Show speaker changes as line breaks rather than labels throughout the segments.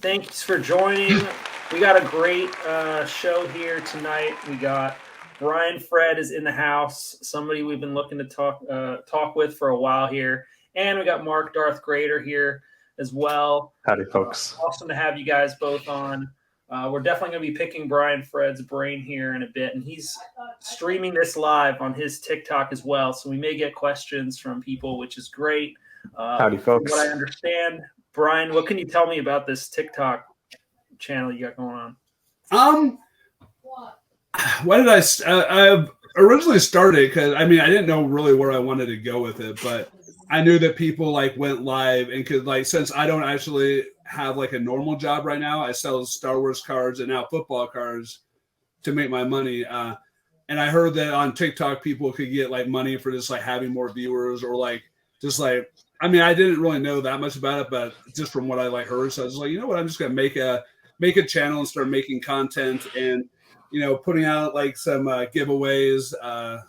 Thanks for joining. We got a great show here tonight. We got Brian Fred is in the house, somebody we've been looking to talk with for a while here, and we got Mark Darth Grader here as well.
Howdy, folks.
Awesome to have you guys both on. We're definitely going to be picking Brian Fred's brain here in a bit, and he's streaming this live on his TikTok as well, so we may get questions from people, which is great.
Howdy, folks.
From what I understand, Brian, what can you tell me about this TikTok channel you got going
on? Why did I originally started because I didn't know really where I wanted to go with it, but I knew that people went live and could since I don't actually have a normal job right now, I sell Star Wars cards and now football cards to make my money. And I heard that on TikTok people could get money for just having more viewers or I didn't really know that much about it, but just from what I heard, so I was like, you know what, I'm just gonna make a channel and start making content and putting out some giveaways,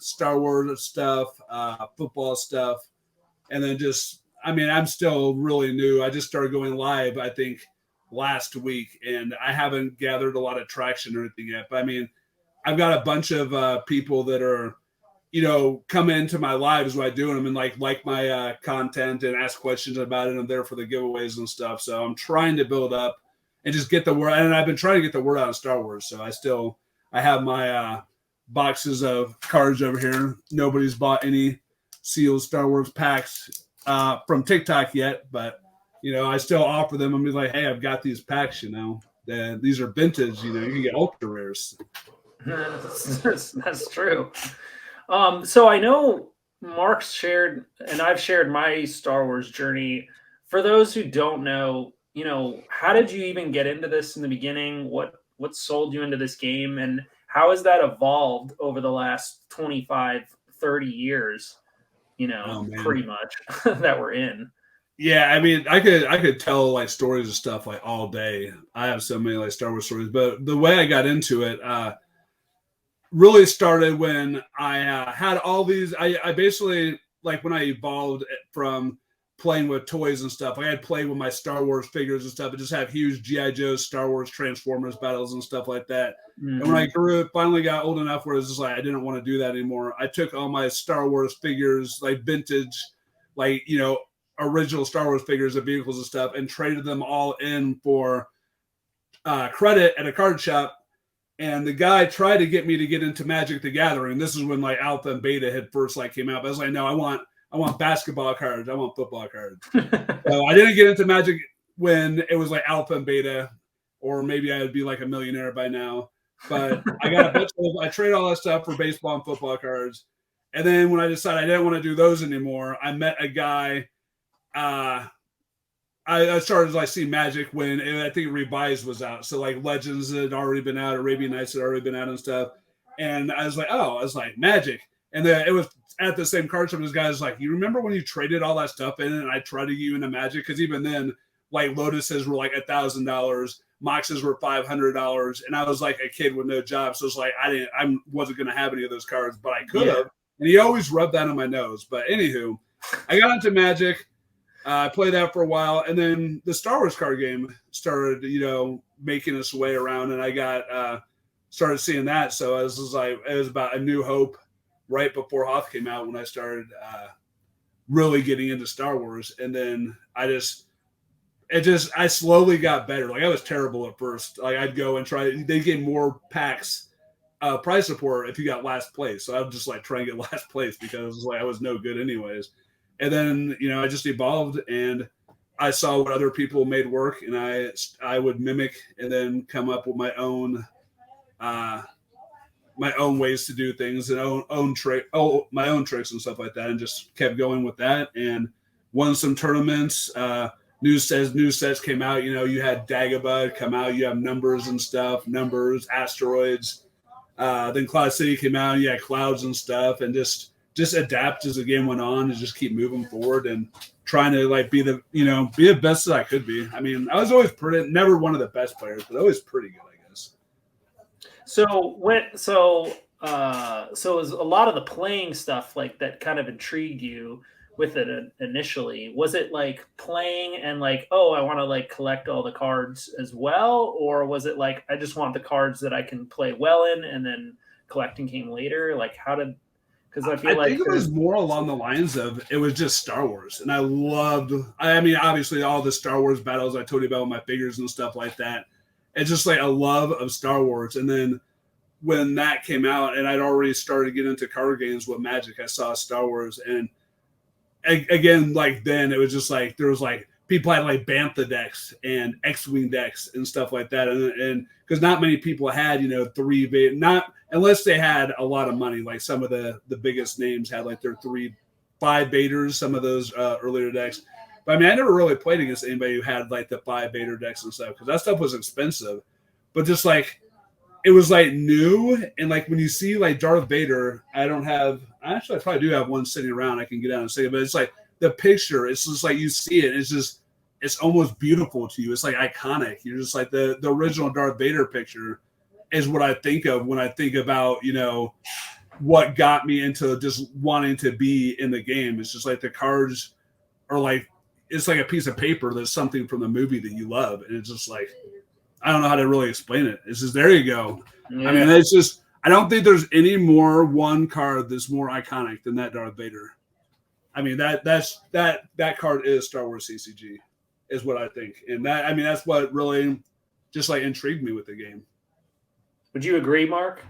Star Wars stuff, football stuff, and then just I'm still really new. I just started going live I think last week, and I haven't gathered a lot of traction or anything yet. But I've got a bunch of people that are come into my lives while I do them and like my content and ask questions about it. I'm there for the giveaways and stuff. So I'm trying to build up and just get the word. And I've been trying to get the word out on Star Wars. So I have my boxes of cards over here. Nobody's bought any sealed Star Wars packs from TikTok yet, but I still offer them and be like, hey, I've got these packs, these are vintage, you can get ultra rares.
That's true. So I know Mark's shared, and I've shared my Star Wars journey. For those who don't know, how did you even get into this in the beginning? What sold you into this game, and how has that evolved over the last 25, 30 years, pretty much that we're in?
Yeah, I could tell stories and stuff all day. I have so many Star Wars stories, but the way I got into it, really started when I had all these. I basically when I evolved from playing with toys and stuff. I had played with my Star Wars figures and stuff, and just have huge G.I. Joe, Star Wars, Transformers battles and stuff like that. Mm-hmm. And when I grew up, finally got old enough where it was just I didn't want to do that anymore. I took all my Star Wars figures, vintage, original Star Wars figures of vehicles and stuff, and traded them all in for credit at a card shop. And the guy tried to get me to get into Magic the Gathering. This is when Alpha and Beta had first came out. But I was like, no, I want basketball cards. I want football cards. So I didn't get into Magic when it was Alpha and Beta, or maybe I would be a millionaire by now. But I got a bunch of, I traded all that stuff for baseball and football cards. And then when I decided I didn't want to do those anymore, I met a guy. I started seeing Magic when I think Revised was out. So Legends had already been out, Arabian Nights had already been out and stuff. And I was like, Magic. And then it was at the same card shop. This guy was like, you remember when you traded all that stuff in and I tried to get you into Magic? Because even then, Lotuses were $1,000, Moxes were $500, and I was a kid with no job. So it's I wasn't going to have any of those cards, but I could have. Yeah. And he always rubbed that on my nose. But anywho, I got into Magic. I played that for a while, and then the Star Wars card game started, making its way around, and I got started seeing that. So it was about A New Hope right before Hoth came out when I started really getting into Star Wars, and then I slowly got better. I was terrible at first. I'd go and try. They gave more packs prize support if you got last place, so I would just try and get last place because I was no good anyways. And then, I just evolved and I saw what other people made work, and I would mimic and then come up with my own ways to do things and my own tricks and stuff like that, and just kept going with that and won some tournaments. New sets came out. You had Dagobah come out. You have numbers and stuff, asteroids. Then Cloud City came out. You had clouds and stuff, and just adapt as the game went on and just keep moving forward and trying to be the best that I could be. I was always never one of the best players, but always pretty good, I guess.
So is a lot of the playing stuff that kind of intrigued you. with it initially? Was it like playing and like, oh, I want to like collect all the cards as well, or was it like I just want the cards that I can play well in, and then collecting came later? Like, how did? Because I
I
feel like
think it was more along the lines of it was just Star Wars, and I loved. I mean, obviously, all the Star Wars battles I told you about with my figures and stuff like that. It's just like a love of Star Wars, and then when that came out, and I'd already started getting into card games with Magic, I saw Star Wars, and again, like then it was just like there was like people had like Bantha decks and X-wing decks and stuff like that, and because not many people had three, not unless they had a lot of money. Like some of the biggest names had like their 5 Vaders, some of those earlier decks. But I mean, I never really played against anybody who had like the 5 Vader decks and stuff because that stuff was expensive. But just like it was like new, and like when you see like Darth Vader, I probably do have one sitting around. I can get out and say it, but it's like the picture. It's just like you see it. It's almost beautiful to you. It's like iconic. You're just like the original Darth Vader picture is what I think of when I think about what got me into just wanting to be in the game. It's just like the cards are like it's like a piece of paper that's something from the movie that you love, and it's just like. I don't know how to really explain it. It's just there you go. Yeah. I mean, it's just I don't think there's any more one card that's more iconic than that Darth Vader. I mean that card is Star Wars CCG, is what I think, and that's what really just like intrigued me with the game.
Would you agree, Mark?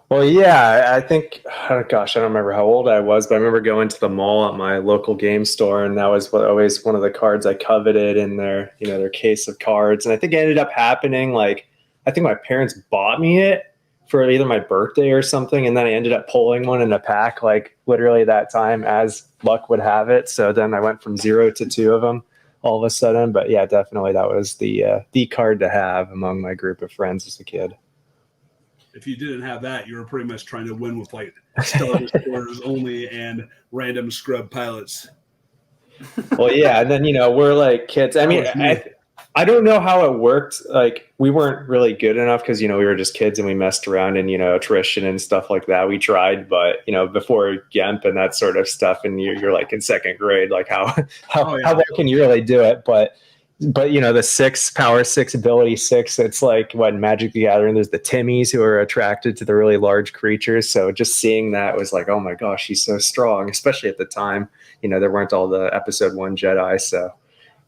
Well, yeah, I think, oh gosh, I don't remember how old I was, but I remember going to the mall at my local game store, and that was always one of the cards I coveted in their case of cards. And I think it ended up happening, like, I think my parents bought me it for either my birthday or something, and then I ended up pulling one in a pack, like, literally that time, as luck would have it. So then I went from 0 to 2 of them all of a sudden. But yeah, definitely that was the card to have among my group of friends as a kid.
If you didn't have that, you were pretty much trying to win with like Star Destroyers only and random scrub pilots.
Well, yeah, and then we're like kids. I mean, I don't know how it worked. Like we weren't really good enough because we were just kids and we messed around and attrition and stuff like that. We tried, but before GEMP and that sort of stuff, and you're like in second grade, like how well can you really do it? But the power 6 ability 6, it's like what in Magic the Gathering, there's the Timmies who are attracted to the really large creatures. So just seeing that was like, oh my gosh, he's so strong, especially at the time. There weren't all the episode 1 Jedi. So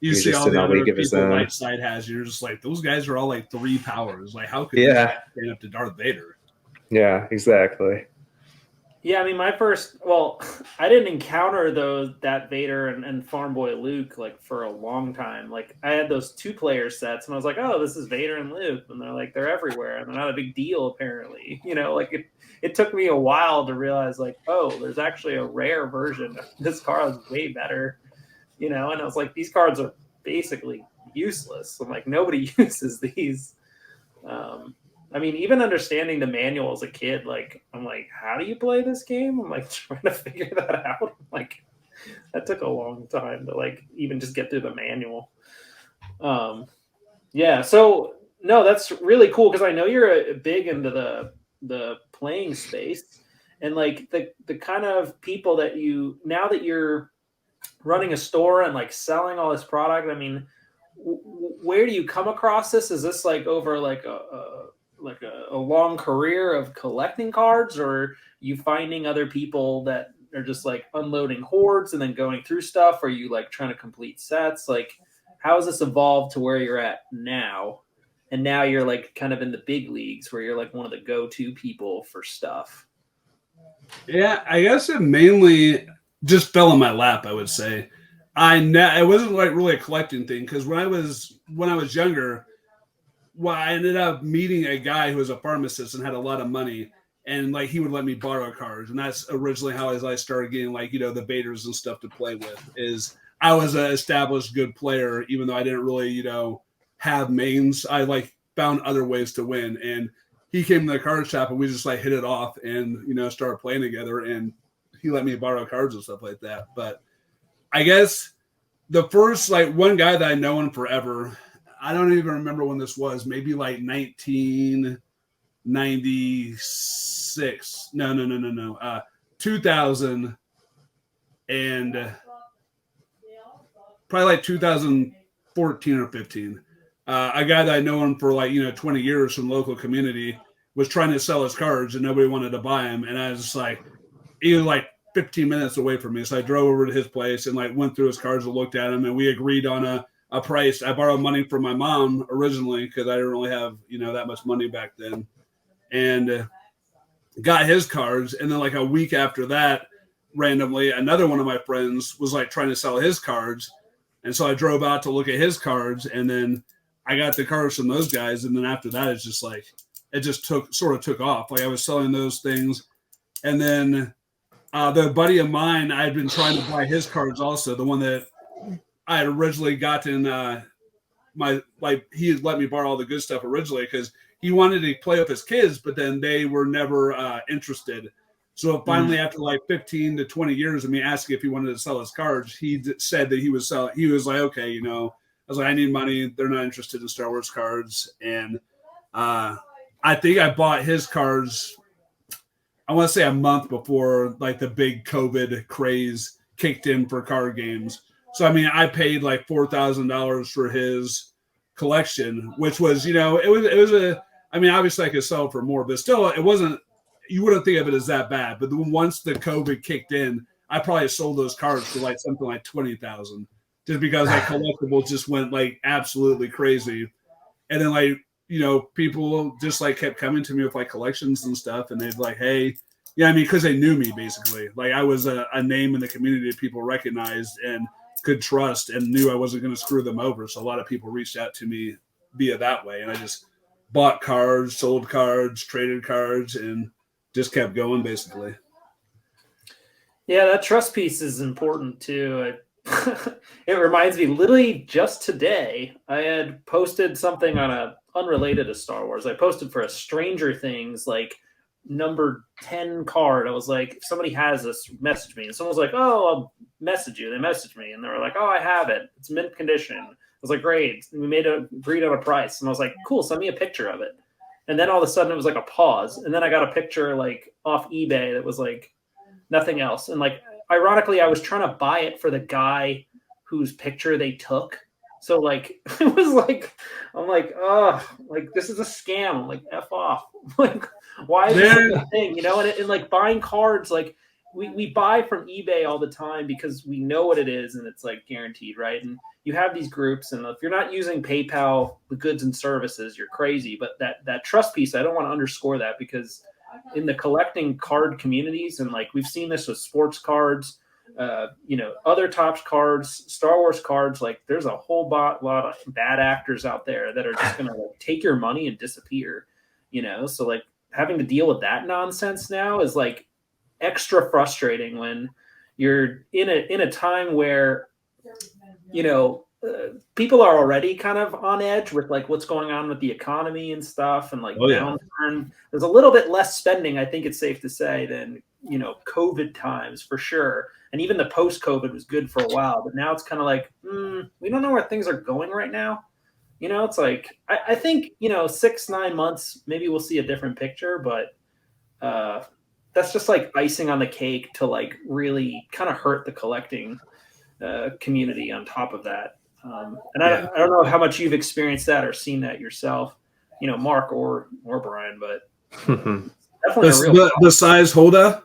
you see all the other people light side has, you're just like, those guys are all like 3 powers. Like how could you stand up to Darth Vader?
Yeah, exactly.
Yeah, I mean, I didn't encounter that Vader and Farm Boy Luke like for a long time. Like I had those 2-player sets, and I was like, oh, this is Vader and Luke, and they're everywhere, and they're not a big deal apparently. Like it took me a while to realize like, oh, there's actually a rare version of this card that's way better. And I was like, these cards are basically useless. I'm like, nobody uses these. I mean, even understanding the manual as a kid, like, I'm like, how do you play this game? I'm like trying to figure that out. Like, that took a long time to like even just get through the manual. Yeah. So no, that's really cool because I know you're big into the playing space and like the kind of people that now that you're running a store and like selling all this product. I mean, where do you come across this? Is this like over like a long career of collecting cards, or you finding other people that are just like unloading hordes and then going through stuff? Or are you like trying to complete sets? Like, how has this evolved to where you're at now? And now you're like kind of in the big leagues where you're like one of the go-to people for stuff.
Yeah, I guess it mainly just fell in my lap, I would say. It wasn't like really a collecting thing because when I was younger, I ended up meeting a guy who was a pharmacist and had a lot of money, and like he would let me borrow cards, and that's originally how I started getting like the Vaders and stuff to play with. Is I was an established good player, even though I didn't really have mains. I like found other ways to win, and he came to the card shop and we just like hit it off and started playing together, and he let me borrow cards and stuff like that. But I guess the first like one guy that I known forever, I don't even remember when this was, maybe like 1996. No. 2000. and probably like 2014 or 15. A guy that I know him for like 20 years from the local community was trying to sell his cards and nobody wanted to buy him, and I was just like, he was like 15 minutes away from me, so I drove over to his place and like went through his cards and looked at them, and we agreed on a price. I borrowed money from my mom originally because I didn't really have that much money back then, and got his cards. And then like a week after that, randomly another one of my friends was like trying to sell his cards, and so I drove out to look at his cards, and then I got the cards from those guys. And then after that, it's just like it just took off. Like I was selling those things, and then the buddy of mine, I had been trying to buy his cards also, the one that I had originally gotten he had let me borrow all the good stuff originally because he wanted to play with his kids, but then they were never interested. So finally, after like 15 to 20 years of me asking if he wanted to sell his cards, he said that he was selling. He was like, okay, I was like, I need money. They're not interested in Star Wars cards. And I think I bought his cards, I want to say a month before like the big COVID craze kicked in for card games. So, I mean, I paid like $4,000 for his collection, which was, I mean, obviously I could sell it for more, but still it wasn't, you wouldn't think of it as that bad. But once the COVID kicked in, I probably sold those cards for like something like 20,000 just because that collectible just went like absolutely crazy. And then like, people just like kept coming to me with like collections and stuff. And they'd like, hey, yeah, I mean, because they knew me basically. Like I was a name in the community that people recognized and could trust and knew I wasn't going to screw them over. So a lot of people reached out to me via that way. And I just bought cards, sold cards, traded cards, and just kept going basically.
Yeah, that trust piece is important too. It reminds me, literally just today, I had posted something on a unrelated to Star Wars. I posted for a Stranger Things like number 10 card. I was like, if somebody has this, message me. And someone was like, oh, I'll message you. They messaged me and they were like, oh, I have it. It's mint condition. I was like, great. And we agreed on a price. And I was like, cool, send me a picture of it. And then all of a sudden it was like a pause. And then I got a picture like off eBay that was like nothing else. And like, ironically, I was trying to buy it for the guy whose picture they took. So like, it was like, I'm like, oh, like this is a scam. I'm like, F off. Like, why is this a thing? And like buying cards, like we buy from eBay all the time because we know what it is and it's like guaranteed, right? And you have these groups, and if you're not using PayPal, the goods and services, you're crazy. But that trust piece, I don't want to underscore that because in the collecting card communities, and like we've seen this with sports cards, other Topps cards, Star Wars cards, like there's a whole lot of bad actors out there that are just going to like take your money and disappear, so like having to deal with that nonsense now is like extra frustrating when you're in a time where, people are already kind of on edge with like what's going on with the economy and stuff and like downturn. There's a little bit less spending, I think it's safe to say, than COVID times for sure. And even the post-COVID was good for a while, but now it's kind of like we don't know where things are going right now. It's like I think 6-9 months maybe we'll see a different picture, but that's just like icing on the cake to like really kind of hurt the collecting community on top of that. And I don't know how much you've experienced that or seen that yourself, Mark or Brian, but definitely
the size Hoda.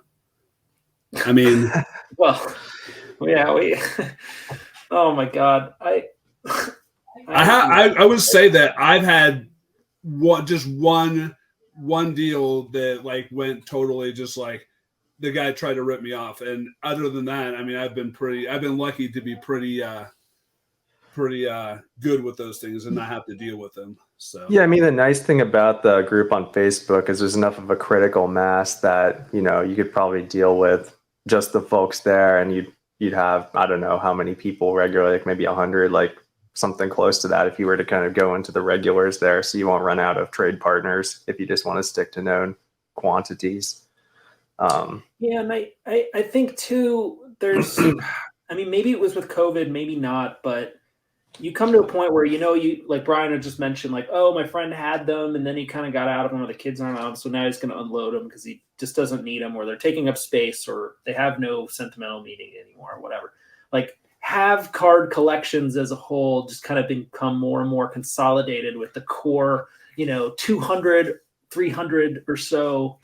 I mean,
well, yeah, oh my God.
I would say that I've had one deal that like went totally just like the guy tried to rip me off. And other than that, I mean, I've been lucky to be pretty good with those things and not have to deal with them. So
yeah, I mean, the nice thing about the group on Facebook is there's enough of a critical mass that you could probably deal with just the folks there, and you'd have, I don't know how many people regularly, like maybe 100, like something close to that if you were to kind of go into the regulars there, so you won't run out of trade partners if you just want to stick to known quantities.
Yeah, and I think too there's I mean, maybe it was with COVID, maybe not, but you come to a point where, you like Brian had just mentioned, like, oh, my friend had them and then he kind of got out of them, or the kids aren't on, so now he's going to unload them because he just doesn't need them, or they're taking up space, or they have no sentimental meaning anymore, or whatever. Like, have card collections as a whole just kind of become more and more consolidated with the core, 200, 300 or so,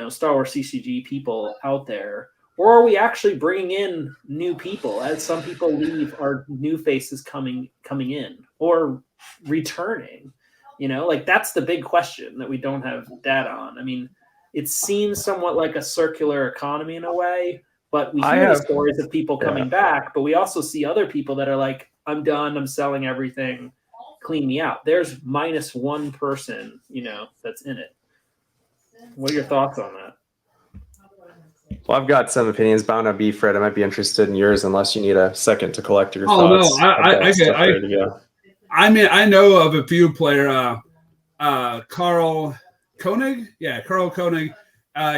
Star Wars CCG people out there? Or are we actually bringing in new people? As some people leave, are new faces coming in or returning? Like, that's the big question that we don't have data on. I mean, it seems somewhat like a circular economy in a way, but we hear the stories of people coming back, but we also see other people that are like, I'm done, I'm selling everything, clean me out. There's minus one person, that's in it. What are your thoughts on that?
Well, I've got some opinions, but I don't know, Fred, I might be interested in yours unless you need a second to collect your thoughts.
No, I mean, I know of a few player, Carl Koenig. Yeah, Carl Koenig.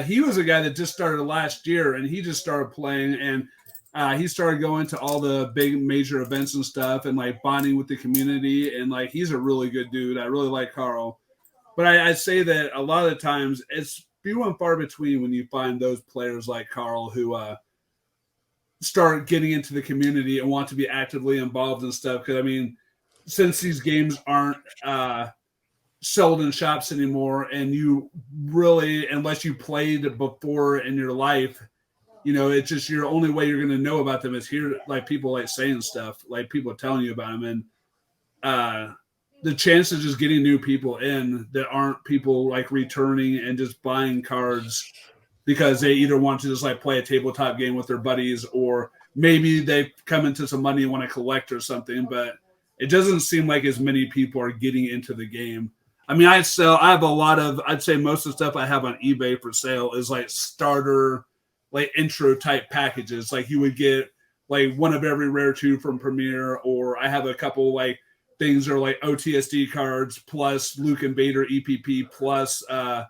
He was a guy that just started last year, and he just started playing, and he started going to all the big major events and stuff, and like bonding with the community, and like he's a really good dude. I really like Carl, but I say that a lot of the times it's few and far between when you find those players like Carl who start getting into the community and want to be actively involved in stuff. Because I mean, since these games aren't sold in shops anymore, and you really, unless you played before in your life, it's just your only way you're going to know about them is hear like people like saying stuff, like people telling you about them, and the chance of just getting new people in that aren't people like returning and just buying cards because they either want to just like play a tabletop game with their buddies, or maybe they come into some money and want to collect or something, but it doesn't seem like as many people are getting into the game. I mean, I have a lot of, I'd say most of the stuff I have on eBay for sale is like starter, like intro type packages. Like you would get like one of every rare two from Premiere, or I have a couple like things are like OTSD cards plus Luke and Vader EPP plus the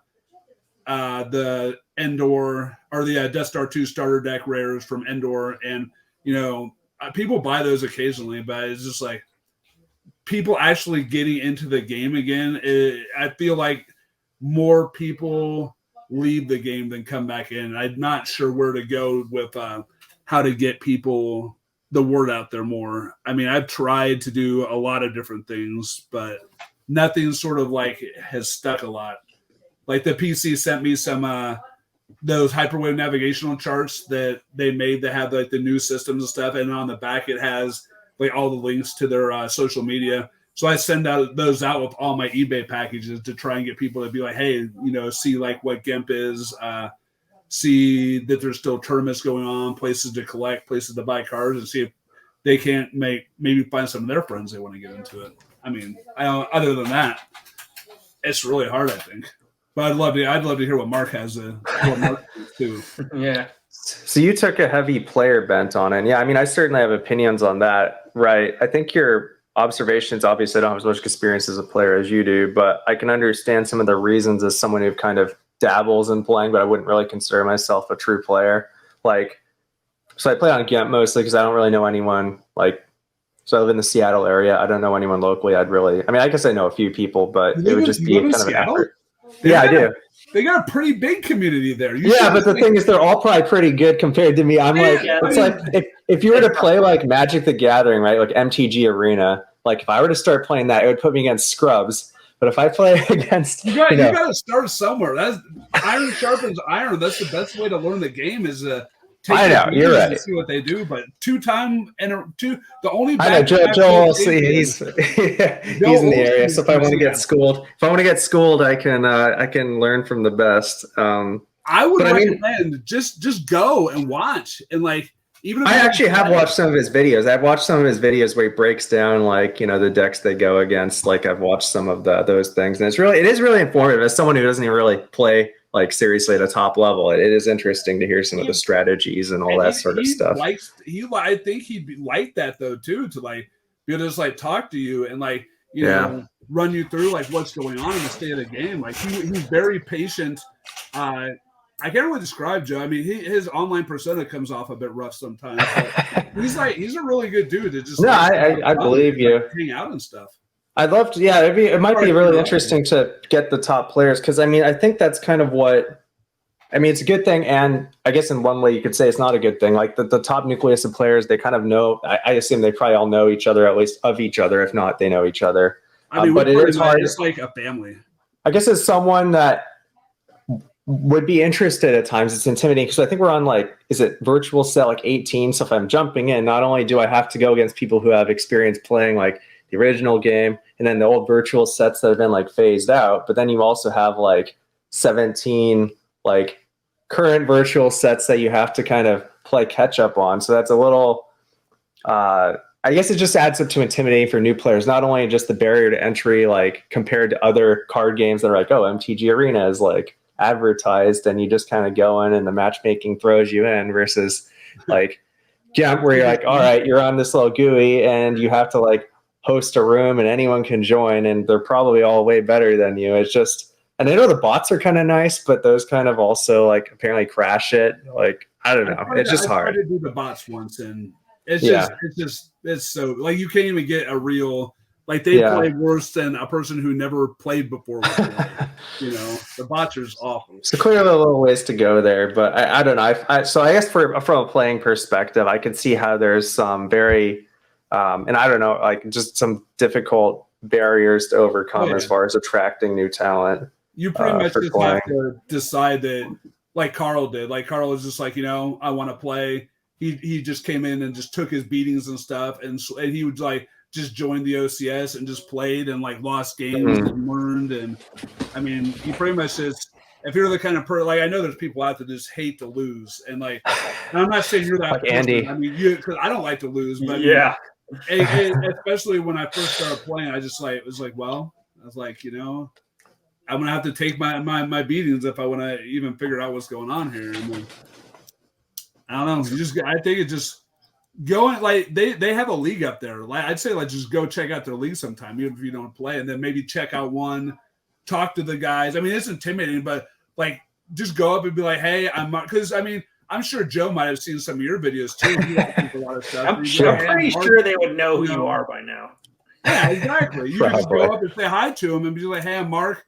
Endor or the Death Star 2 starter deck rares from Endor. And, people buy those occasionally, but it's just like people actually getting into the game again. I feel like more people leave the game than come back in. I'm not sure where to go with how to get people the word out there more. I mean, I've tried to do a lot of different things, but nothing sort of like has stuck a lot. Like the PC sent me some those hyperwave navigational charts that they made that have like the new systems and stuff, and on the back it has like all the links to their social media. So I send those out with all my eBay packages to try and get people to be like, hey, see like what GIMP is, see that there's still tournaments going on, places to collect, places to buy cards, and see if they can't maybe find some of their friends they want to get into it. I mean, other than that, it's really hard, I think. But I'd love to hear what Mark has too.
Yeah.
So you took a heavy player bent on it. Yeah, I mean, I certainly have opinions on that, right? I think your observations, obviously I don't have as much experience as a player as you do, but I can understand some of the reasons as someone who kind of dabbles in playing, but I wouldn't really consider myself a true player. Like, so I play on GIMP mostly because I don't really know anyone. Like, so I live in the Seattle area. I don't know anyone locally. I guess I know a few people, but it would just be kind of an effort. Yeah, I do.
They got a pretty big community there.
But the thing is, they're all probably pretty good compared to me. I'm like, if you were to play like Magic the Gathering, right, like MTG Arena, like if I were to start playing that, it would put me against scrubs. But if I play against, you got
to start somewhere. That's iron sharpens iron. That's the best way to learn the game is
I know you're right.
To see what they do, but the only.
I know Joel. He's in the area. So if I want to get schooled, I can learn from the best.
I would recommend just go and watch and like. Even if
I actually have watched some of his videos. I've watched some of his videos where he breaks down like the decks they go against. Like I've watched some of those things, and it is really informative as someone who doesn't even really play like seriously at a top level. It is interesting to hear some of the strategies and all that sort of stuff.
I think he'd be like that though too, to like be able to just like talk to you and like run you through like what's going on in the state of the game. Like he's very patient. I can't really describe Joe. I mean, his online persona comes off a bit rough sometimes. But he's a really good dude that just
No, I believe you.
Hang out and stuff.
I'd love to. Yeah, it might be really interesting to get the top players because I mean I think that's kind of what. I mean, it's a good thing, and I guess in one way you could say it's not a good thing. Like the top nucleus of players, they kind of know. I assume they probably all know each other, at least of each other. If not, they know each other.
I mean,
but it is hard.
It's like a family.
I guess as someone that would be interested at times, it's intimidating because I think we're on is it virtual set 18? So if I'm jumping in, not only do I have to go against people who have experience playing the original game and then the old virtual sets that have been phased out, but then you also have 17 current virtual sets that you have to kind of play catch up on. So that's a little, I guess it just adds up to intimidating for new players, not only just the barrier to entry, compared to other card games that are MTG Arena is advertised and you just kind of go in and the matchmaking throws you in versus Jump where you're all right, you're on this little GUI and you have to host a room and anyone can join and they're probably all way better than you. It's just, and I know the bots are kind of nice, but those kind of also apparently crash it. I don't know. It's just hard.
I tried to do the bots once and it's so you can't even get a real play worse than a person who never played before. The bots are awful.
So clearly a little ways to go there, but I don't know. So I guess from a playing perspective, I could see how there's some very, and I don't know, just some difficult barriers to overcome as far as attracting new talent.
You pretty much just have to decide that, like Carl did. Carl was just I want to play. He just came in and just took his beatings and stuff, and he would just join the OCS and just played and lost games and learned. And I mean, he pretty much just, if you're the kind of person, I know there's people out there that just hate to lose, and and I'm not saying you're that person.
Andy.
I mean, because I don't like to lose, but especially when I first started playing, I just well, I was I'm gonna have to take my beatings if I want to even figure out what's going on here. And then, I don't know. I think it just going they have a league up there. I'd say just go check out their league sometime, even if you don't play, and then maybe check out one, talk to the guys. I mean, it's intimidating, but just go up and be hey, because I mean, I'm sure Joe might have seen some of your videos too. He a lot of stuff.
I'm pretty sure they would know who you are by now.
Yeah, exactly. You can just go up and say hi to him and be hey, I'm Mark.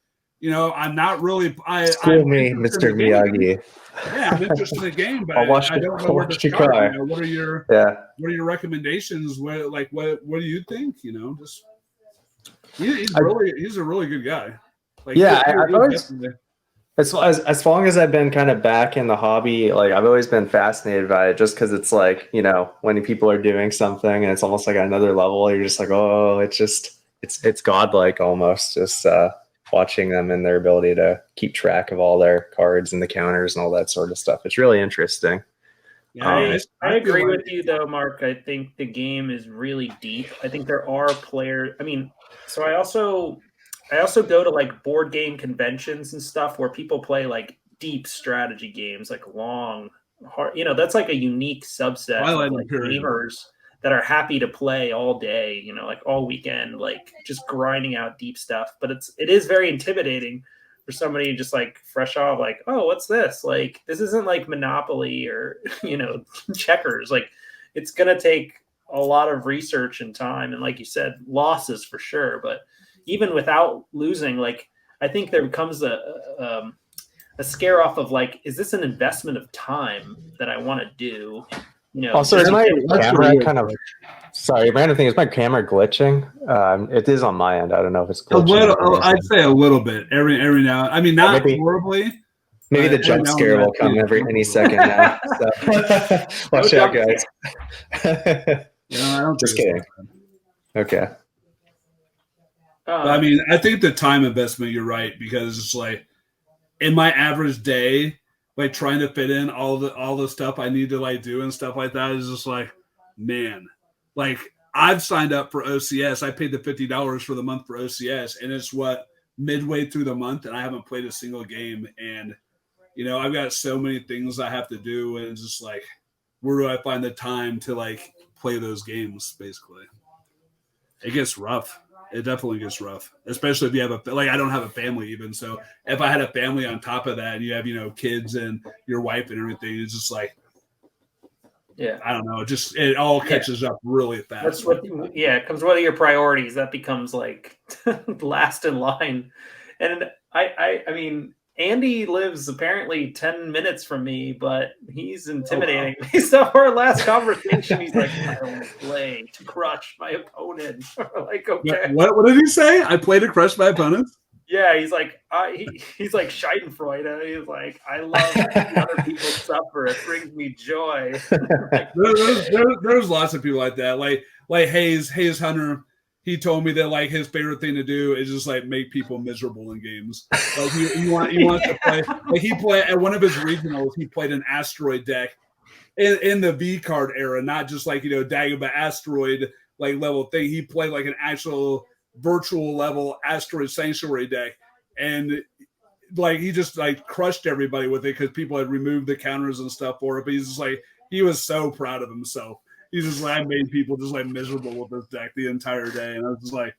I'm not really.
School me, Mr. Miyagi.
Yeah, I'm interested in the game, but
I
don't know where to start. What are your recommendations? What do you think? He's a really good guy.
I've always, as long as I've been kind of back in the hobby, I've always been fascinated by it, just because it's when people are doing something and it's almost another level. You're just oh, it's godlike almost. Just watching them and their ability to keep track of all their cards and the counters and all that sort of stuff. It's really interesting.
Yeah, I agree with you though, Mark. I think the game is really deep. I think there are players. I mean, so I also go to board game conventions and stuff where people play deep strategy games, long, hard. That's a unique subset of gamers that are happy to play all day, all weekend, just grinding out deep stuff. But it is very intimidating for somebody just fresh off, oh, what's this? This isn't Monopoly or, checkers. It's going to take a lot of research and time. And like you said, losses for sure. But even without losing, I think there becomes a scare off of is this an investment of time that I want to do?
Also, is my camera kind of? Sorry, random thing. Is my camera glitching? It is on my end. I don't know if it's glitching.
A little. I'd say a little bit every now. I mean, not horribly.
Maybe the jump scare will come any second now. So. Watch out, guys.
I don't
just kidding. Okay.
I mean, I think the time investment. You're right, because it's in my average day, trying to fit in all the stuff I need to do and stuff like that is just man, I've signed up for OCS. I paid the $50 for the month for OCS, and it's midway through the month, and I haven't played a single game. And I've got so many things I have to do, and it's just where do I find the time to play those games? Basically, it gets rough. It definitely gets rough, especially if you have I don't have a family even. So if I had a family on top of that, and you have, kids and your wife and everything, it's just like,
yeah,
I don't know. It all catches up really fast.
That's what, it comes with your priorities. That becomes like last in line. And I mean, Andy lives apparently 10 minutes from me, but he's intimidating me. So our last conversation, he's like, I only play to crush my opponent. Like, okay.
What did he say? I play to crush my opponents?
Yeah, he's like, he's like Schadenfreude. He's like, I love seeing other people suffer. It brings me joy. Like,
there's lots of people like that. Like Hayes Hunter. He told me that like his favorite thing to do is just like make people miserable in games. Like he wants to play. Like he played at one of his regionals. He played an asteroid deck in the V card era, not just like Dagobah asteroid like level thing. He played like an actual virtual level asteroid sanctuary deck, and like he just like crushed everybody with it because people had removed the counters and stuff for it. But he's just like, he was so proud of himself. He's just like, I made people just like miserable with this deck the entire day, and I was like,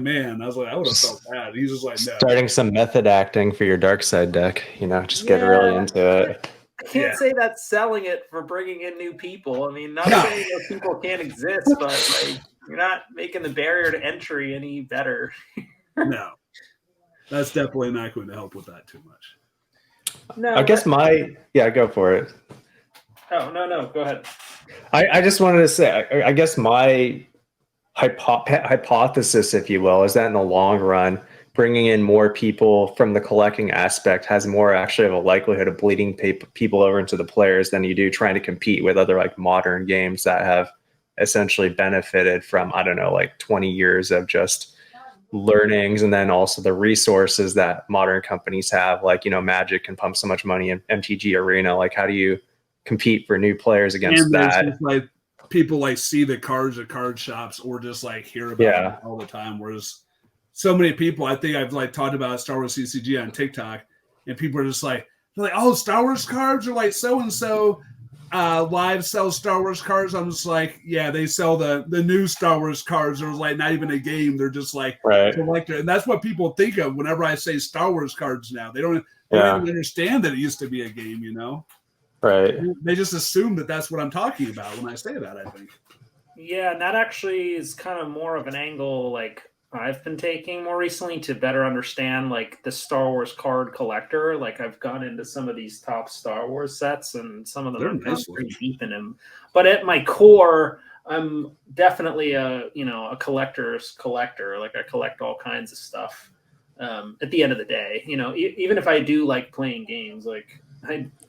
man, I would have felt bad. He's just like, no.
Starting some method acting for your dark side deck, just get really into it.
I can't say that's selling it for bringing in new people. I mean, not saying those people can't exist, but like, you're not making the barrier to entry any better.
No, that's definitely not going to help with that too much.
No, I guess go for it.
Oh, no, go ahead.
I just wanted to say, I guess my hypothesis, if you will, is that in the long run, bringing in more people from the collecting aspect has more actually of a likelihood of bleeding people over into the players than you do trying to compete with other like modern games that have essentially benefited from, I don't know, like 20 years of just learnings, and then also the resources that modern companies have, like Magic can pump so much money in MTG Arena. Like, how do you compete for new players against that?
Just, like, people like see the cards at card shops or just like hear about them all the time, whereas so many people, I think I've like talked about Star Wars CCG on TikTok, and people are just like, oh, Star Wars cards are like so and so live sells Star Wars cards. I'm just like, yeah, they sell the new Star Wars cards. There's like not even a game. They're just like collector, and that's what people think of whenever I say Star Wars cards. Now they don't even understand that it used to be a game.
Right?
They just assume that that's what I'm talking about when I say that. I think.
Yeah, and that actually is kind of more of an angle like I've been taking more recently to better understand like the Star Wars card collector. Like I've gone into some of these top Star Wars sets, and some of them are pretty deep in them. But at my core, I'm definitely a collector's collector. Like I collect all kinds of stuff. At the end of the day, even if I do like playing games, like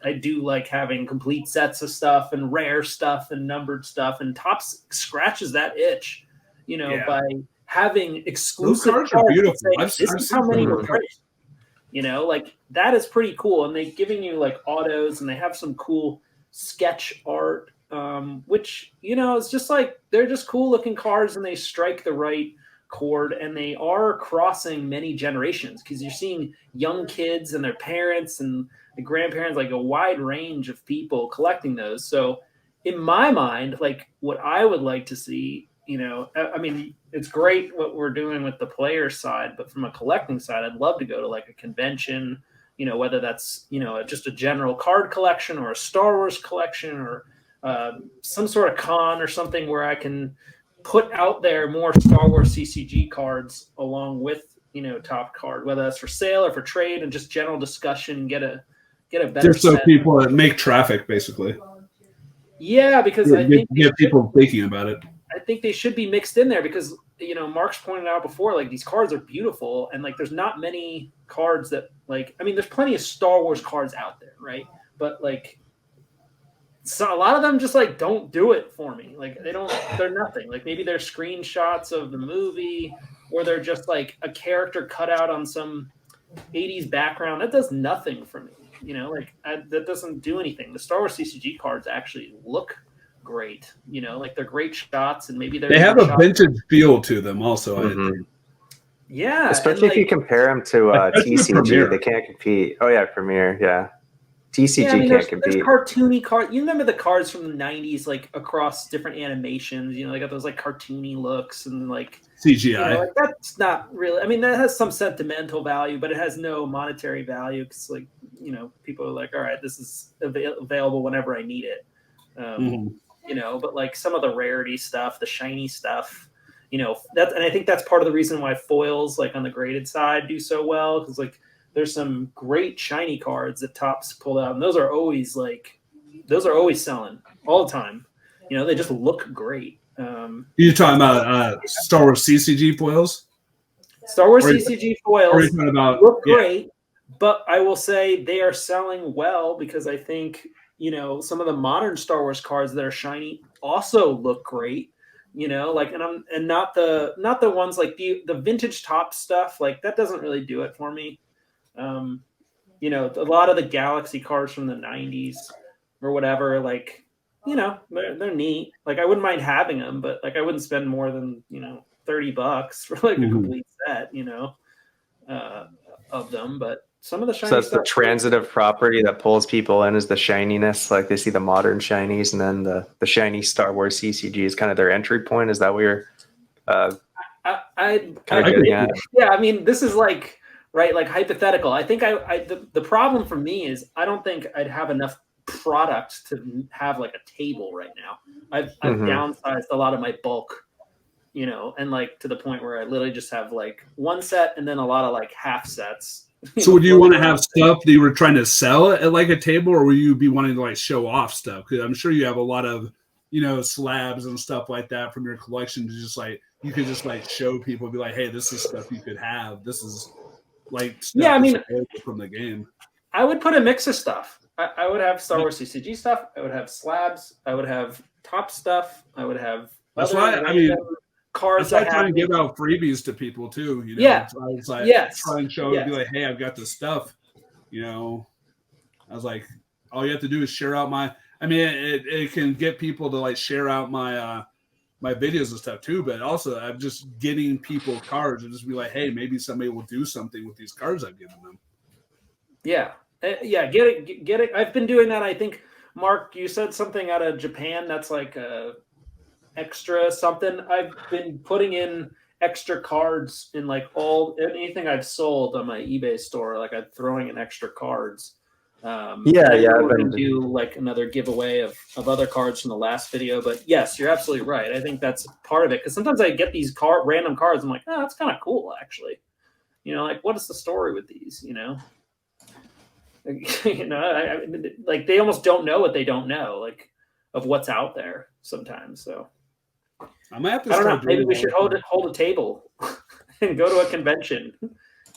I do like having complete sets of stuff and rare stuff and numbered stuff, and Topps scratches that itch, by having exclusive
cards are beautiful.
This is how many were priced. Like that is pretty cool. And they're giving you like autos, and they have some cool sketch art, which, it's just like, they're just cool looking cards, and they strike the right chord, and they are crossing many generations, because you're seeing young kids and their parents and the grandparents, like a wide range of people collecting those. So in my mind, like what I would like to see, I mean, it's great what we're doing with the player side, but from a collecting side, I'd love to go to like a convention, whether that's, just a general card collection or a Star Wars collection, or some sort of con or something where I can put out there more Star Wars CCG cards along with, top card, whether that's for sale or for trade, and just general discussion, get a better
just so set. People make traffic, basically.
Yeah, because I think
get people thinking about it.
I think they should be mixed in there, because Mark's pointed out before, like these cards are beautiful, and like there's not many cards that like, I mean, there's plenty of Star Wars cards out there, right? But like, so a lot of them just like don't do it for me. Like they're nothing. Like maybe they're screenshots of the movie, or they're just like a character cut out on some 80s background. That does nothing for me. That doesn't do anything. The Star Wars CCG cards actually look great, like they're great shots, and maybe
they have a vintage feel to them also.
Mm-hmm.
I think.
Yeah,
especially if you compare them to TCG, they can't compete. Oh yeah, Premiere, yeah. TCG
I mean,
can't
there's
compete.
cartoony cards. You remember the cards from the '90s, like across different animations. You know, they got those like cartoony looks and like
CGI.
You know, like that's not really. I mean, that has some sentimental value, but it has no monetary value because, like, you know, people are like, all right, this is available whenever I need it. You know, but like some of the rarity stuff, the shiny stuff, you know, and I think that's part of the reason why foils, like on the graded side, do so well because like there's some great shiny cards that Topps pulled out, and those are always selling all the time. You know, they just look great.
You're talking about Star Wars CCG foils?
Star Wars CCG foils look great, but I will say they are selling well because I think, you know, some of the modern Star Wars cards that are shiny also look great. You know, like and not the ones like the vintage top stuff, like that doesn't really do it for me. You know, a lot of the Galaxy cards from the 90s or whatever, like, you know, they're neat. Like I wouldn't mind having them, but like I wouldn't spend more than, you know, $30 for like a complete set, you know, of them. But some of the shiny
So that's
stuff,
the transitive property that pulls people in is the shininess. Like they see the modern shinies, and then the shiny Star Wars CCG is kind of their entry point. Is that what you're getting at?
Yeah, I mean, this is like right, like hypothetical. I think the problem for me is I don't think I'd have enough product to have like a table right now. I've downsized a lot of my bulk, you know, and like to the point where I literally just have like one set and then a lot of like half sets.
So would you want to have stuff that you were trying to sell at like a table, or would you be wanting to like show off stuff? Because I'm sure you have a lot of, you know, slabs and stuff like that from your collection to just like you could just like show people, be like, hey, this is stuff you could have. This is like stuff
I mean,
from the game.
I would put a mix of stuff. I would have Star Wars CCG stuff. I would have slabs. I would have top stuff. I would have.
That's why I mean. Cards. That's why I try and give out freebies to people too. You know,
yeah.
So I was like, try and show and be like, hey, I've got this stuff. You know, I was like, all you have to do is share out my. I mean, it can get people to like share out my my videos and stuff too. But also, I'm just getting people cards and just be like, hey, maybe somebody will do something with these cards I've given them.
Yeah, get it. I've been doing that. I think, Mark, you said something out of Japan. That's like a extra something. I've been putting in extra cards in like anything I've sold on my eBay store. Like I'm throwing in extra cards. I've been do like another giveaway of other cards from the last video. But yes, you're absolutely right. I think that's part of it because sometimes I get these random cards. I'm like, oh, that's kind of cool, actually. You know, like what is the story with these? You know, you know, like they almost don't know what they don't know, like of what's out there sometimes. So.
I might have to.
I don't know. Maybe we should hold a table and go to a convention,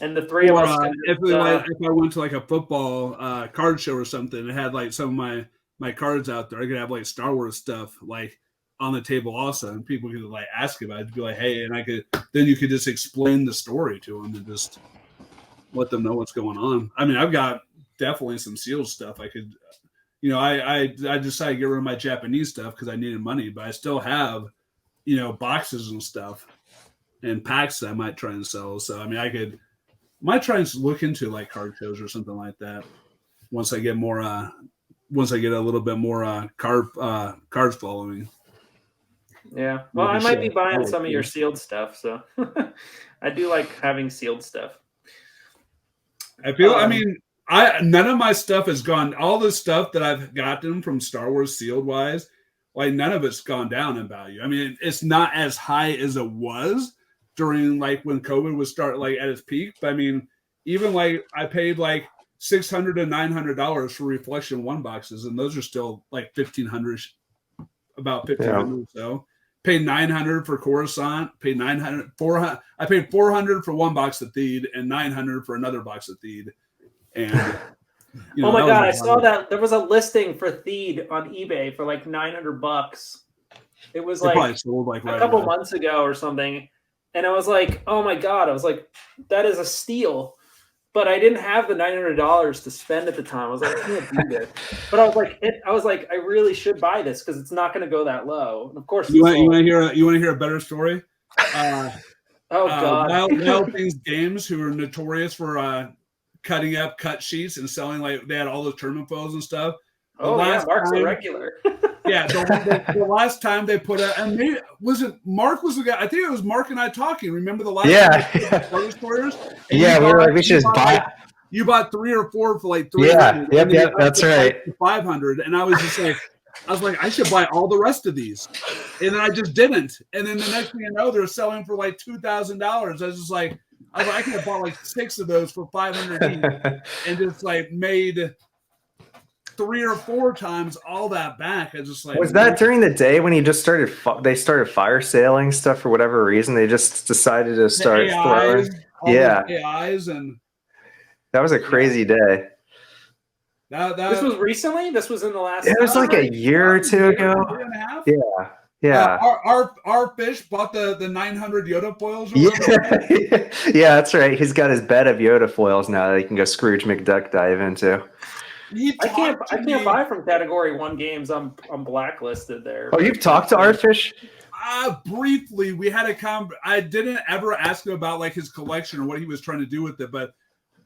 and the three of us.
If I went to like a football card show or something, and had like some of my cards out there, I could have like Star Wars stuff like on the table also, and people could like ask about it, be like, hey, and then you could just explain the story to them and just let them know what's going on. I mean, I've got definitely some sealed stuff. I could, you know, I decided to get rid of my Japanese stuff because I needed money, but I still have, you know, boxes and stuff and packs that I might try and sell. So, I mean, might try and look into like card shows or something like that. Once I get a little bit more cards following.
Yeah. Well, I might be buying some of your sealed stuff. So I do like having sealed stuff.
I feel, I mean, none of my stuff has gone, all the stuff that I've gotten from Star Wars sealed wise, like none of it's gone down in value. I mean, it's not as high as it was during like when COVID was like at its peak. But I mean, even like I paid like $600 to $900 for Reflection 1 boxes, and those are still like $1,500, about $1,500 or so. Paid $900 for Coruscant. Paid $400. I paid $400 for one box of Theed and $900 for another box of Theed. And you know,
oh my god, I saw that there was a listing for Theed on eBay for like $900. It was like
sold like
a couple months ago or something, and I was like, oh my god, I was like, that is a steal. But I didn't have the $900 to spend at the time. I was like, I can't do this. But I was like, I really should buy this because it's not going to go that low. And of course,
you want to hear a better story?
Oh god,
Wild Things Games, who are notorious for cutting up cut sheets and selling, like they had all those tournament foils and stuff.
Oh yeah, Mark's a regular.
Yeah, the last time they put out, and maybe was it Mark was the guy? I think it was Mark and I talking. Remember the last time they put Spoilers?
Yeah, we were like, we should just buy.
You bought 3 or 4 for like $300.
Yeah, yep, that's right.
$500, and I was just like, I should buy all the rest of these, and then I just didn't. And then the next thing you know, they're selling for like $2,000. I was just like, I could have bought like 6 of those for $500 each, and just like made 3 or 4 times all that back. I just like,
was that during the day when he just started? They started fire sailing stuff for whatever reason. They just decided to start throwing. Yeah,
AIs, and
that was a crazy day.
This was recently. This was in the last.
It was like a year or 2 ago.
Year and a half?
Yeah. Yeah.
Our fish bought the 900 Yoda foils.
Yeah, that's right. He's got his bed of Yoda foils now that he can go Scrooge McDuck dive into.
I can't buy from Category 1 games. I'm blacklisted there.
Oh, you've talked to Artfish?
Briefly, we had a I didn't ever ask him about like his collection or what he was trying to do with it, but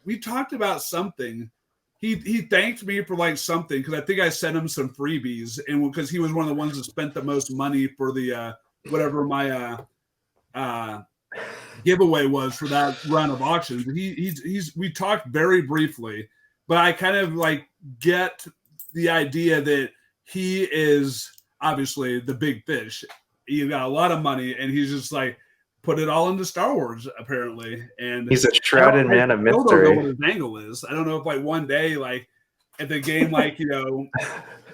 we talked about something. He thanked me for like something because I think I sent him some freebies, and because he was one of the ones that spent the most money for the whatever my giveaway was for that round of auctions. We talked very briefly, but I kind of like get the idea that he is obviously the big fish. He's got a lot of money, and he's just like put it all into Star Wars apparently. And
he's a shrouded man of mystery.
I don't know what his angle is. I don't know if like one day, like if the game, like, you know,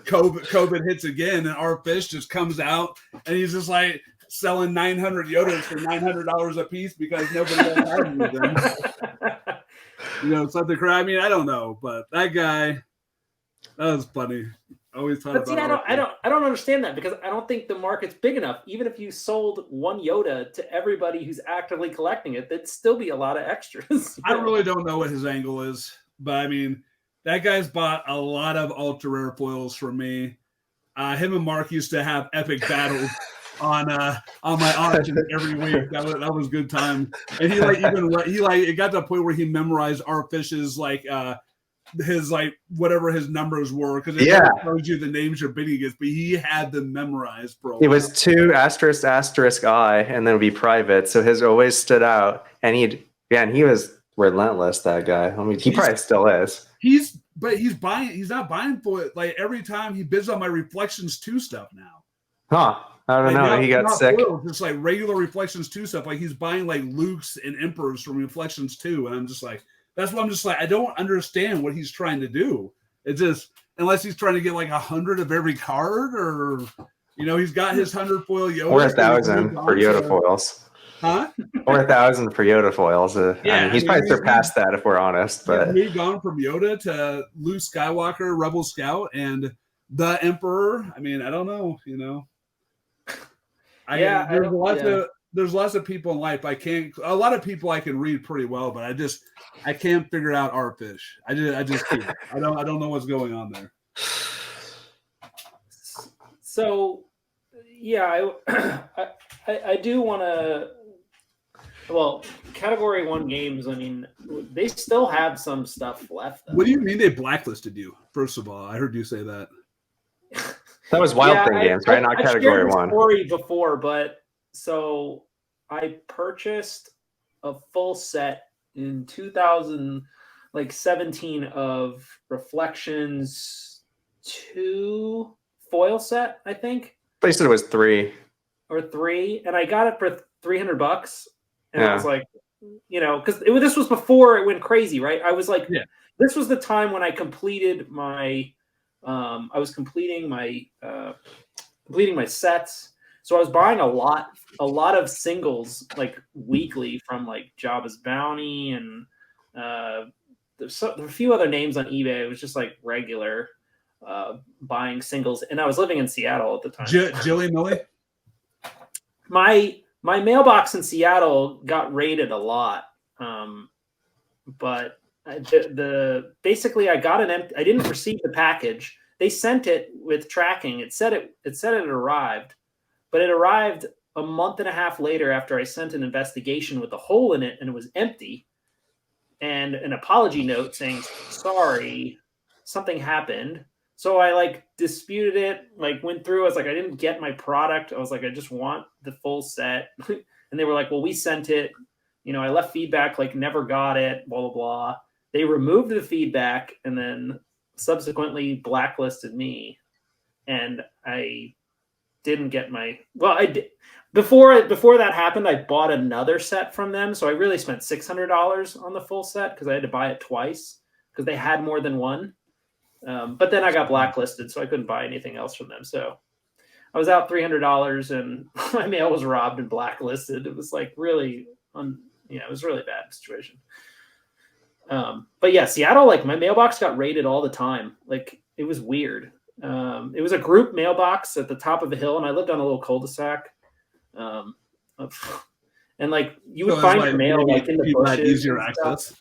COVID hits again and our fish just comes out and he's just like selling 900 Yodas for $900 a piece because nobody else has any of them. You know, something crazy. I mean, I don't know, but that guy, that was funny. I always thought about.
See, I don't understand that because I don't think the market's big enough. Even if you sold one Yoda to everybody who's actively collecting it, that'd still be a lot of extras.
I really don't know what his angle is, but I mean, that guy's bought a lot of ultra rare foils from me. Him and Mark used to have epic battles on my auction every week. That was good time. And he it got to the point where he memorized our fish's like his like whatever his numbers were because it shows you the names you're bidding against, but he had them memorized, bro.
It was 2 * I and then it would be private, so his always stood out. And he was relentless, that guy. I mean, he probably still is. He's
not buying for it. Like every time he bids on my Reflections 2 stuff now.
Huh. I don't know. He got sick.
Just like regular Reflections 2 stuff. Like he's buying like Luke's and Emperors from Reflections 2. And I'm just like, that's what I'm just like, I don't understand what he's trying to do. It's just, unless he's trying to get like 100 of every card, or, you know, he's got his 100 foil Yoda.
Or 1,000 for Yoda foils.
Huh?
Or 1,000 for Yoda foils. I mean, he's probably surpassed that if we're honest. But
we've gone from Yoda to Luke Skywalker, Rebel Scout, and the Emperor. I mean, I don't know, you know. There's lots of people in life a lot of people I can read pretty well, but I can't figure out our fish. I just can't. I don't know what's going on there.
So yeah, I do want to. Well, Category 1 games, I mean, they still have some stuff left, though.
What do you mean they blacklisted you? First of all, I heard you say that.
That was Wild Thing Games, right? Not Category 1.
Story before, but so I purchased a full set in 2017 of Reflections 2 foil set, I think.
They said it was 3
or 3, and I got it for $300. And I was like, you know, because this was before it went crazy, right? I was like, this was the time when I completed my, completing my sets. So I was buying a lot of singles like weekly from like Jabba's Bounty and there's a few other names on eBay. It was just like regular buying singles, and I was living in Seattle at the time.
Jilly Millie?
My mailbox in Seattle got raided a lot, but basically I got I didn't receive the package. They sent it with tracking. It said it arrived, but it arrived a month and a half later after I sent an investigation with a hole in it, and it was empty. and an apology note saying, sorry, something happened. So I like disputed it, like went through. I was like, I didn't get my product. I was like, I just want the full set. And they were like, well, we sent it. I left feedback, like never got it, blah, blah, blah. They removed the feedback and then subsequently blacklisted me. And I didn't get I did. Before that happened, I bought another set from them. So I really spent $600 on the full set because I had to buy it twice because they had more than one. But then I got blacklisted, so I couldn't buy anything else from them. So I was out $300 and my mail was robbed and blacklisted. It was like really, it was a really bad situation. But yeah, Seattle, like my mailbox got raided all the time. Like it was weird. It was a group mailbox at the top of a hill, and I lived on a little cul-de-sac. And like you would find your mail like in the bushes.
Easier access.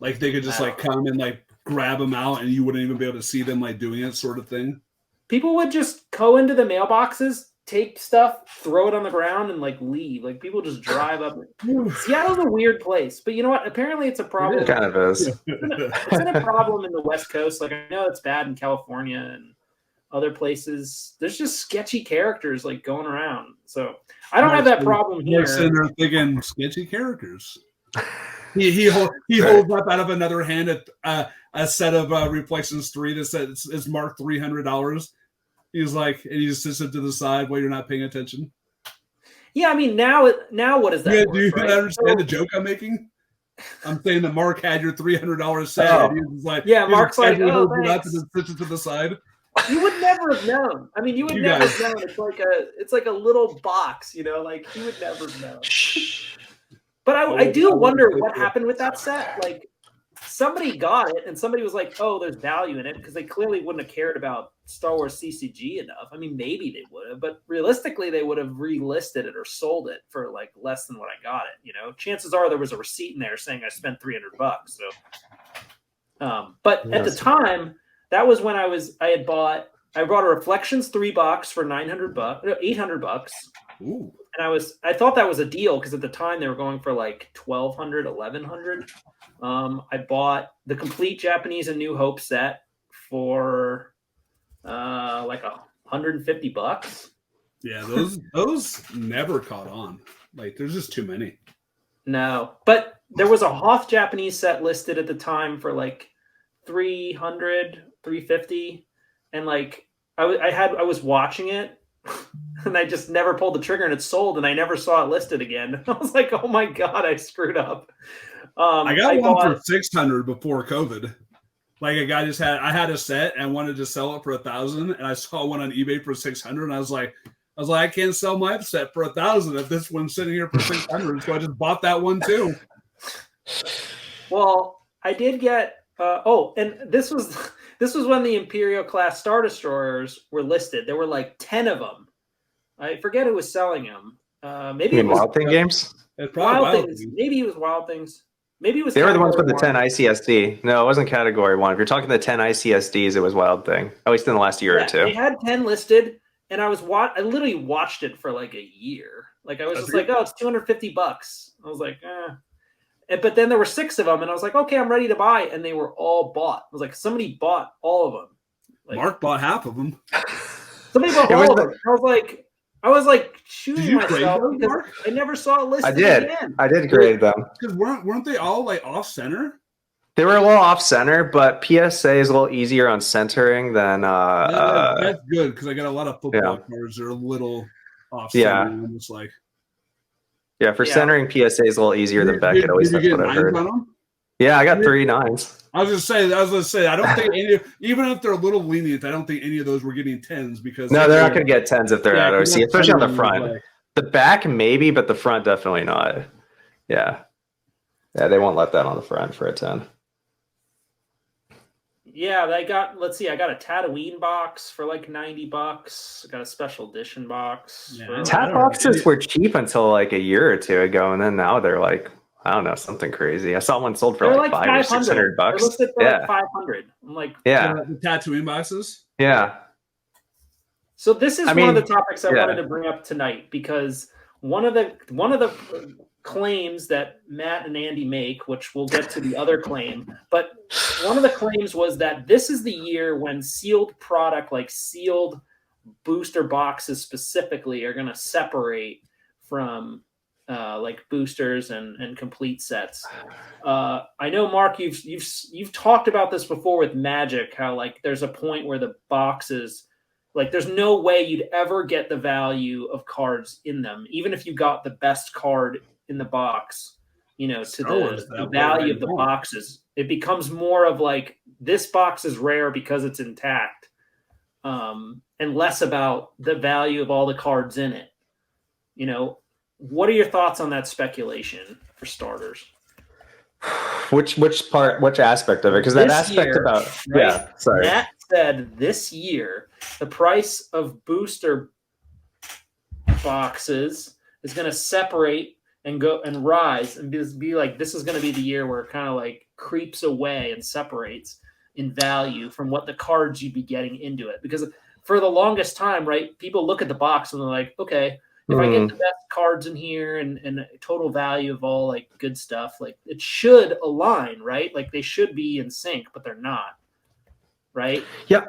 Like they could just like come and like grab them out, and you wouldn't even be able to see them like doing it, sort of thing.
People would just go into the mailboxes, take stuff, throw it on the ground, and like leave. Like people just drive up. Seattle's a weird place, but you know what? Apparently, it's a problem.
It kind of is.
It's been a problem in the West Coast. Like I know it's bad in California and other places. There's just sketchy characters like going around. So I don't have that problem here.
Sitting there thinking sketchy characters. He holds up out of another hand a set of Reflections 3 that says it's marked $300. He's like, and he just sits it to the side while you're not paying attention.
Yeah, I mean now what is that?
Yeah, do you understand the joke I'm making? I'm saying that Mark had your $300 set.
Oh.
And he was like,
yeah, Mark's like, oh,
it up and then sits it to the side.
You would never have known. I mean, you would never have known. It's like a little box, like you would never know. But I do wonder what happened with that set. Like somebody got it and somebody was like, oh, there's value in it because they clearly wouldn't have cared about Star Wars CCG enough. I mean, maybe they would have, but realistically, they would have relisted it or sold it for like less than what I got it. Chances are there was a receipt in there saying I spent $300. So, but at the time, that was when I bought a Reflections 3 box for $800.
Ooh.
And I thought that was a deal because at the time they were going for like $1,200, $1,100. I bought the complete Japanese and New Hope set for like $150.
Yeah, those never caught on. Like there's just too many.
No, but there was a Hoth Japanese set listed at the time for like $300, $350, and like I was watching it. And I just never pulled the trigger and it sold and I never saw it listed again. I was like, oh my God, I screwed up.
I got one for $600 before COVID. Like a guy I had a set and wanted to sell it for $1,000 and I saw one on eBay for $600 and I was like, I can't sell my set for $1,000 if this one's sitting here for $600. So I just bought that one too.
Well, I did get, and this was when the Imperial class Star Destroyers were listed. There were like 10 of them. I forget who was selling them. Maybe it was
Wild Thing Games.
Wild Things. Maybe it was Wild Things. Maybe it was.
They were the ones with the 10 ICSD. No, it wasn't Category 1. If you're talking the 10 ICSDs, it was Wild Thing. At least in the last year or two.
They had 10 listed, and I literally watched it for like a year. Like I was just like, oh, it's $250. I was like, But then there were 6 of them, and I was like, okay, I'm ready to buy, and they were all bought. I was like, somebody bought all of them. Like,
Mark bought half of them.
Somebody bought all of them. I was like shooting myself because Mark? I never saw it listed.
I did grade them.
Because weren't they all like off center?
They were a little off center, but PSA is a little easier on centering than.
That's good because I got a lot of football cards that are a little off center.
Yeah.
Almost like.
Yeah, for centering, PSA is a little easier than Beckett. At least that's what I've heard. Yeah, I got 3 9s.
I was gonna say, I don't think even if they're a little lenient, I don't think any of those were getting 10s because
no, they're not going to get 10s if they're at OC, especially on the front. The back maybe, but the front definitely not. Yeah, they won't let that on the front for a 10.
Yeah, I got a Tatooine box for like $90. I got a special edition box.
Yeah. Tat boxes were cheap until like a year or two ago, and then now they're like, I don't know, something crazy. I saw one sold for like $500 or $600.
They're listed for like $500. I'm like,
the Tatooine boxes.
Yeah.
So this is one of the topics I wanted to bring up tonight because one of the claims that Matt and Andy make, which we'll get to the other claim, but one of the claims was that this is the year when sealed product, like sealed booster boxes specifically, are going to separate from like boosters and complete sets. I know, Mark, you've talked about this before with Magic, how like there's a point where the boxes, like there's no way you'd ever get the value of cards in them, even if you got the best card in the box, you know, to the value of the boxes. It becomes more of like, this box is rare because it's intact, and less about the value of all the cards in it. You know, what are your thoughts on that speculation, for starters?
Which aspect of it? Because that aspect year, about right? Yeah, sorry.
Matt said this year the price of booster boxes is going to separate and go and rise and be like, this is going to be the year where it kind of like creeps away and separates in value from what the cards you'd be getting into it. Because for the longest time, right, people look at the box and they're like, okay, if I get the best cards in here and total value of all like good stuff, like it should align, right? Like they should be in sync, but they're not, right?
Yeah.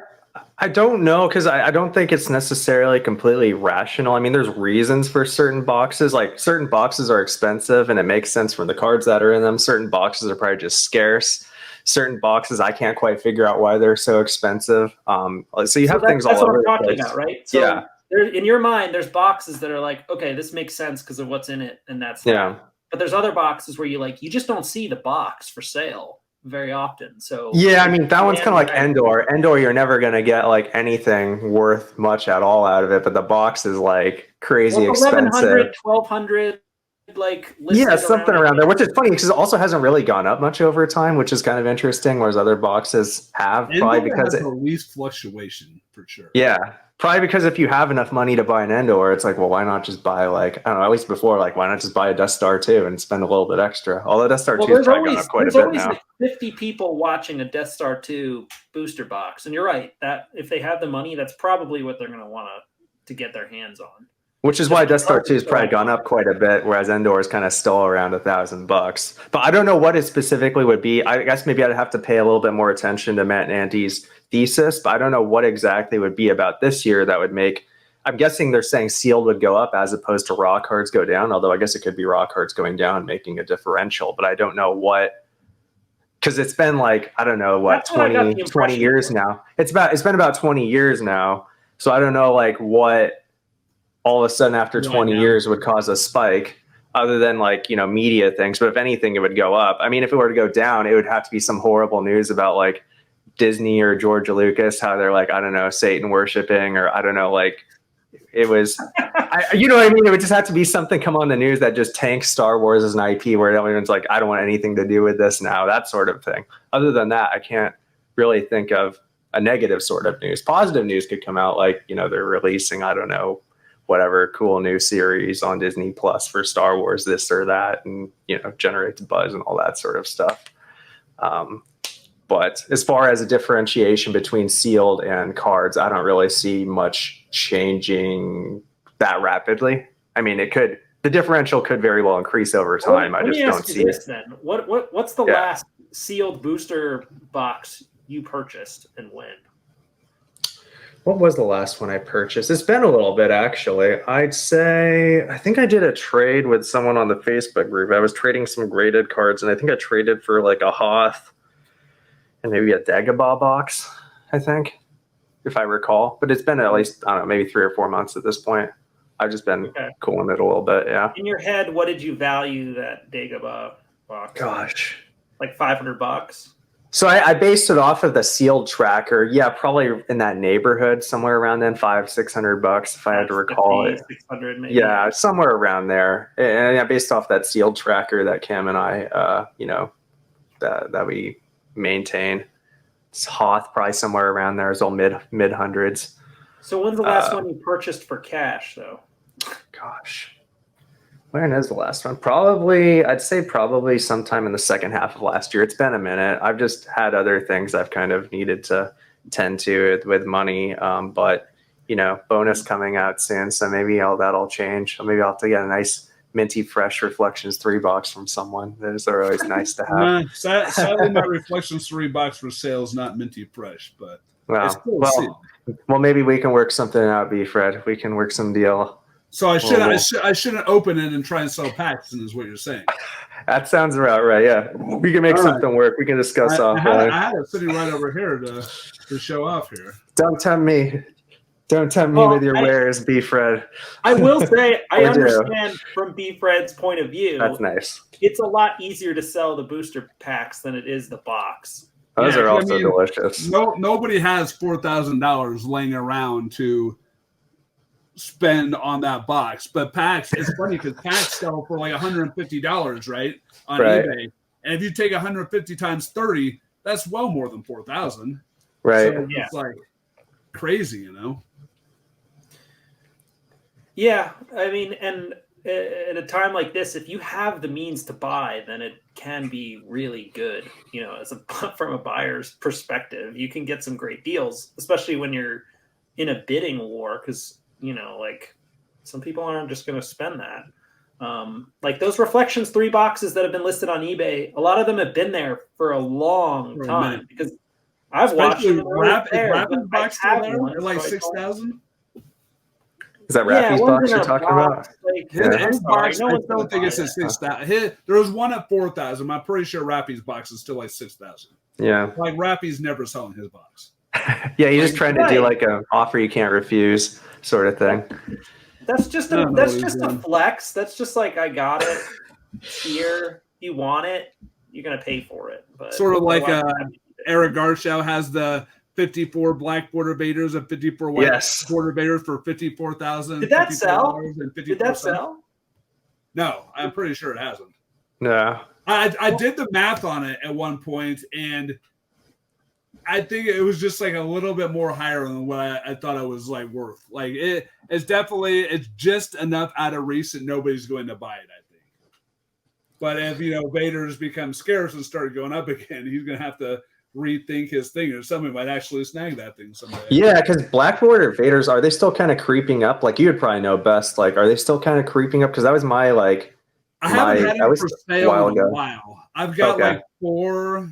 I don't know, because I don't think it's necessarily completely rational. I mean, there's reasons for certain boxes. Like certain boxes are expensive and it makes sense for the cards that are in them. Certain boxes are probably just scarce. Certain boxes, I can't quite figure out why they're so expensive. So you have things all over the place.
About, right? So yeah. In your mind, there's boxes that are like, okay, this makes sense because of what's in it, and that's that. But there's other boxes where you just don't see the box for sale very often. So
yeah, I mean that one's kind of like Endor. Endor, you're never gonna get like anything worth much at all out of it, but the box is like crazy expensive.
1,100, 1,200, like
yeah, something around there, which is funny because it also hasn't really gone up much over time, which is kind of interesting, whereas other boxes have.
Endor probably because has the least fluctuation for sure.
Yeah. Probably because if you have enough money to buy an Endor, it's like, well, why not just buy like, I don't know, at least before, like, why not just buy a Death Star 2 and spend a little bit extra? Although Death Star 2 is probably gone up quite a bit now. There's always
like 50 people watching a Death Star 2 booster box. And you're right, that if they have the money, that's probably what they're going to want to get their hands on.
Which is why Death Star 2 has probably gone up quite a bit, whereas Endor is kind of still around $1,000. But I don't know what it specifically would be. I guess maybe I'd have to pay a little bit more attention to Matt and Andy's thesis, but I don't know what exactly would be about this year that would make. I'm guessing they're saying sealed would go up as opposed to raw cards go down, although I guess it could be raw cards going down, making a differential, but I don't know what, because it's been like, I don't know what, 20 years now. It's been about 20 years now. So I don't know like what all of a sudden after 20 years would cause a spike other than like, you know, media things. But if anything, it would go up. I mean, if it were to go down, it would have to be some horrible news about like Disney or George Lucas, how they're like, I don't know, Satan worshiping, or I don't know, like it was, you know what I mean? It would just have to be something come on the news that just tanks Star Wars as an IP where everyone's like, I don't want anything to do with this now, that sort of thing. Other than that, I can't really think of a negative sort of news. Positive news could come out like, you know, they're releasing, I don't know, whatever cool new series on Disney Plus for Star Wars, this or that, and, you know, generates buzz and all that sort of stuff. But as far as a differentiation between sealed and cards, I don't really see much changing that rapidly. I mean, the differential could very well increase over time. I just don't see it.
Then what's the last sealed booster box you purchased and when?
What was the last one I purchased? It's been a little bit, actually. I'd say, I think I did a trade with someone on the Facebook group. I was trading some graded cards, and I think I traded for like a Hoth and maybe a Dagobah box, I think, if I recall. But it's been at least, I don't know, maybe 3 or 4 months at this point. I've just been cooling it a little bit, yeah.
In your head, what did you value that Dagobah box?
Gosh.
Like $500?
So I based it off of the sealed tracker. Yeah, probably in that neighborhood, somewhere around then, $500-600 if I had to recall it.
600 maybe.
Yeah, somewhere around there. And I based off that sealed tracker that Cam and I, you know, that we maintain. It's Hoth, probably somewhere around there, as well mid hundreds.
So when's the last one you purchased for cash, though?
Gosh. When is the last one? I'd say probably sometime in the second half of last year. It's been a minute. I've just had other things I've kind of needed to tend to with money. But, you know, bonus coming out soon. So maybe that'll change. Maybe I'll have to get a nice minty fresh Reflections 3 box from someone. Those are always nice to have.
Nah, sadly, my Reflections 3 box for sale is not minty fresh, but it's still
well, maybe we can work something out, B. Fred. We can work some deal.
So I shouldn't open it and try and sell packs, is what you're saying.
That sounds about right. Yeah, we can make something work. We can discuss
I had it sitting right over here to show off here.
Don't tempt me. Don't tempt me with your wares, B. Fred.
I will say I understand from B. Fred's point of view.
That's nice.
It's a lot easier to sell the booster packs than it is the box.
Those are also delicious.
Nobody has $4,000 laying around to spend on that box, but packs. It's funny because packs sell for like $150, right, on eBay. And if you take 150 times 30, that's well more than 4,000.
Right.
So it's like crazy, you know.
Yeah, I mean, and at a time like this, if you have the means to buy, then it can be really good. You know, from a buyer's perspective, you can get some great deals, especially when you're in a bidding war, because you know, like some people aren't just going to spend that. Like those Reflections 3 boxes that have been listed on eBay, a lot of them have been there for a long time because I've watched them.
Rapid box still there at like 6,000.
Is that Rappy's box you're talking about?
Like, his box, I don't think it's at 6,000. There was one at 4,000. I'm pretty sure Rappy's box is still like 6,000.
Yeah.
Like Rappy's never selling his box.
Yeah, he's just trying to do like an offer you can't refuse sort of thing.
That's just a flex. That's just like, I got it here. You want it, you're gonna pay for it. But
sort of like Eric Garshow has the 54 black border Vaders and 54 white border Vaders for $54,000.
Did that sell? Did that sell?
No, I'm pretty sure it hasn't.
No.
I did the math on it at one point, and I think it was just like a little bit more higher than what I thought it was like worth. Like it's just enough out of reach that nobody's going to buy it, I think. But if Vaders become scarce and start going up again, he's going to have to rethink his thing, or somebody might actually snag that thing someday.
Yeah, because black border Vaders, are they still kind of creeping up? Like, you would probably know best. Like, are they still kind of creeping up? Because that was my like.
I haven't had it for sale in a while. I've got like 4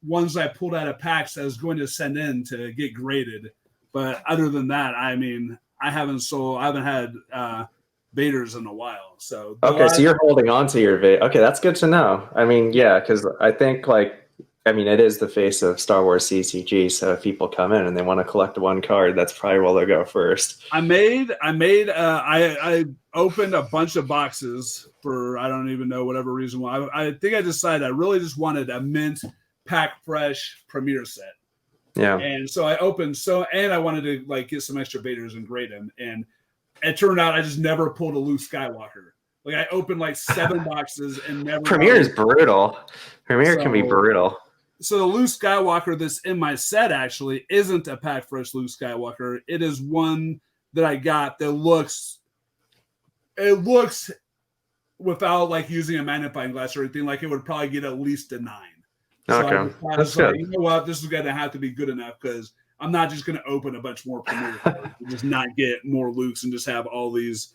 ones I pulled out of packs that I was going to send in to get graded. But other than that, I mean, I haven't had Vaders in a while. So
so you're holding on to your Vader. Okay, that's good to know. I mean, yeah, because I think it is the face of Star Wars CCG. So if people come in and they want to collect one card, that's probably where they'll go first.
I opened a bunch of boxes for, I don't even know, whatever reason why. I think I decided I really just wanted a mint pack fresh premiere set.
Yeah.
And so I opened and I wanted to like get some extra Vaders and grade them. And it turned out I just never pulled a Luke Skywalker. Like I opened like 7 boxes and never.
Premiere is brutal. Premiere can be brutal.
So the Luke Skywalker that's in my set actually isn't a pack fresh Luke Skywalker. It is one that I got that looks without like using a magnifying glass or anything, like it would probably get at least a 9.
Okay.
So I was like, you know what? This is going to have to be good enough because I'm not just going to open a bunch more Premiere cards and just not get more Lukes and just have all these,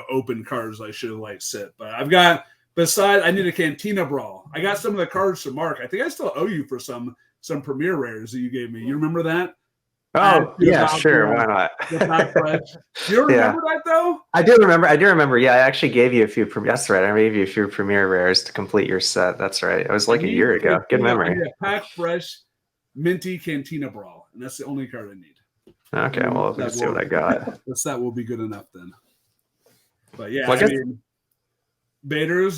open cards I should have like sit. But I've got, besides, I need a Cantina Brawl. I got some of the cards from Mark. I think I still owe you for some Premiere rares that you gave me. You remember that?
Oh, yeah, sure. Why not?
Do you remember that, though?
I do remember. Yeah, I actually gave you a few. That's right. I gave you a few Premiere rares to complete your set. That's right. It was like a year ago. Good memory.
I need a pack fresh Minty Cantina Brawl, and that's the only card I need.
Okay, well, let's see what I got.
The set will be good enough then. But yeah, I mean, Vader,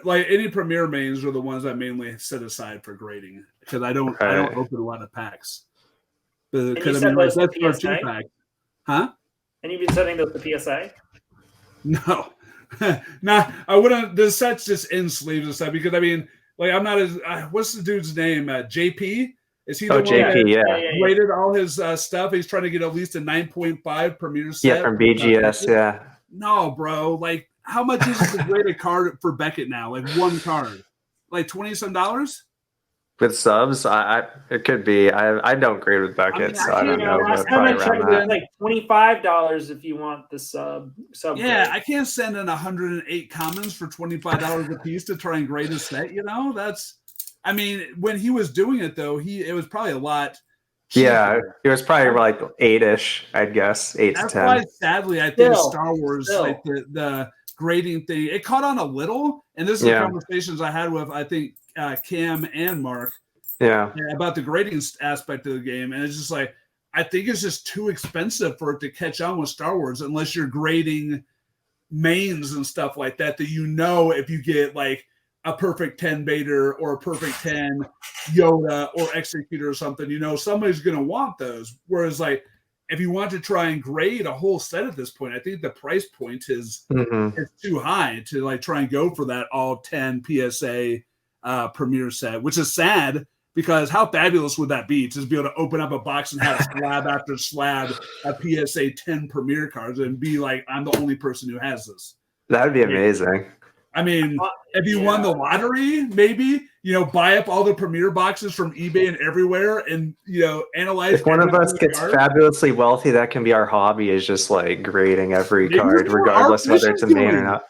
like any Premiere mains are the ones I mainly set aside for grading because I don't open a lot of packs. Because that's for 2-pack. Huh?
And you've been sending those to PSA?
No. Nah, I wouldn't. The set's just in sleeves and stuff because, I mean, like, I'm not as. What's the dude's name? JP? Is he the one
JP,
that graded all his stuff? He's trying to get at least a 9.5 Premiere set.
Yeah, from BGS, yeah.
No, bro. Like, how much is it to grade a card for Beckett now? Like, one card? Like, $20-some?
With subs, it could be. I don't grade with buckets, so I don't know,
Last
but
time I
probably
checked,
around
it was
that.
like $25 if you want the sub
Yeah,
grade.
I can't send in 108 commons for $25 a piece to try and grade a set. That's. I mean, when he was doing it though, it was probably a lot cheaper.
Yeah, it was probably like 8-ish, I'd guess, 8 to
That's
10.
why, sadly, I think Star Wars, like the grading thing, it caught on a little. And this is the conversations I had with, I think, Cam and Mark, about the grading aspect of the game. And it's just like, I think it's just too expensive for it to catch on with Star Wars unless you're grading mains and stuff like that. That if you get like a perfect 10 Vader or a perfect 10 Yoda or Executor or something, somebody's going to want those. Whereas like, if you want to try and grade a whole set at this point, I think the price point is too high to like try and go for that all 10 PSA premiere set, which is sad because how fabulous would that be to be able to open up a box and have slab after slab of PSA 10 premiere cards and be like, I'm the only person who has this.
That would be amazing.
I mean, if you won the lottery, maybe, buy up all the premiere boxes from eBay and everywhere and, analyze.
If one of us gets fabulously wealthy, that can be our hobby, is just like grading every card, regardless of whether it's a main or not.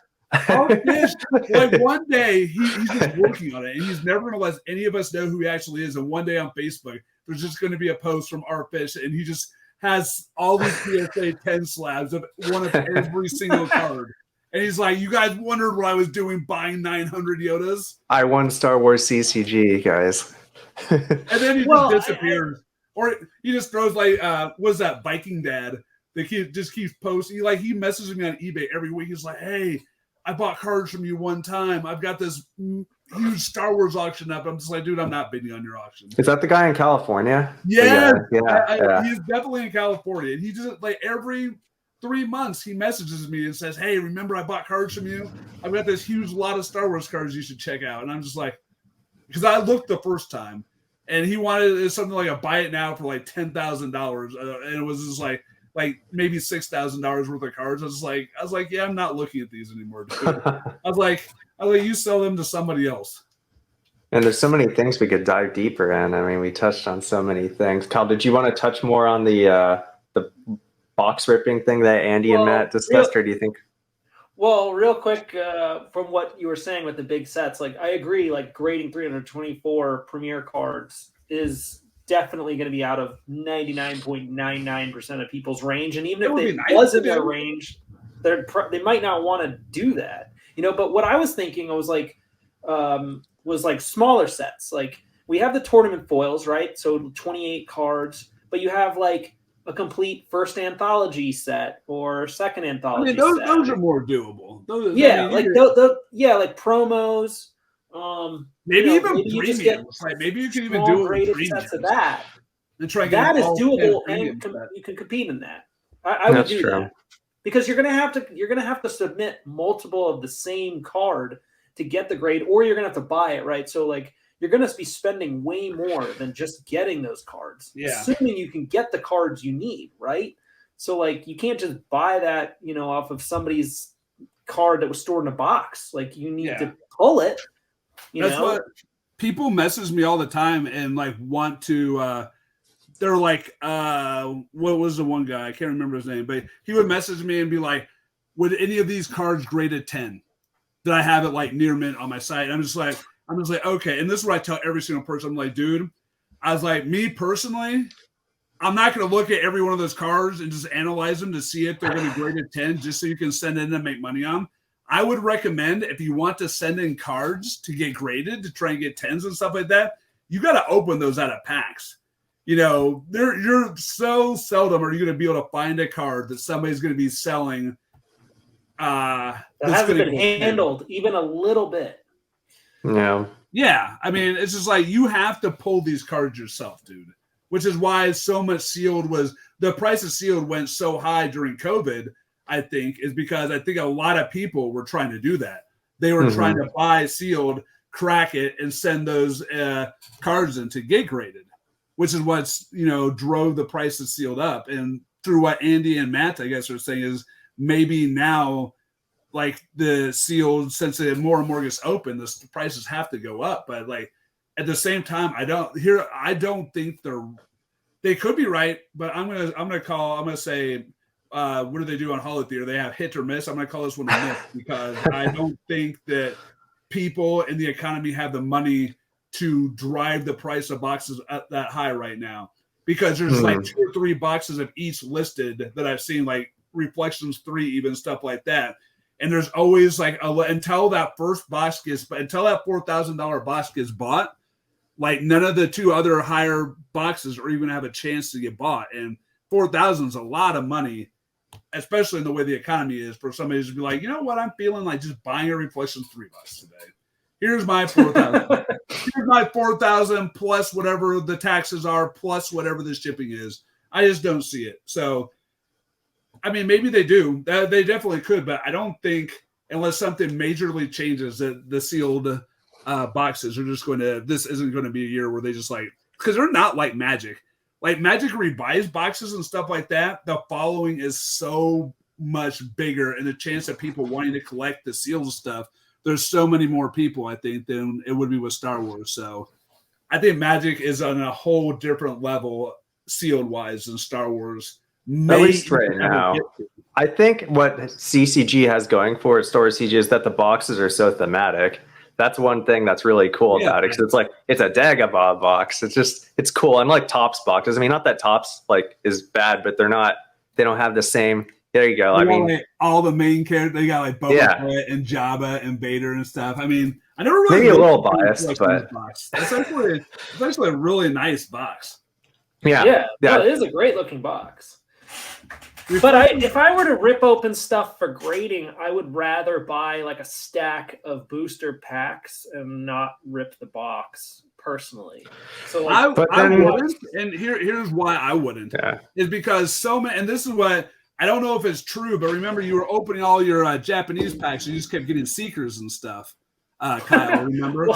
Like one day he's just working on it and he's never going to let any of us know who he actually is. And one day on Facebook, there's just going to be a post from Artfish and he just has all these PSA 10 slabs of one of every single card. And he's like, you guys wondered what I was doing buying 900 Yodas?
I won Star Wars CCG, guys.
And then he just disappears. Or he just throws like, what's that, Viking Dad? That just keeps posting. He messages me on eBay every week. He's like, hey, I bought cards from you one time. I've got this huge Star Wars auction up. I'm just like, dude, I'm not bidding on your auction.
Is that the guy in California?
Yeah. He's definitely in California. And he just like every 3 months he messages me and says, hey, remember I bought cards from you? I've got this huge lot of Star Wars cards you should check out. And I'm just like, because I looked the first time and he wanted something like a buy it now for like $10,000. And it was just like maybe $6,000 worth of cards. I was like, yeah, I'm not looking at these anymore. I was like, you sell them to somebody else.
And there's so many things we could dive deeper in. I mean, we touched on so many things. Kyle, did you want to touch more on the box ripping thing that Andy and Matt discussed, or do you think?
Well, real quick, from what you were saying with the big sets, like I agree, like grading 324 premiere cards is definitely going to be out of 99.99% of people's range. And even if it was in their range, they might not want to do that, but what I was thinking, I was like smaller sets. Like we have the tournament foils, right? So 28 cards, but you have like a complete first anthology set or second anthology set.
Those are more doable.
Like promos.
Maybe even premiums. Maybe you can even do
graded sets of that.
And try
that is doable, and you can compete in that. I would do that because you're gonna have to submit multiple of the same card to get the grade, or you're gonna have to buy it, right? So like you're going to be spending way more than just getting those cards, assuming you can get the cards you need, right? So like you can't just buy that, off of somebody's card that was stored in a box. Like you need to pull it.
That's what people message me all the time and like want to. They're like, what was the one guy? I can't remember his name, but he would message me and be like, "Would any of these cards graded 10? Did I have it like near mint on my site?" And I'm just like, okay. And this is what I tell every single person. I'm like, dude, I was like, me personally, I'm not going to look at every one of those cards and just analyze them to see if they're going to grade at 10 just so you can send in and make money on. I would recommend if you want to send in cards to get graded to try and get 10s and stuff like that, you got to open those out of packs. You're so seldom are you going to be able to find a card that somebody's going to be selling.
That hasn't been handled even a little bit.
No.
Yeah. I mean, it's just like you have to pull these cards yourself, dude, which is why so much the price of sealed went so high during COVID, I think, is because I think a lot of people were trying to do that. They were trying to buy sealed, crack it, and send those cards in to get graded, which is what's, drove the price of sealed up. And through what Andy and Matt, I guess, are saying is maybe now, like the sealed, since it more and more gets open, the prices have to go up. But like at the same time, I don't think they could be right, but I'm gonna say, what do they do on Holo Theater? They have hit or miss. I'm gonna call this one a miss because I don't think that people in the economy have the money to drive the price of boxes up that high right now. Because there's like 2 or 3 boxes of each listed that I've seen, like Reflections 3, even stuff like that. And there's always like until that $4,000 box gets bought, like none of the 2 other higher boxes or even have a chance to get bought. And 4,000 is a lot of money, especially in the way the economy is, for somebody to be like, you know what, I'm feeling like just buying a Reflections 3 box today. Here's my 4,000. Here's my 4,000 plus whatever the taxes are, plus whatever the shipping is. I just don't see it. So, I mean, maybe they do. They definitely could, but I don't think, unless something majorly changes, that the sealed boxes are just going to, this isn't going to be a year where they just like, because they're not like Magic. Like Magic rebuys boxes and stuff like that. The following is so much bigger, and the chance of people wanting to collect the sealed stuff, there's so many more people, I think, than it would be with Star Wars. So I think Magic is on a whole different level sealed-wise than Star Wars.
At least right now. I think what CCG has going for it, Star Wars CCG, is that the boxes are so thematic. That's one thing that's really cool about it. Because it's like, it's a Dagobah box. It's cool. And like Topps boxes. I mean, not that Topps like is bad, but they don't have the same. There you go. I mean,
like all the main characters, they got like Boba Fett and Jabba and Vader and stuff. I mean, I never really
maybe a little biased, but
that's actually a really nice box.
Yeah. No, it is a great looking box. But if I were to rip open stuff for grading, I would rather buy like a stack of booster packs and not rip the box personally. So like,
I wouldn't, and here's why I wouldn't. Is because so many, and this is what, I don't know if it's true, but remember you were opening all your Japanese packs and you just kept getting Seekers and stuff, Kyle, remember?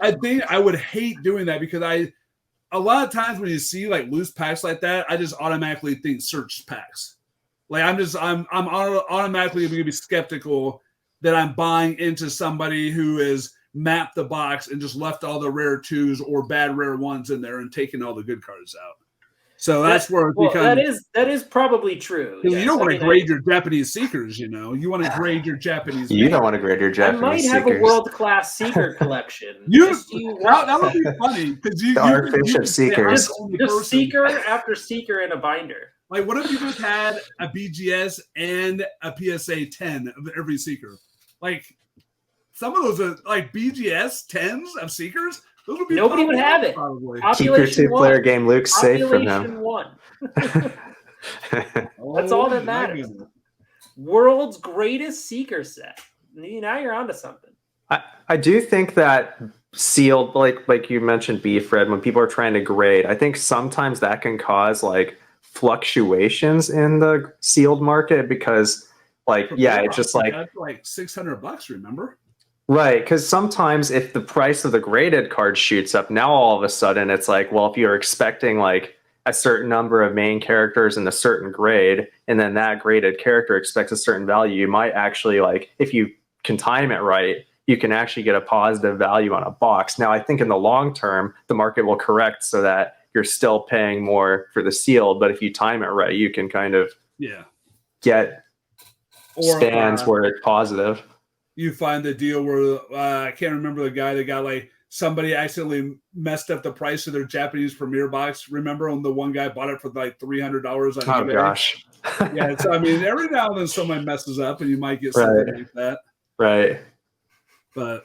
I think I would hate doing that because a lot of times when you see like loose packs like that, I just automatically think search packs. Like I'm automatically going to be skeptical that I'm buying into somebody who has mapped the box and just left all the rare 2s or bad rare 1s in there and taken all the good cards out. So that's where it becomes.
That is probably true.
Yes. You don't want to grade your Japanese Seekers, you know. You want to grade your Japanese.
You don't want to grade your Japanese.
I might have
Seekers.
a world-class Seeker collection.
That would be funny because you
archbishop Seekers.
Just Seeker after Seeker in a binder.
Like, what if you just had a BGS and a PSA 10 of every Seeker? Like, some of those are like BGS 10s of Seekers. Those would be
nobody would have it.
Probably.
Population player game. Luke's safe from them.
That's all that matters. World's greatest Seeker set. Now you're onto something.
I do think that sealed, like you mentioned, Fred, when people are trying to grade, I think sometimes that can cause like fluctuations in the sealed market because it's just like
$600, remember?
Right, because sometimes if the price of the graded card shoots up, now all of a sudden it's like, well, if you're expecting like a certain number of main characters in a certain grade, and then that graded character expects a certain value, you might actually, like, if you can time it right, you can actually get a positive value on a box. Now, I think in the long term, the market will correct so that you're still paying more for the sealed, but if you time it right, you can kind of get spans where it's positive.
You find the deal where I can't remember the guy that got like somebody accidentally messed up the price of their Japanese Premier box. Remember when the one guy bought it for like $300 on eBay?
Oh gosh.
Yeah, so I mean, every now and then someone messes up, and you might get something like that.
Right.
But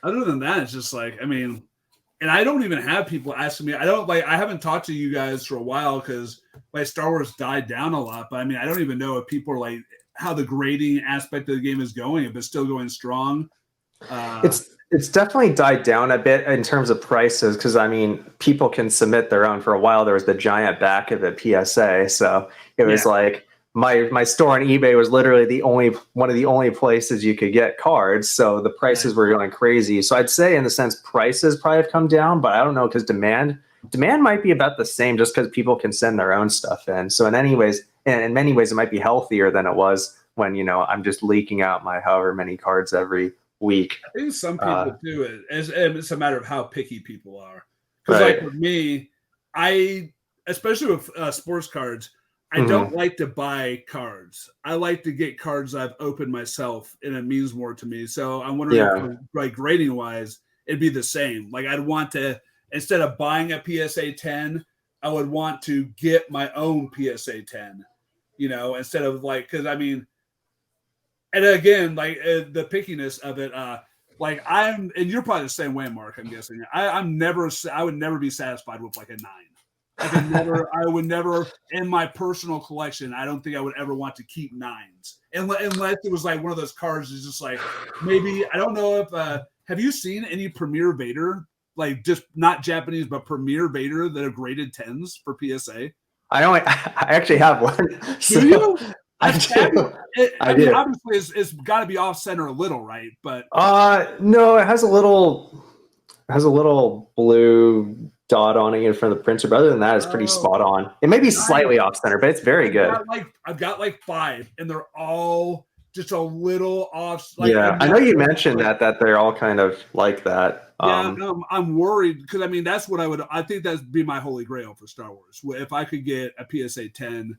other than that, it's just like, I mean, and I don't even have people asking me. I haven't talked to you guys for a while because like Star Wars died down a lot. But I mean, I don't even know if people are like how the grading aspect of the game is going, if it's still going strong.
It's definitely died down a bit in terms of prices because I mean people can submit their own. For a while there was the giant back of the PSA, so it was like my store on eBay was literally one of the only places you could get cards, so the prices were going crazy. So I'd say in the sense prices probably have come down, but I don't know because demand might be about the same just because people can send their own stuff in. So in many ways it might be healthier than it was when I'm just leaking out my however many cards every week.
I think some people do it. It's a matter of how picky people are. Because
Right.
like for me, especially with sports cards, I
Mhm.
don't like to buy cards. I like to get cards I've opened myself, and it means more to me. So I'm wondering
Yeah.
if, like grading wise, it'd be the same. Like I'd want to, instead of buying a PSA 10, I would want to get my own PSA 10. You know, instead of like, because I mean, and again, like the pickiness of it, like and you're probably the same way, Mark. I'm guessing. I would never be satisfied with like a 9. I would never, in my personal collection, I don't think I would ever want to keep 9s. Unless it was like one of those cards is just like, maybe, I don't know if, have you seen any Premier Vader, like just not Japanese, but Premier Vader that are graded 10s for PSA?
I actually have one.
Do you?
I do.
I mean, obviously, it's got to be off center a little, right? But
no, it has a little blue dot on it from the printer. But other than that, it's pretty spot on. It may be slightly off center, but it's very good.
I've got like 5, and they're all just a little off. Like,
yeah, I know you mentioned that they're all kind of like that.
Yeah, I'm worried because I mean that's what I think that'd be my holy grail for Star Wars. If I could get a PSA 10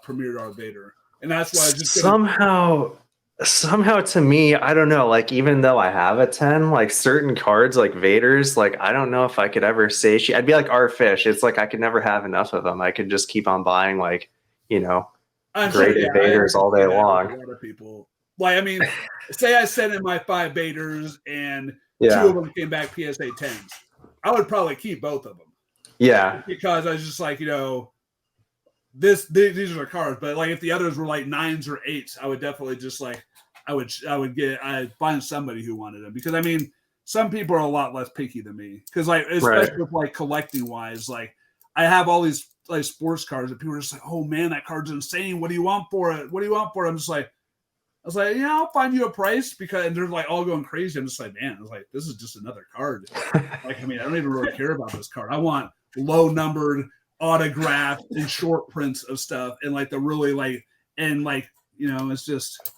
Premier Darth Vader, and that's why I just
somehow to me, I don't know, like even though I have a 10, like certain cards like Vader's, like I don't know if I could ever satiate. I'd be like R-Fish. It's like I could never have enough of them. I could just keep on buying like, graded Vaders all day long.
A lot of people, like, I mean, say I sent in my 5 Vaders and 2 of them came back PSA 10s. I would probably keep both of them.
Yeah.
Because I was just like, these are cards, but like if the others were like 9s or 8s, I would definitely just like I'd find somebody who wanted them, because I mean some people are a lot less picky than me, because like especially with like collecting wise, like I have all these like sports cards that people are just like, oh man, that card's insane. What do you want for it? What do you want for it? I'm just like, I was like, I'll find you a price, because they're like all going crazy. I'm just like, man, I was like, this is just another card. Like, I mean, I don't even really care about this card. I want low numbered, autographed, and short prints of stuff, and like the really like, and like, it's just,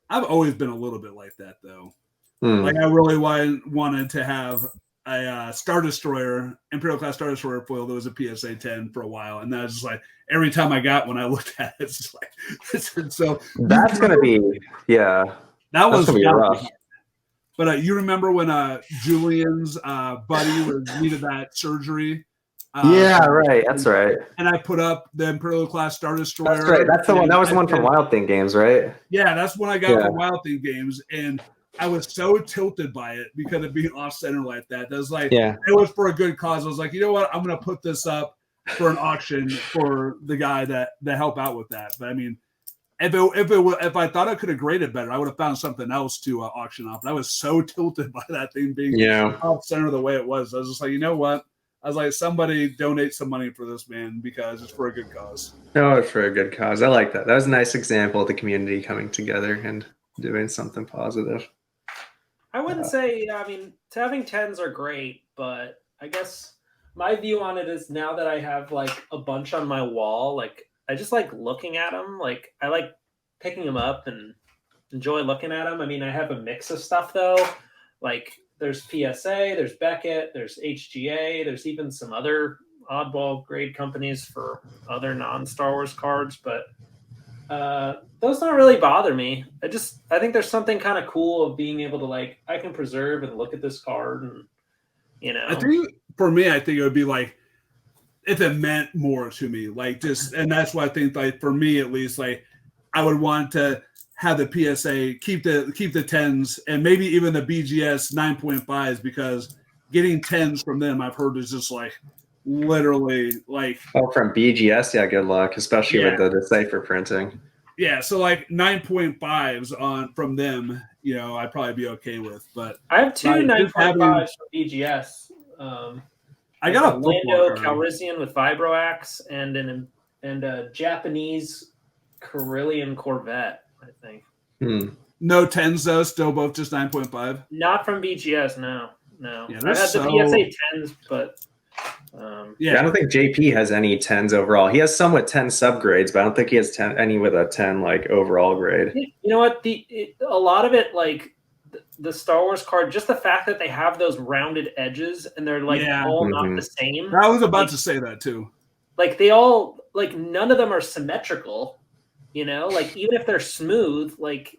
I've always been a little bit like that though. Like I really wanted to have a Star Destroyer, Imperial class Star Destroyer foil that was a PSA 10 for a while, and that was just like every time I got one, I looked at it, it's just like so
that's gonna be
that was
gonna be rough.
But you remember when Julian's buddy needed that surgery?
Right. That's right.
And I put up the Imperial class Star Destroyer.
That's right. That's the one. That was the one from Wild Thing Games, right?
Yeah, that's one I got from Wild Thing Games, and I was so tilted by it because of being off center like that. That was like, it was for a good cause. I was like, you know what? I'm going to put this up for an auction for the guy that help out with that. But I mean, if I thought I could have graded better, I would have found something else to auction off. But I was so tilted by that thing being off center the way it was. I was just like, you know what? I was like, somebody donate some money for this, man, because it's for a good cause.
No, it's for a good cause. I like that. That was a nice example of the community coming together and doing something positive.
I wouldn't say, I mean, having 10s are great, but I guess my view on it is now that I have like a bunch on my wall, like I just like looking at them. Like I like picking them up and enjoy looking at them. I mean, I have a mix of stuff though. Like there's PSA, there's Beckett, there's HGA, there's even some other oddball grade companies for other non-Star Wars cards, but those don't really bother me. I think there's something kind of cool of being able to like, I can preserve and look at this card, and I
think for me, I think it would be like if it meant more to me, like just, and that's why I think like for me at least, like I would want to have the PSA keep the 10s and maybe even the BGS 9.5s, because getting 10s from them I've heard is just like literally like
from BGS, good luck, especially with the decipher printing.
So like 9.5s from them, I'd probably be okay with. But
I have 2 9.5s from BGS.
I got a
Lando Calrissian with Vibroax and a Japanese Carillion Corvette, I think.
No 10s though, still both just 9.5.
Not from BGS, no. I had the PSA 10s, but
I don't think JP has any 10s overall. He has some with 10 subgrades, but I don't think he has any with a 10 like overall grade.
You know what? A lot of it, like the Star Wars card, just the fact that they have those rounded edges and they're like all not the same.
I was about to say that too.
Like they all like none of them are symmetrical, you know, like even if they're smooth, like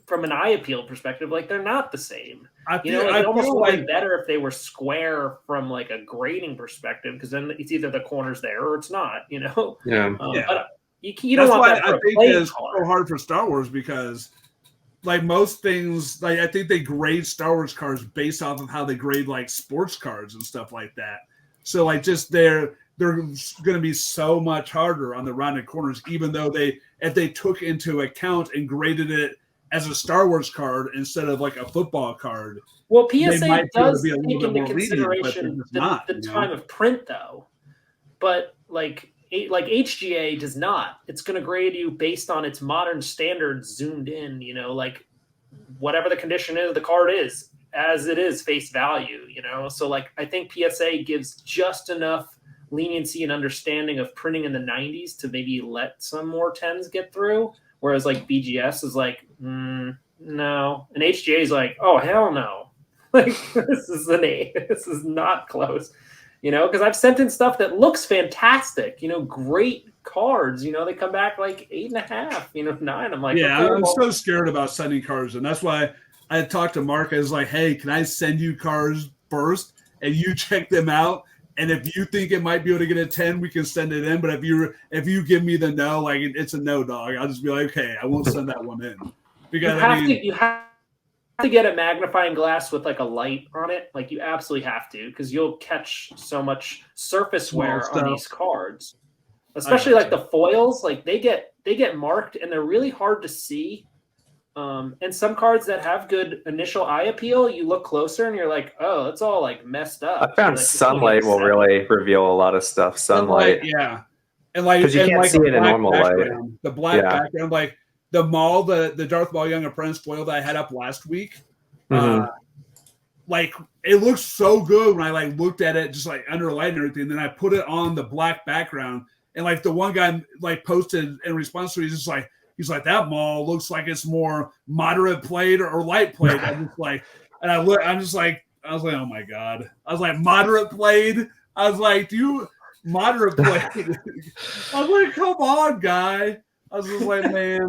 from an eye appeal perspective, like they're not the same. You know, like, it almost would have been better if they were square from like a grading perspective, because then it's either the corner's there or it's not, you know. But you don't want that for
I think it's so hard for Star Wars, because like most things, like I think they grade Star Wars cards based off of how they grade like sports cards and stuff like that. So like just they're going to be so much harder on the rounded corners, even though if they took into account and graded it as a Star Wars card instead of like a football card.
Well, PSA does take into consideration the time of print, though. But like HGA does not. It's going to grade you based on its modern standards zoomed in, you know, like whatever the condition is, the card is as it is face value, you know. So like I think PSA gives just enough leniency and understanding of printing in the 90s to maybe let some more 10s get through. Whereas like BGS is like, no. And HGA is like, oh, hell no. Like this is not close. You know, because I've sent in stuff that looks fantastic, you know, great cards, you know, they come back like 8.5, you know, 9. I'm like,
yeah, I'm so scared about sending cards. And that's why I talked to Mark. I was like, hey, can I send you cards first and you check them out? And if you think it might be able to get a 10, we can send it in. But if you give me the no, like it's a no, dog, I'll just be like, okay, I won't send that one in. Because
you have to get a magnifying glass with like a light on it. Like you absolutely have to, because you'll catch so much surface wear on these cards. Especially like the foils, like they get marked and they're really hard to see. And some cards that have good initial eye appeal, you look closer and you're like, oh, it's all like messed up.
I found sunlight will really reveal a lot of stuff. Sunlight,
yeah, and like
because you can't see it in normal light.
The black background, like the Maul, the Darth Maul Young Apprentice foil that I had up last week, like it looks so good when I like looked at it just like under light and everything. Then I put it on the black background, and like the one guy like posted in response to it, he's like, that Maul looks like it's more moderate played or light played. I'm just like, and I was like, oh my God. I was like, moderate played. I was like, moderate played? I was like, come on, guy. I was just like, man.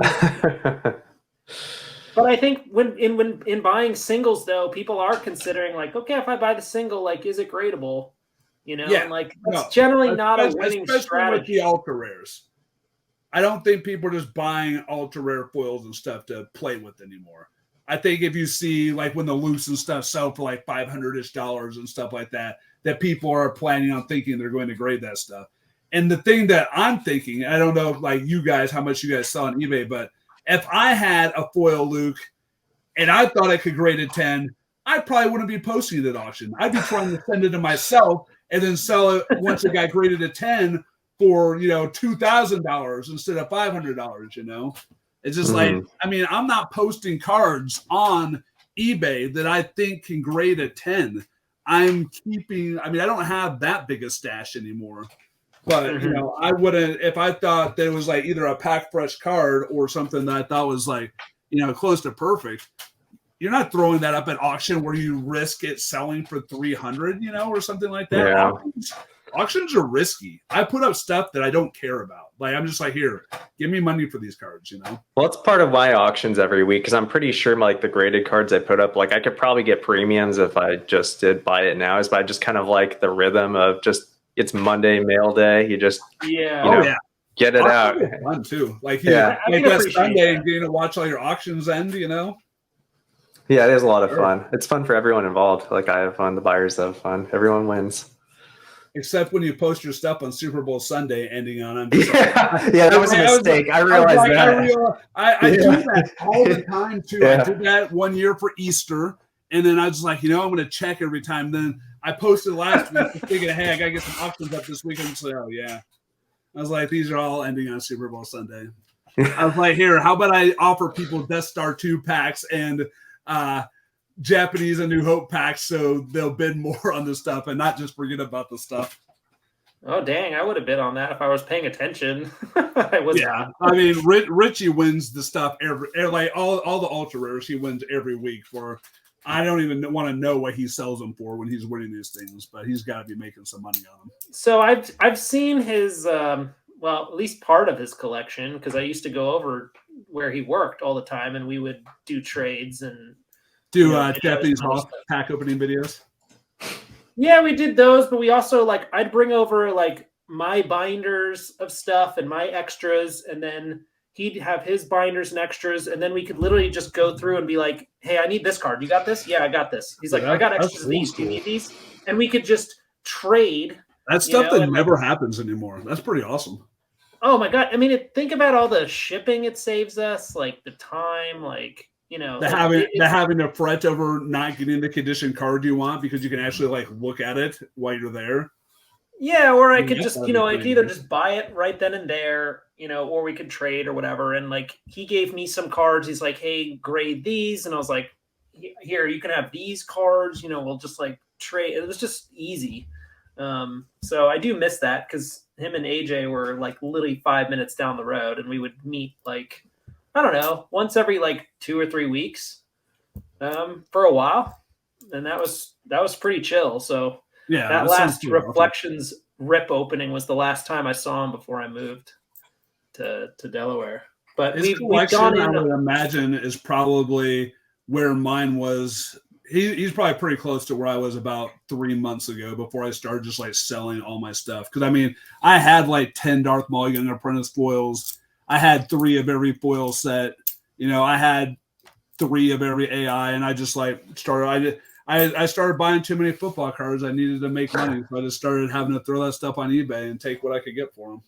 But I think when in buying singles though, people are considering like, okay, if I buy the single, like, is it gradable? You know, and like that's generally not a winning strategy.
With the ultra rares. I don't think people are just buying ultra rare foils and stuff to play with anymore. I think if you see like when the loose and stuff sell for like $500-ish and stuff like that people are planning on thinking they're going to grade that stuff. And the thing that I'm thinking, I don't know like you guys, how much you guys sell on eBay, but if I had a foil Luke and I thought I could grade a 10, I probably wouldn't be posting it at auction. I'd be trying to send it to myself and then sell it once it got graded a 10 for, you know, $2,000 instead of $500, you know. It's just like, I mean, I'm not posting cards on eBay that I think can grade a 10. I'm keeping, I mean, I don't have that big a stash anymore. But, you know, I wouldn't, if I thought that it was like either a pack fresh card or something that I thought was like, you know, close to perfect, you're not throwing that up at auction where you risk it selling for 300, you know, or something like that.
Yeah.
Auctions are risky. I put up stuff that I don't care about. Like, I'm just like, here, give me money for these cards, you know?
Well, it's part of my auctions every week, because I'm pretty sure like the graded cards I put up, like I could probably get premiums if I just did buy it now. But I just kind of like the rhythm of just, it's Monday mail day. You just, get it out.
Fun too. Like, like that Sunday and getting to watch all your auctions end, you know?
Yeah, it is a lot of fun. It's fun for everyone involved. Like I have fun. The buyers have fun. Everyone wins.
Except when you post your stuff on Super Bowl Sunday ending on.
That was a mistake. I realized that.
I do that all the time too. Yeah. I did that one year for Easter, and then I was like, you know, I'm going to check every time. Then I posted last week thinking, hey, I got to get some auctions up this week. I'm just like, oh yeah. I was like, these are all ending on Super Bowl Sunday. I was like, here, how about I offer people Death Star 2 packs and Japanese A New Hope packs so they'll bid more on this stuff and not just forget about the stuff.
Oh dang, I would have been on that if I was paying attention. I was
Yeah,
not.
I mean, Richie wins the stuff like all the ultra rares. He wins every week for. I don't even want to know what he sells them for when he's winning these things, but he's got to be making some money on them.
So I've seen his well, at least part of his collection, because I used to go over where he worked all the time, and we would do trades and
Do
videos
Japanese
and other
Hall
stuff.
pack opening videos?
Yeah, we did those, but we also like I'd bring over like my binders of stuff and my extras, and then he'd have his binders and extras, and then we could literally just go through and be like, "Hey, I need this card. You got this? Yeah, I got this." He's
Yeah,
like, "I got
that's
extras of
old
these. Do you
school.
need these?" And we could just trade,
That's stuff that
and like,
never happens anymore. That's pretty awesome.
oh my god! I mean, think about all the shipping it saves us, like the time, like like
The having to fret over not getting the condition card you want because you can actually like look at it while you're there.
yeah, or I
I mean,
could
that's
just,
gotta be
I could
pretty
either
nice.
just buy it right then and there, or we could trade or whatever. And like he gave me some cards. He's like, "Hey, grade these," and I was like, "Here, you can have these cards. We'll just like trade." It was just easy. So I do miss that because him and AJ were like literally 5 minutes down the road, and we would meet like I don't know once every like 2 or 3 weeks for a while, and that was pretty chill. So
Yeah,
that
that sounds
last
pretty awesome.
Reflections rip opening was the last time I saw him before I moved to Delaware. But
His
we've gone
collection, I
in.
would imagine, is probably where mine was. He's probably pretty close to where I was about 3 months ago before I started just like selling all my stuff. Because I mean, I had like 10 Darth Maul Young Apprentice foils. I had 3 of every foil set. I had 3 of every AI, and I just like started. I started buying too many football cards. I needed to make money, so I just started having to throw that stuff on eBay and take what I could get for them.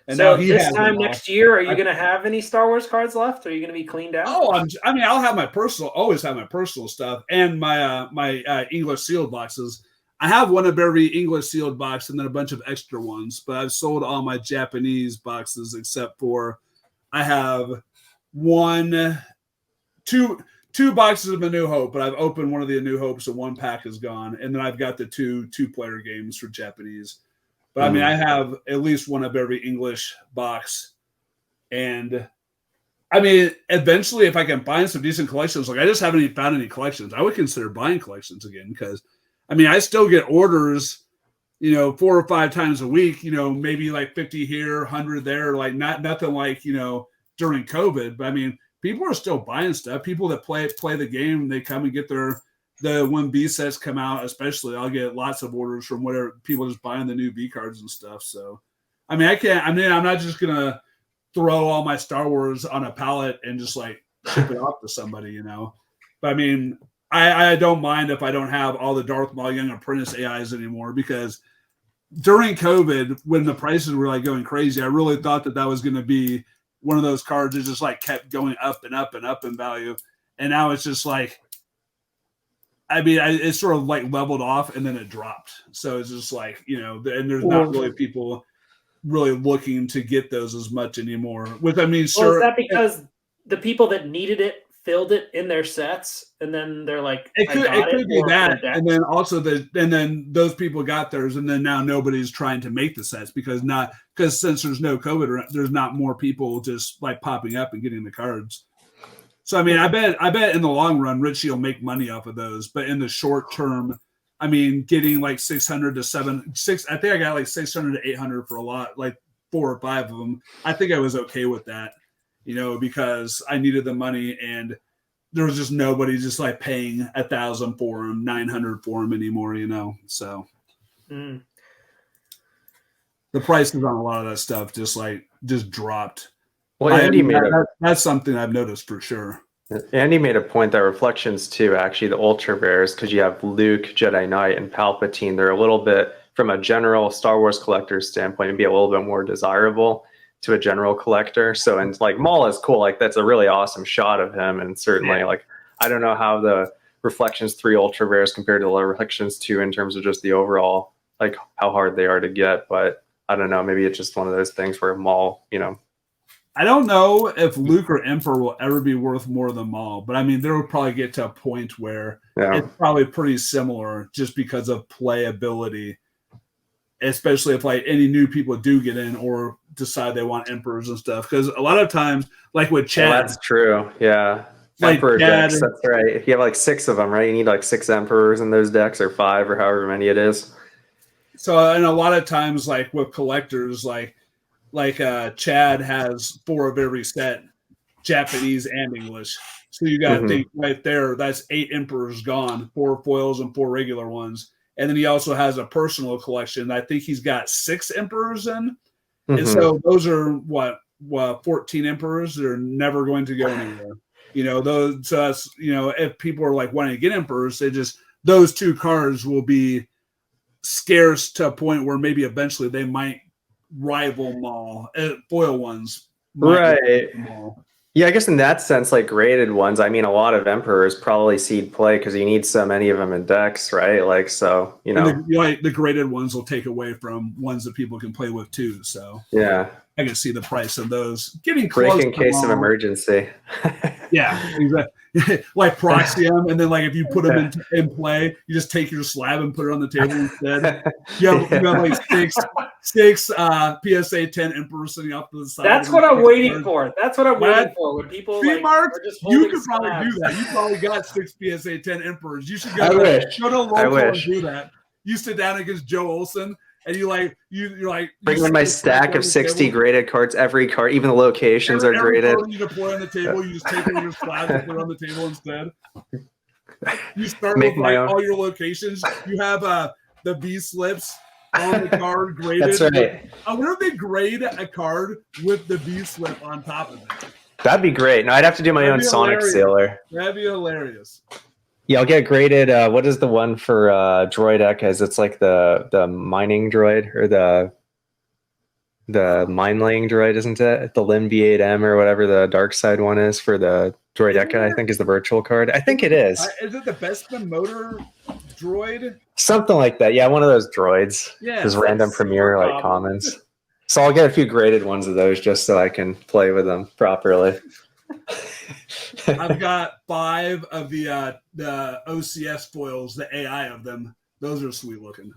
And now
So
he
this
has them
time
all.
next year, are you going to have any Star Wars cards left? Or are you going to be cleaned out?
Oh, I mean, I'll have my personal, always have my personal stuff and my English sealed boxes. I have one of every English sealed box and then a bunch of extra ones, but I've sold all my Japanese boxes except for I have one, two boxes of A New Hope, but I've opened one of the A New Hopes and one pack is gone, and then I've got the two-player games for Japanese. But I mean, I have at least one of every English box, and I mean, eventually, if I can find some decent collections, like I just haven't even found any collections, I would consider buying collections again because, I mean, I still get orders, 4 or 5 times a week, maybe like 50 here, 100 there, like nothing like, during COVID. But I mean, people are still buying stuff. People that play the game, they come and get when B sets come out, especially, I'll get lots of orders from whatever people just buying the new B cards and stuff. So, I mean, I'm not just gonna throw all my Star Wars on a pallet and just like ship it off to somebody, But I mean, I don't mind if I don't have all the Darth Maul Young Apprentice AIs anymore because during COVID, when the prices were like going crazy, I really thought that was going to be one of those cards that just like kept going up and up and up in value. And now it's just like, I mean, it's sort of like leveled off and then it dropped. So it's just like, and there's not really people really looking to get those as much anymore. Which I mean,
Well, is
sure,
that because the people that needed it filled it in their sets, and then they're like,
it
"I
could
got it,"
be
or for
that,
their decks?
and then also and then those people got theirs, and then now nobody's trying to make the sets because since there's no COVID, there's not more people just like popping up and getting the cards. So I mean, I bet in the long run, Richie will make money off of those, but in the short term, I mean, getting like 600 to 6. I think I got like 600 to 800 for a lot, like 4 or 5 of them. I think I was okay with that, because I needed the money and there was just nobody just like paying 1,000 for them, 900 for them anymore, So the prices on a lot of that stuff just dropped.
Well, Andy
that's something I've noticed for sure.
Andy made a point that Reflections too, actually, the Ultra Rares, because you have Luke, Jedi Knight, and Palpatine, they're a little bit, from a general Star Wars collector standpoint, be a little bit more desirable to a general collector. So, and like Maul is cool, like that's a really awesome shot of him, and certainly, like I don't know how the Reflections 3 Ultra Rares compared to the Reflections 2 in terms of just the overall, like how hard they are to get, but I don't know, maybe it's just one of those things where Maul,
I don't know if Luke or Emperor will ever be worth more than Maul, but I mean, they'll probably get to a point where it's probably pretty similar just because of playability. especially if like any new people do get in or decide they want emperors and stuff. Because a lot of times, like with Chad,
that's true. Yeah.
like
Emperor
Chad,
decks, that's right. You have like 6 of them, right? You need like 6 emperors in those decks, or 5, or however many it is.
so and a lot of times, like with collectors, Chad has 4 of every set, Japanese and English. So you got to think right there, that's 8 emperors gone, 4 foils and 4 regular ones. And then he also has a personal collection. I think he's got 6 emperors in. And so those are what 14 emperors. They're never going to go anywhere. Those. So that's if people are like wanting to get emperors, those 2 cards will be scarce to a point where maybe eventually they might rival Maul. Foil ones,
right? Yeah, I guess in that sense, like graded ones, I mean, a lot of emperors probably seed play because you need so many of them in decks, right? Like, so
the graded ones will take away from ones that people can play with too. So
yeah,
I can see the price of those getting close.
Break in case of emergency.
Yeah, exactly. Like Proxium, and then like if you put them in play, you just take your slab and put it on the table instead. You have like six PSA 10 emperors sitting up to the side.
That's what I'm waiting for. That's what I'm waiting for. When people
are
just
you could
slabs.
probably do that. You probably got 6 PSA 10 emperors. You should go
to
local and do that. You sit down against Joe Olsen. And you're like
bring in my stack of 60 graded cards. Every card, even the locations are graded.
Every card you deploy on the table, you just take all your slabs and put it on the table instead. You start with all your locations. You have the B slips on the card graded.
That's right.
I wonder if they grade a card with the B slip on top of it.
That'd be great. No, I'd have to do my own Sonic sealer.
That'd be hilarious.
Yeah, I'll get graded. What is the one for Droid Echoes? It's like the mining droid or the mine laying droid, isn't it? The Lim B8M or whatever the dark side one is for the Droid Echo, I think is the virtual card. I think it is.
Is it the Bespin motor droid?
Something like that. Yeah, one of those droids.
Yeah.
Those random premiere like commons. So I'll get a few graded ones of those just so I can play with them properly.
I've got 5 of the OCS foils, the AI of them. Those are sweet looking.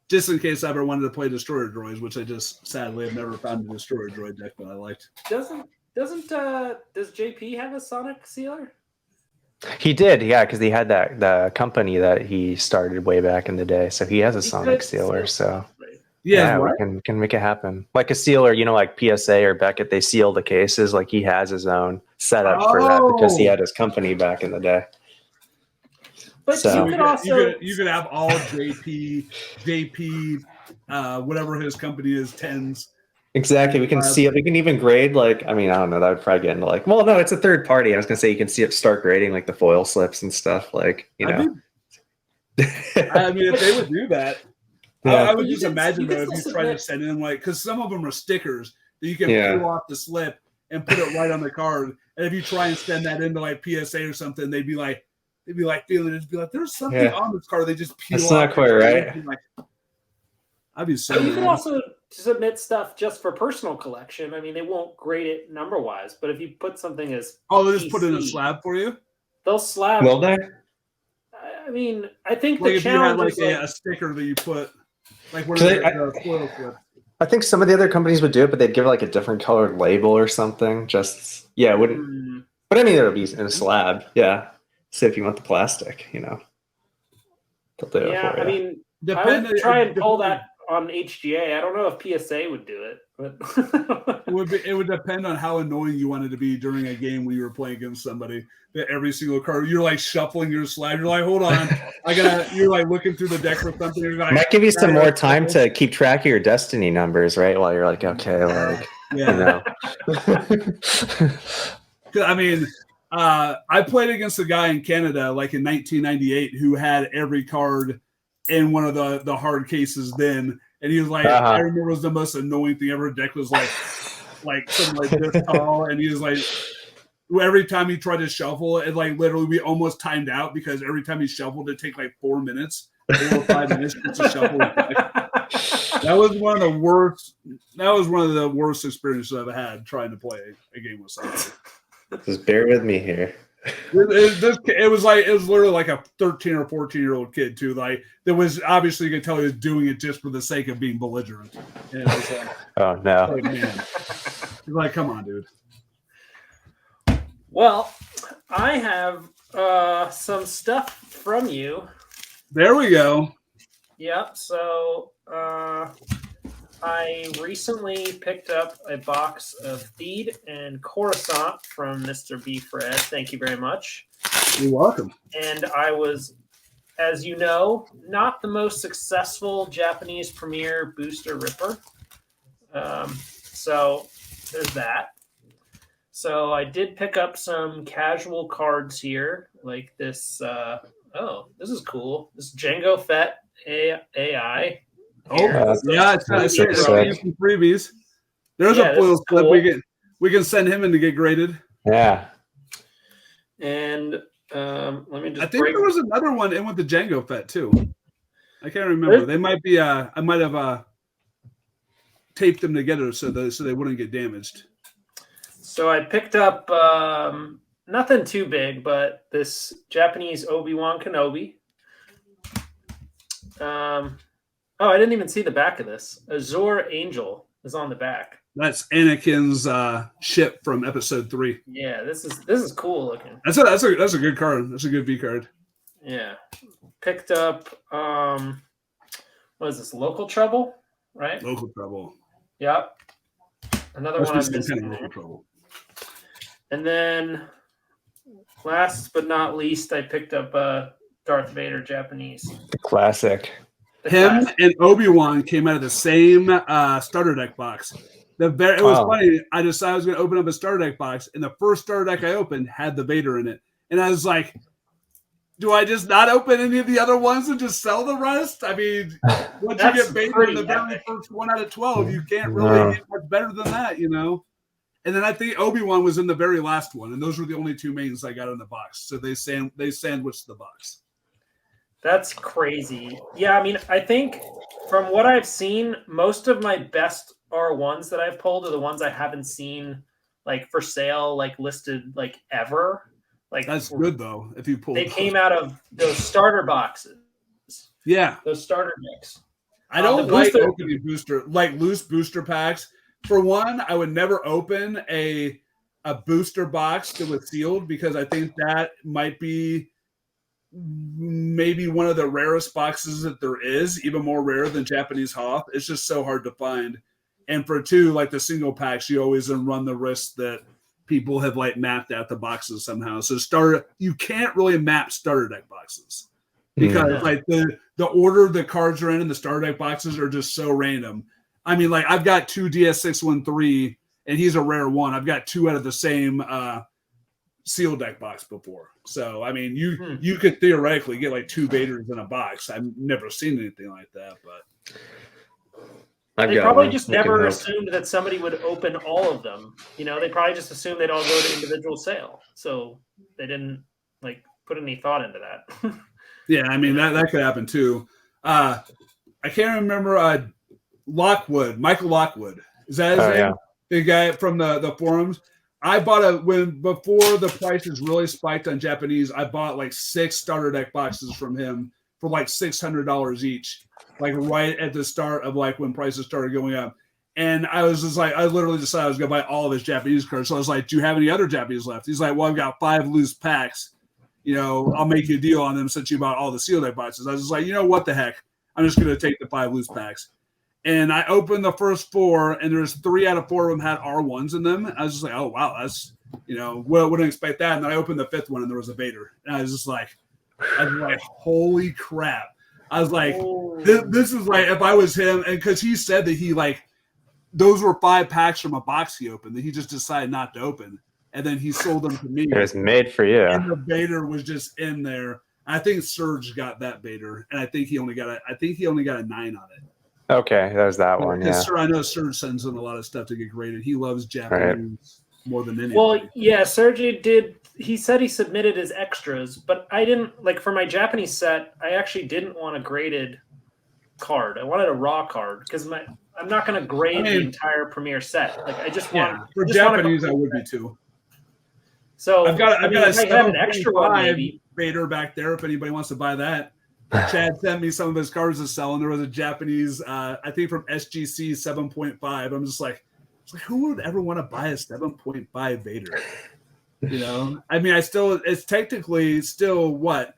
Just in case I ever wanted to play Destroyer Droids, which I just sadly have never found a Destroyer Droid deck that I liked.
Does JP have a Sonic sealer?
He did, yeah, because he had the company that he started way back in the day. So he has a Sonic sealer. So yeah, we can make it happen. Like a sealer, like PSA or Beckett, they seal the cases. Like he has his own setup for that because he had his company back in the day.
But so, you could also
you could have all JP, whatever his company is, 10s.
Exactly. We can see it. We can even grade I don't know. That would probably get into well, no, it's a third party. I was gonna say you can see it start grading like the foil slips and stuff. I mean,
if they would do that. Yeah. I would just imagine though if you try to send in because some of them are stickers that you can pull off the slip and put it right on the card. And if you try and send that into PSA or something, they'd be like feeling it. Be like, there's something on this card. They just peel.
That's not quite right.
I'd be so.
You can also submit stuff just for personal collection. I mean, they won't grade it number wise, but if you put something as
they'll just put it in a slab for you.
They'll slab.
Will they?
I mean, I think
the
challenge
you had a sticker that you put.
I think some of the other companies would do it, but they'd give it a different colored label or something. It wouldn't. But I mean, it'll be in a slab. Yeah. So if you want the plastic, they'll do it for you.
I mean, I would try and pull that on HGA. I don't know if PSA would do it, but
it would depend on how annoying you wanted to be during a game when you were playing against somebody. That every single card you're shuffling your slab. You're hold on, you're looking through the deck for something. You're
might give you some more time to keep track of your destiny numbers, right? While you're okay,
yeah. I mean, I played against a guy in Canada in 1998 who had every card in one of the hard cases then, and he was I remember it was the most annoying thing ever. Deck was something this tall, and he was every time he tried to shuffle, it literally we almost timed out because every time he shuffled, it'd take 4 minutes or 5 minutes to shuffle. That was one of the worst. That was one of the worst experiences I've had trying to play a game with somebody.
Just bear with me here.
It was literally like a 13 or 14-year-old kid too. Like that was obviously you could tell he was doing it just for the sake of being belligerent. And it was like,
oh no,
like, man, he's like, come on, dude.
Well, I have some stuff from you.
There we go.
Yep. So I recently picked up a box of feed and Coruscant from Mr. B. Fred. Thank you very much.
You're welcome.
And I was, as you know, not the most successful Japanese Premier booster ripper. So there's that. So I did pick up some casual cards here, like this. This is cool. This Jango Fett AI.
Yeah, it's some freebies. There's a foil slip. Cool. We can send him in to get graded.
Yeah.
And let me just.
I think there was another one in with the Jango Fett too. I can't remember. They might be. I might have taped them together so they wouldn't get damaged.
So I picked up nothing too big, but this Japanese Obi-Wan Kenobi. I didn't even see the back of this. Azure Angel is on the back.
That's Anakin's ship from Episode 3.
Yeah, this is cool looking.
That's a good card. That's a good V card.
Yeah, picked up. What is this? Local Trouble, right?
Local Trouble.
Yep. Another one I'm missing.
Local Trouble.
And then, last but not least, I picked up Darth Vader Japanese.
The classic.
Him and Obi-Wan came out of the same starter deck box. It was funny. I decided I was going to open up a starter deck box, and the first starter deck I opened had the Vader in it. And I was like, do I just not open any of the other ones and just sell the rest? I mean, once you get Vader in the very first 1 out of 12, you can't really get much better than that, you know? And then I think Obi-Wan was in the very last one, and those were the only 2 mains I got in the box. So they sandwiched the box.
That's crazy. Yeah, I mean, I think from what I've seen, most of my best R1s that I've pulled are the ones I haven't seen like for sale, like listed like ever. Like
that's good though. If you pull,
they came out of those starter boxes.
Yeah,
those starter decks.
I don't like opening loose booster packs. For one, I would never open a booster box that was sealed because I think that might be maybe one of the rarest boxes that there is, even more rare than Japanese Hoth. It's just so hard to find. And for 2, like the single packs, you always run the risk that people have like mapped out the boxes somehow. So you can't really map starter deck boxes because like the order the cards are in the starter deck boxes are just so random. I mean, like I've got 2 DS613 and he's a rare one. I've got 2 out of the same seal deck box before. So, I mean, you could theoretically get like 2 Vaders in a box. I've never seen anything like that, but
they probably just never assumed that somebody would open all of them. You know, they probably just assumed they'd all go to individual sale. So they didn't like put any thought into that.
Yeah, I mean, that could happen too. I can't remember Michael Lockwood. Is that his name? Yeah. The guy from the forums. I bought before the prices really spiked on Japanese, I bought like 6 starter deck boxes from him for like $600 each, like right at the start of like when prices started going up. And I was just like, I literally decided I was going to buy all of his Japanese cards. So I was like, do you have any other Japanese left? He's like, well, I've got 5 loose packs. You know, I'll make you a deal on them since you bought all the seal deck boxes. I was just like, you know what the heck? I'm just going to take the 5 loose packs. And I opened the first 4, and there's 3 out of 4 of them had R1s in them. I was just like, oh, wow, that's, you know, wouldn't expect that. And then I opened the 5th one, and there was a Vader. And I was just like, holy crap. I was like, this is like, if I was him, and because he said that he, like, those were 5 packs from a box he opened that he just decided not to open. And then he sold them to me.
It was made for you.
And the Vader was just in there. I think Serge got that Vader, and I think he only got a 9 on it.
Okay, that was that one. Yeah,
I know Serge sends in a lot of stuff to get graded. He loves Japanese more than anything.
Well, yeah, Sergey did. He said he submitted his extras, but I didn't like for my Japanese set. I actually didn't want a graded card. I wanted a raw card because I'm not going to grade the entire Premier set. Like I just want
for Japanese. I would be too.
So
I've got a
if I had an extra one,
7.5
maybe.
Vader back there. If anybody wants to buy that, Chad sent me some of his cards to sell, and there was a Japanese, I think from SGC 7.5. I'm just like, who would ever want to buy a 7.5 Vader? You know, I mean, it's technically still what,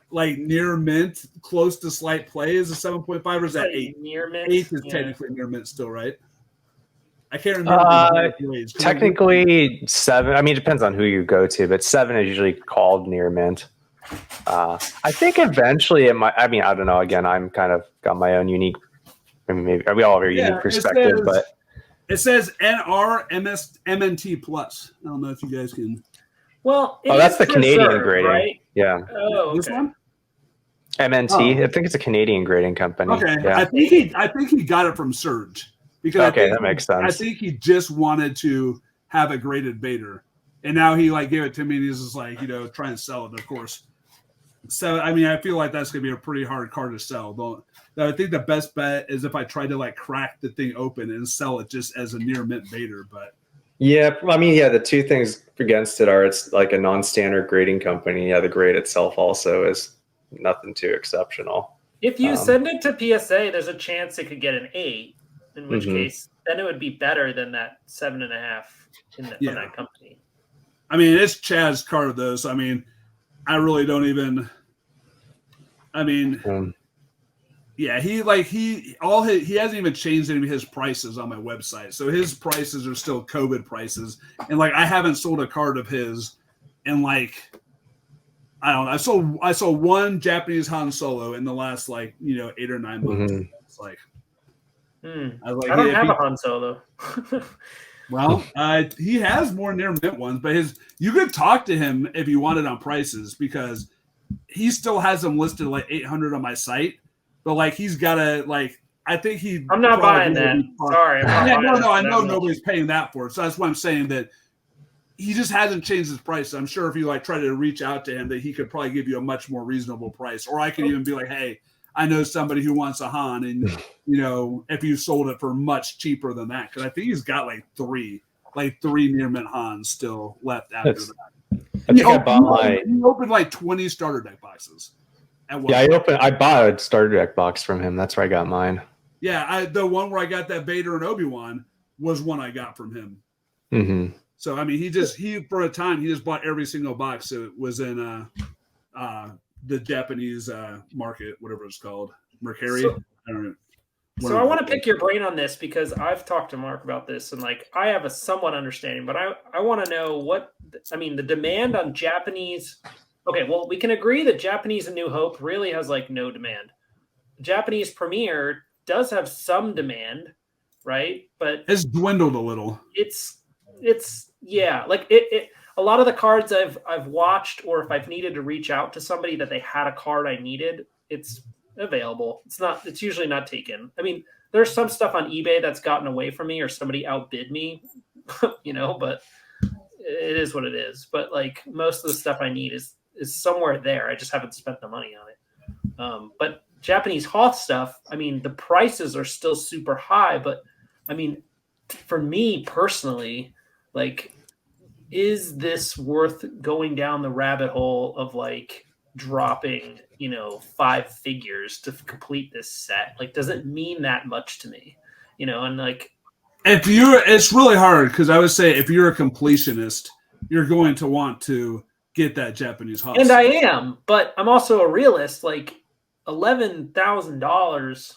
like near mint, close to slight play is a 7.5, or is that
Like
8?
near mint?
8 is
Yeah.
technically near mint still, right? I can't remember.
Technically 7. I mean, it depends on who you go to, but 7 is usually called near mint. I think eventually it might. I mean, I don't know. Again, I'm kind of got my own unique. I mean, maybe we all have our unique perspective, but
it says NR MNT plus. I don't know if you guys can.
Well,
that's the Canadian grading,
right?
Yeah.
Oh, okay.
This one?
MNT. I think it's a Canadian grading company.
Okay,
Yeah.
I think he got it from Surge because
that makes sense.
I think he just wanted to have a graded Vader, and now he like gave it to me, and he's just like, trying to sell it, of course. So I mean, I feel like that's gonna be a pretty hard card to sell. I think the best bet is if I try to like crack the thing open and sell it just as a near mint Vader. But
yeah, I mean, yeah, the two things against it are it's like a non-standard grading company. Yeah, the grade itself also is nothing too exceptional.
If you send it to PSA, there's a chance it could get an 8, in which case then it would be better than that 7.5 from that company.
I mean, it's Chad's card though, so I mean, I really don't even. I mean, yeah, he hasn't even changed any of his prices on my website, so his prices are still COVID prices, and like I haven't sold a card of his, and like I don't know, I sold one Japanese Han Solo in the last 8 or 9 months. It's like,
I don't have a Han Solo.
Well, he has more near mint ones, but you could talk to him if you wanted on prices because he still has them listed like 800 on my site, but like he's got I think
I'm not buying that. Sorry.
No, I know nobody's paying that for it. So that's why I'm saying that he just hasn't changed his price. I'm sure if you try to reach out to him, that he could probably give you a much more reasonable price, or I could even be like, hey, I know somebody who wants a Han, and if you sold it for much cheaper than that, because I think he's got three near mint Hans still left after that. He opened 20 starter deck boxes.
I bought a starter deck box from him. That's where I got mine.
Yeah, the one where I got that Vader and Obi-Wan was one I got from him.
Mm-hmm.
So I mean, he for a time he just bought every single box that was in the Japanese market, whatever it's called, Mercari. I don't know.
So I want to pick your brain on this because I've talked to Mark about this, and I have a somewhat understanding, but I want to know the demand on Japanese. Okay, well, we can agree that Japanese A New Hope really has no demand. Japanese Premier does have some demand, right? But
it's dwindled a little.
It's a lot of the cards I've watched, or if I've needed to reach out to somebody that they had a card I needed, it's available. It's usually not taken. I mean, there's some stuff on eBay that's gotten away from me or somebody outbid me, but it is what it is. But most of the stuff I need is somewhere there. I just haven't spent the money on it. But Japanese Hoth stuff, I mean, the prices are still super high, but I mean, for me personally, is this worth going down the rabbit hole of dropping 5 figures to complete this set? Does it mean that much to me?
It's really hard because I would say if you're a completionist, you're going to want to get that Japanese Hoth.
And I am, but I'm also a realist. $11,000.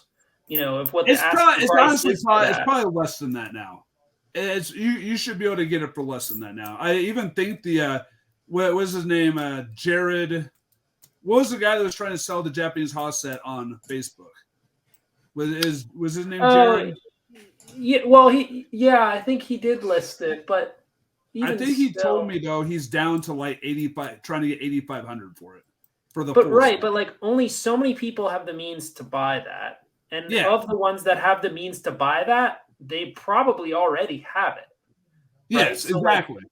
If what
it's probably less than that now. You should be able to get it for less than that now. I even think what was his name? Jared. What was the guy that was trying to sell the Japanese Hoth set on Facebook? Was his name Jared?
Yeah. Well, I think he did list it, but
I think he told me though he's down to 85, trying to get 8,500 for it.
But only so many people have the means to buy that, and of the ones that have the means to buy that, they probably already have it.
Yes, right? Exactly.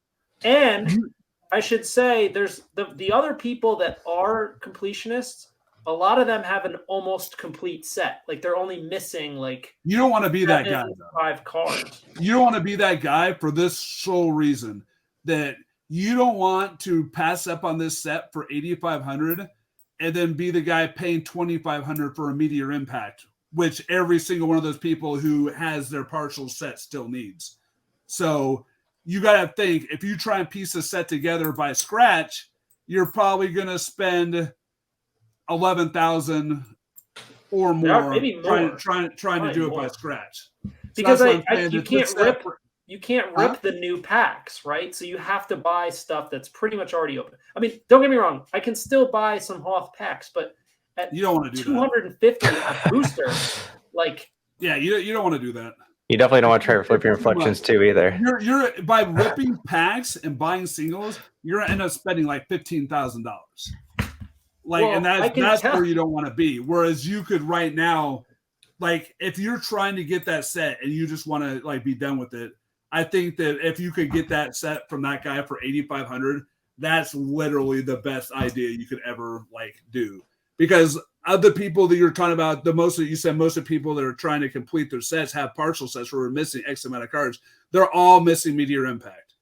And I should say there's the other people that are completionists. A lot of them have an almost complete set. They're only missing
You don't want to be that guy.
5 cards.
You don't want to be that guy for this sole reason that you don't want to pass up on this set for $8,500 and then be the guy paying $2,500 for a Meteor Impact, which every single one of those people who has their partial set still needs. So you got to think, if you try and piece a set together by scratch, you're probably going to spend $11,000 or more,
maybe more.
trying to do it by scratch. So
because you can't rip the new packs, right? So you have to buy stuff that's pretty much already open. I mean, don't get me wrong, I can still buy some Hoth packs, but at
you don't want to do
250 a booster, like
you don't want to do that.
You definitely don't want to try to flip your reflections too either.
You're by ripping packs and buying singles, you're gonna end up spending like $15,000. And that's where you don't want to be. Whereas you could right now, like if you're trying to get that set and you just want to like be done with it, I think that if you could get that set from that guy for $8,500, that's literally the best idea you could ever like do. Because of the people that you're talking about, most of the people that are trying to complete their sets have partial sets where we're missing X amount of cards. They're all missing Meteor Impact.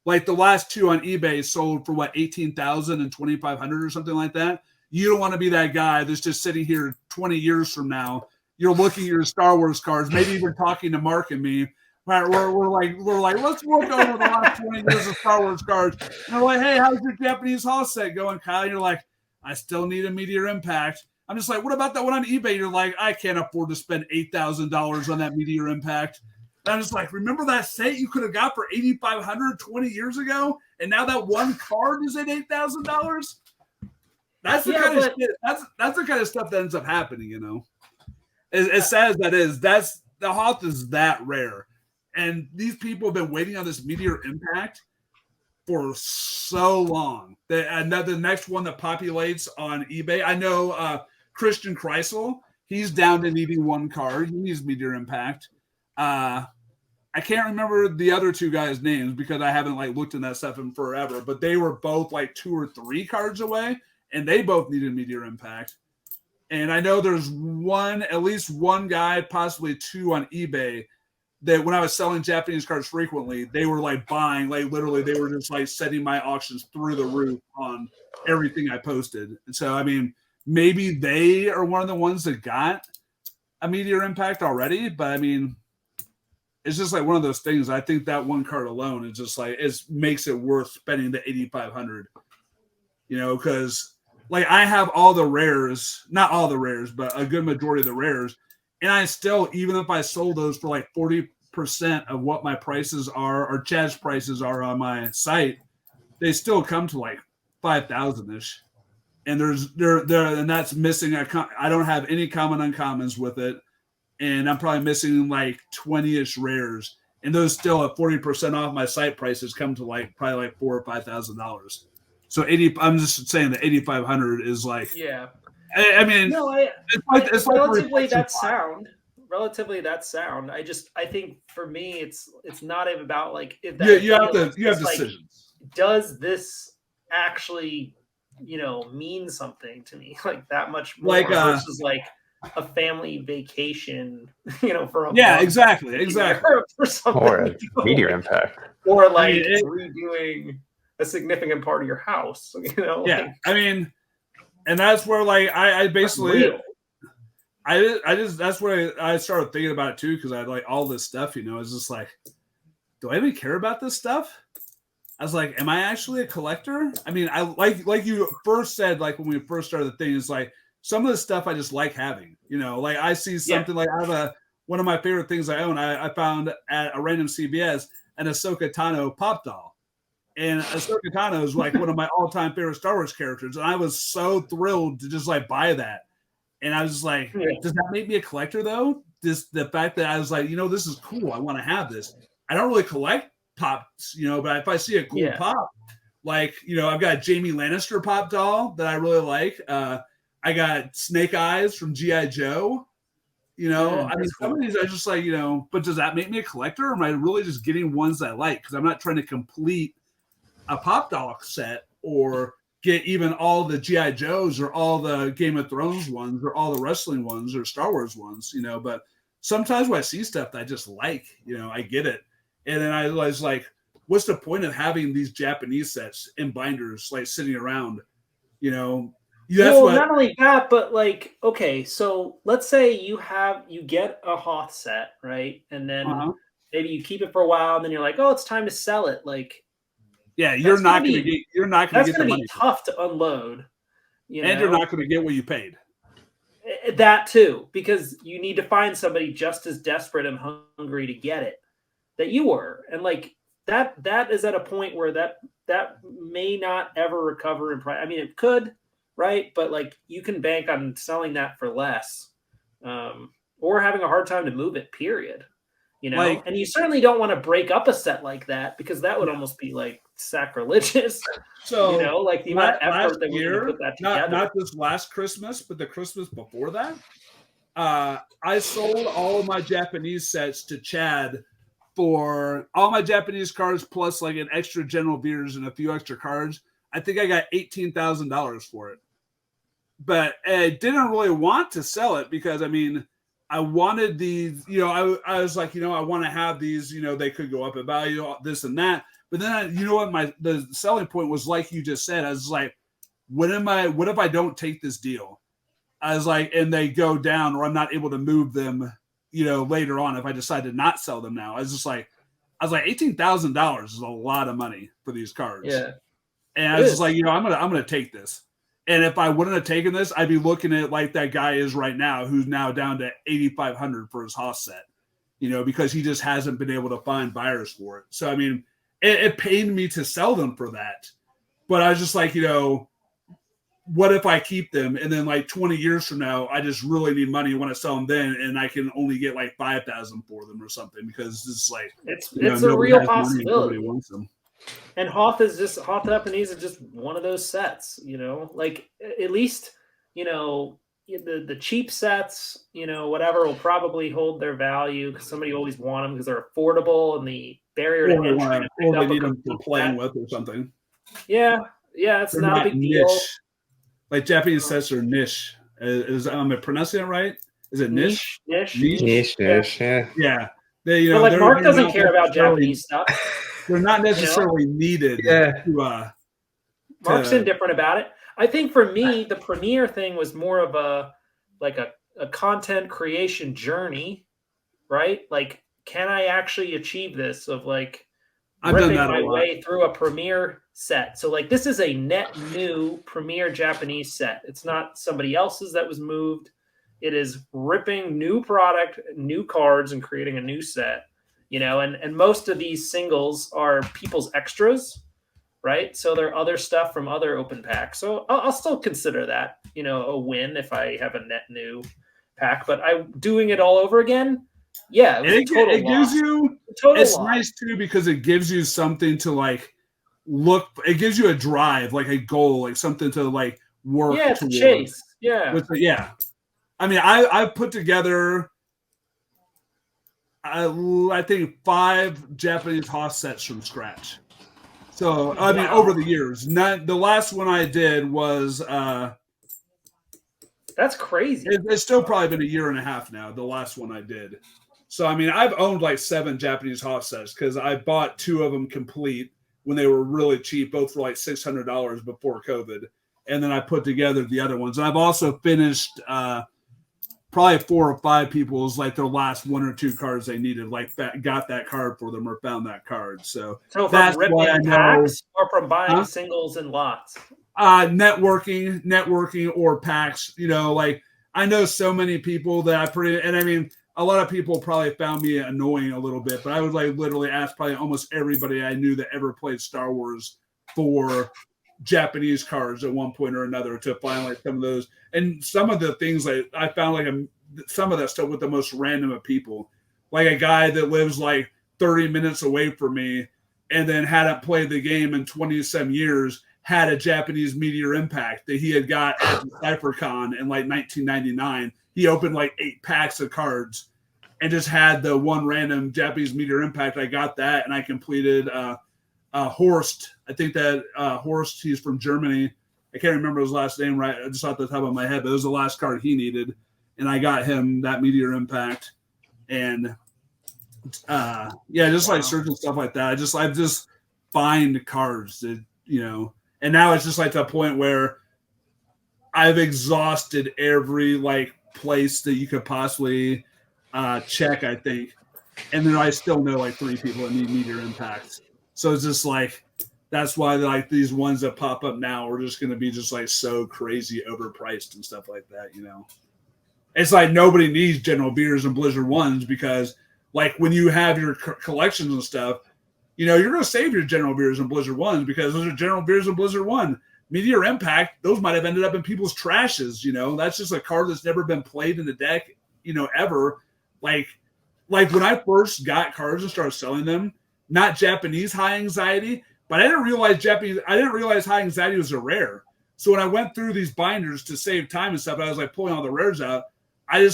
Like the last two on eBay sold for what, 18,000 and 2,500 or something like that. You don't want to be that guy that's just sitting here 20 years from now. You're looking at your Star Wars cards, maybe even talking to Mark and me. Right, we're like, let's look over the last 20 years of Star Wars cards. And we're like, hey, how's your Japanese Hoth set going, Kyle? And you're like, I still need a Meteor Impact. I'm just like, what about that one on eBay? You're like, I can't afford to spend $8,000 on that Meteor Impact. And I'm just like, remember that set you could have got for $8,500 20 years ago? And now that one card is at $8,000? That's the kind of shit. That's the kind of stuff that ends up happening, you know. As sad as that is, the Hoth is that rare. And these people have been waiting on this Meteor Impact for so long. And the next one that populates on eBay, I know Christian Kreisel, he's down to needing one card. He needs Meteor Impact. I can't remember the other two guys' names because I haven't like looked in that stuff in forever, but they were both like 2 or 3 cards away, and they both needed Meteor Impact. And I know there's at least one guy, possibly 2 on eBay, that when I was selling Japanese cards frequently, they were like buying, like literally they were just like setting my auctions through the roof on everything I posted. And so, I mean, maybe they are one of the ones that got a Meteor Impact already, but I mean, it's just like one of those things. I think that one card alone is just like, it makes it worth spending the $8,500, you know, because like I have all the rares, not all the rares, but a good majority of the rares. And I still, even if I sold those for like 40% of what my prices are, or Chad's prices are on my site, they still come to like 5,000-ish. And and that's missing. I don't have any common uncommons with it. And I'm probably missing like 20-ish rares. And those still at 40% off my site prices come to like probably like $4,000 or $5,000. So I'm just saying that 8,500 is like,
yeah.
I mean,
no,
it's
relatively that sound. Relatively that sound. I think for me, it's not even about like if that.
You have decisions.
Like, does this actually, mean something to me like that much more versus like a family vacation, for a month,
exactly,
for something,
or a Meteor Impact,
or like redoing a significant part of your house,
I mean. And that's where, like, I basically, that's where I started thinking about it too, because I like all this stuff, it's just like, do I even care about this stuff? I was like, am I actually a collector? I mean, I like you first said, like when we first started the thing, it's like some of the stuff I just like having, like I see something like I have one of my favorite things I own. I found at a random CVS an Ahsoka Tano pop doll. And Ahsoka Tano is like one of my all-time favorite Star Wars characters. And I was so thrilled to just like buy that. And I was just like, does that make me a collector though? The fact that I was like, this is cool. I want to have this. I don't really collect pops, but if I see a cool pop, like, I've got a Jamie Lannister pop doll that I really like. I got Snake Eyes from G.I. Joe. I mean, some of these are just like, but does that make me a collector? Or am I really just getting ones that I like? Because I'm not trying to complete a pop doll set or get even all the G.I. Joes or all the Game of Thrones ones or all the wrestling ones or Star Wars ones, but sometimes when I see stuff that I just like, I get it. And then I was like, what's the point of having these Japanese sets in binders like sitting around? You know,
not only that, but like, okay, so let's say you get a Hoth set, right? And then maybe you keep it for a while, and then you're like, oh, it's time to sell it. Like,
yeah, you're not going to get the money.
Be tough to unload.
And you're not going to get what you paid.
That too, because you need to find somebody just as desperate and hungry to get it that you were, and like that is at a point where that may not ever recover in price. I mean, it could, right? But like you can bank on selling that for less, or having a hard time to move it. Period. You know, like, and you certainly don't want to break up a set like that because that would almost be like sacrilegious. So, you know, like the amount of effort that we're going to put that together.
Not this last Christmas, but the Christmas before that, I sold all of my Japanese sets to Chad for all my Japanese cards plus like an extra General Beers and a few extra cards. I think I got $18,000 for it, but I didn't really want to sell it because I mean, I wanted these, you know, I was like, you know, I want to have these, you know, they could go up in value, this and that. But then, you know what, the selling point was like you just said. I was like, what if I don't take this deal? I was like, and they go down or I'm not able to move them, you know, later on if I decide to not sell them now. I was like, $18,000 is a lot of money for these cards.
Yeah.
And I was just like, you know, I'm gonna take this. And if I wouldn't have taken this, I'd be looking at like that guy is right now, who's now down to 8,500 for his Hoth set, you know, because he just hasn't been able to find buyers for it. So, I mean, it pained me to sell them for that. But I was just like, you know, what if I keep them and then like 20 years from now, I just really need money and want to sell them then, and I can only get like 5,000 for them or something because it's like
it's a real possibility. Wants them. And Hoth Japanese is just one of those sets, you know, like at least, you know, the cheap sets, you know, whatever will probably hold their value because somebody always want them because they're affordable and the barrier to entry.
Or they need them for playing with or something.
Yeah. It's not a big deal.
Like Japanese sets are niche. Am I pronouncing it right? Is it niche?
Niche.
Yeah. They, you know,
but like Mark doesn't care about Japanese stuff.
They're not necessarily needed.
Mark's indifferent about it. I think for me, the Premiere thing was more of a content creation journey, right? Like, can I actually achieve this? Of like ripping my way through a Premiere set. So like, this is a net new Premiere Japanese set. It's not somebody else's that was moved. It is ripping new product, new cards, and creating a new set. You know, and most of these singles are people's extras, right? So they're other stuff from other open packs. So I'll still consider that, you know, a win if I have a net new pack. But I'm doing it all over again. Yeah,
it gives you. It's nice too because it gives you something to like look. It gives you a drive, like a goal, like something to like work.
Yeah, to chase. Yeah,
yeah. I mean, I put together. I think 5 Japanese Hoth sets from scratch. So I mean, over the years, not the last one I did was.
That's crazy.
It's still probably been a year and a half now. The last one I did. So I mean, I've owned like 7 Japanese Hoth sets because I bought 2 of them complete when they were really cheap, both for like $600 before COVID, and then I put together the other ones. And I've also finished. Probably 4 or 5 people's like their last 1 or 2 cards they needed, like that got that card for them or found that card. So
that's why I know. Packs or from buying singles and lots.
Networking or packs. You know, like I know so many people that and I mean a lot of people probably found me annoying a little bit, but I would like literally ask probably almost everybody I knew that ever played Star Wars for Japanese cards at one point or another to find like some of those. And some of the things like I found like some of that stuff with the most random of people, like a guy that lives like 30 minutes away from me and then hadn't played the game in 20-some years, had a Japanese Meteor Impact that he had got at the CypherCon in like 1999. He opened like 8 packs of cards and just had the one random Japanese Meteor Impact. I got that and I completed Horst. I think that Horst, he's from Germany. I can't remember his last name right. I just off the top of my head, but it was the last card he needed. And I got him that Meteor Impact. And just like certain stuff like that. find cards that, and now it's just like the point where I've exhausted every like place that you could possibly check, I think. And then I still know like 3 people that need meteor impacts. So it's just like, that's why like these ones that pop up now are just going to be just like so crazy overpriced and stuff like that, It's like nobody needs General Beers and Blizzard ones because like when you have your collections and stuff, you're going to save your General Beers and Blizzard ones because those are General Beers and Blizzard one. Meteor Impact, those might have ended up in people's trashes, That's just a card that's never been played in the deck, ever. Like when I first got cards and started selling them, not Japanese high anxiety, but I didn't realize high anxiety was a rare. So when I went through these binders to save time and stuff, I was like pulling all the rares out. I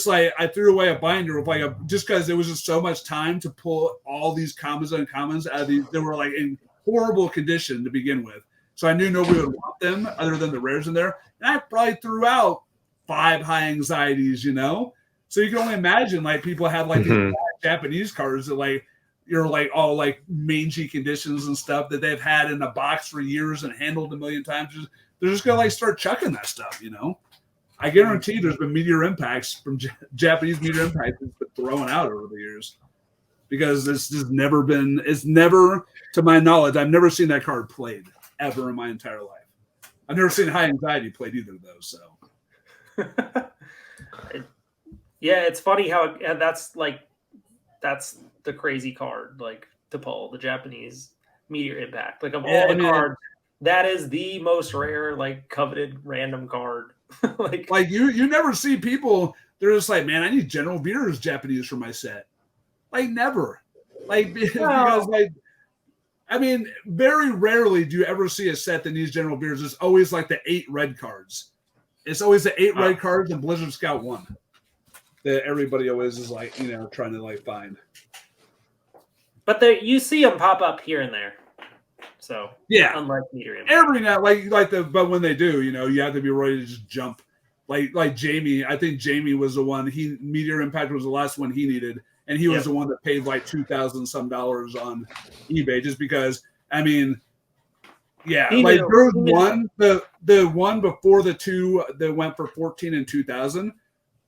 threw away a binder with just because it was just so much time to pull all these commons and uncommons out of these. They were like in horrible condition to begin with. So I knew nobody would want them other than the rares in there. And I probably threw out 5 high anxieties, So you can only imagine like people have like these Japanese cards that like you're like all like mangy conditions and stuff that they've had in a box for years and handled a million times. They're just gonna like start chucking that stuff, I guarantee there's been meteor impacts from Japanese meteor impacts that's been thrown out over the years because it's never, to my knowledge, I've never seen that card played ever in my entire life. I've never seen high anxiety played either of those. So,
yeah, it's funny how that's the crazy card, like to pull the Japanese meteor impact. Like of all the cards, that is the most rare, like coveted random card. like
you never see people. They're just like, man, I need General Beer's Japanese for my set. Like never, because like. I mean, very rarely do you ever see a set that needs General Beers. It's always like the 8 red cards. It's always the 8 red cards and Blizzard Scout 1 that everybody always is like, trying to like find.
But you see them pop up here and there. So
yeah,
unlike meteor impact.
Every now, but when they do, you have to be ready to just jump. Like Jamie, I think Jamie was the one. Meteor Impact was the last one he needed. And he was the one that paid like $2,000 some on eBay just because, I mean, yeah, like there was one, the one before the 2 that went for 14 and 2,000.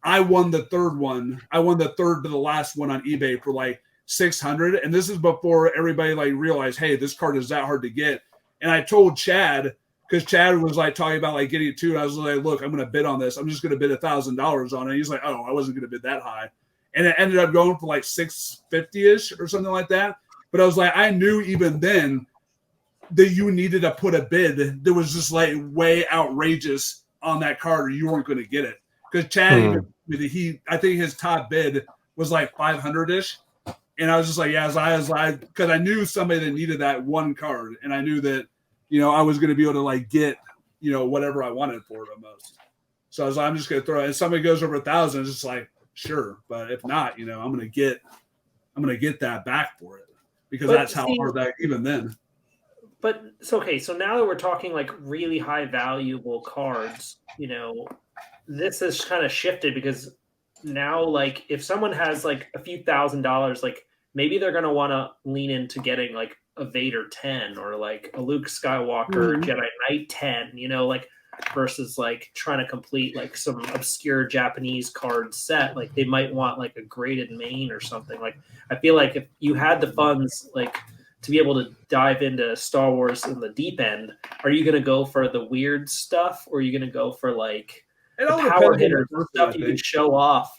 I won the third one. I won the third to the last one on eBay for like 600. And this is before everybody like realized, hey, this card is that hard to get. And I told Chad, because Chad was like talking about like getting it too. And I was like, look, I'm going to bid on this. I'm just going to bid $1,000 on it. He's like, oh, I wasn't going to bid that high. And it ended up going for like 650-ish or something like that. But I was like, I knew even then that you needed to put a bid that was just like way outrageous on that card or you weren't going to get it. Because Chad, I think his top bid was like 500-ish. And I was just like, yeah, because I knew somebody that needed that one card. And I knew that, I was going to be able to like get, whatever I wanted for it almost. So I was like, I'm just going to throw it. And somebody goes over 1,000, it's just like, sure, but if not, I'm gonna get that back for it because that's how hard that even then.
But so now that we're talking like really high valuable cards, this has kind of shifted because now like if someone has like a few $1,000s, like maybe they're gonna want to lean into getting like a Vader 10 or like a Luke Skywalker Jedi Knight 10, like versus like trying to complete like some obscure Japanese card set. Like they might want like a graded main or something. Like I feel like if you had the funds like to be able to dive into Star Wars in the deep end, are you going to go for the weird stuff or are you going to go for like the power hitter stuff you can show off,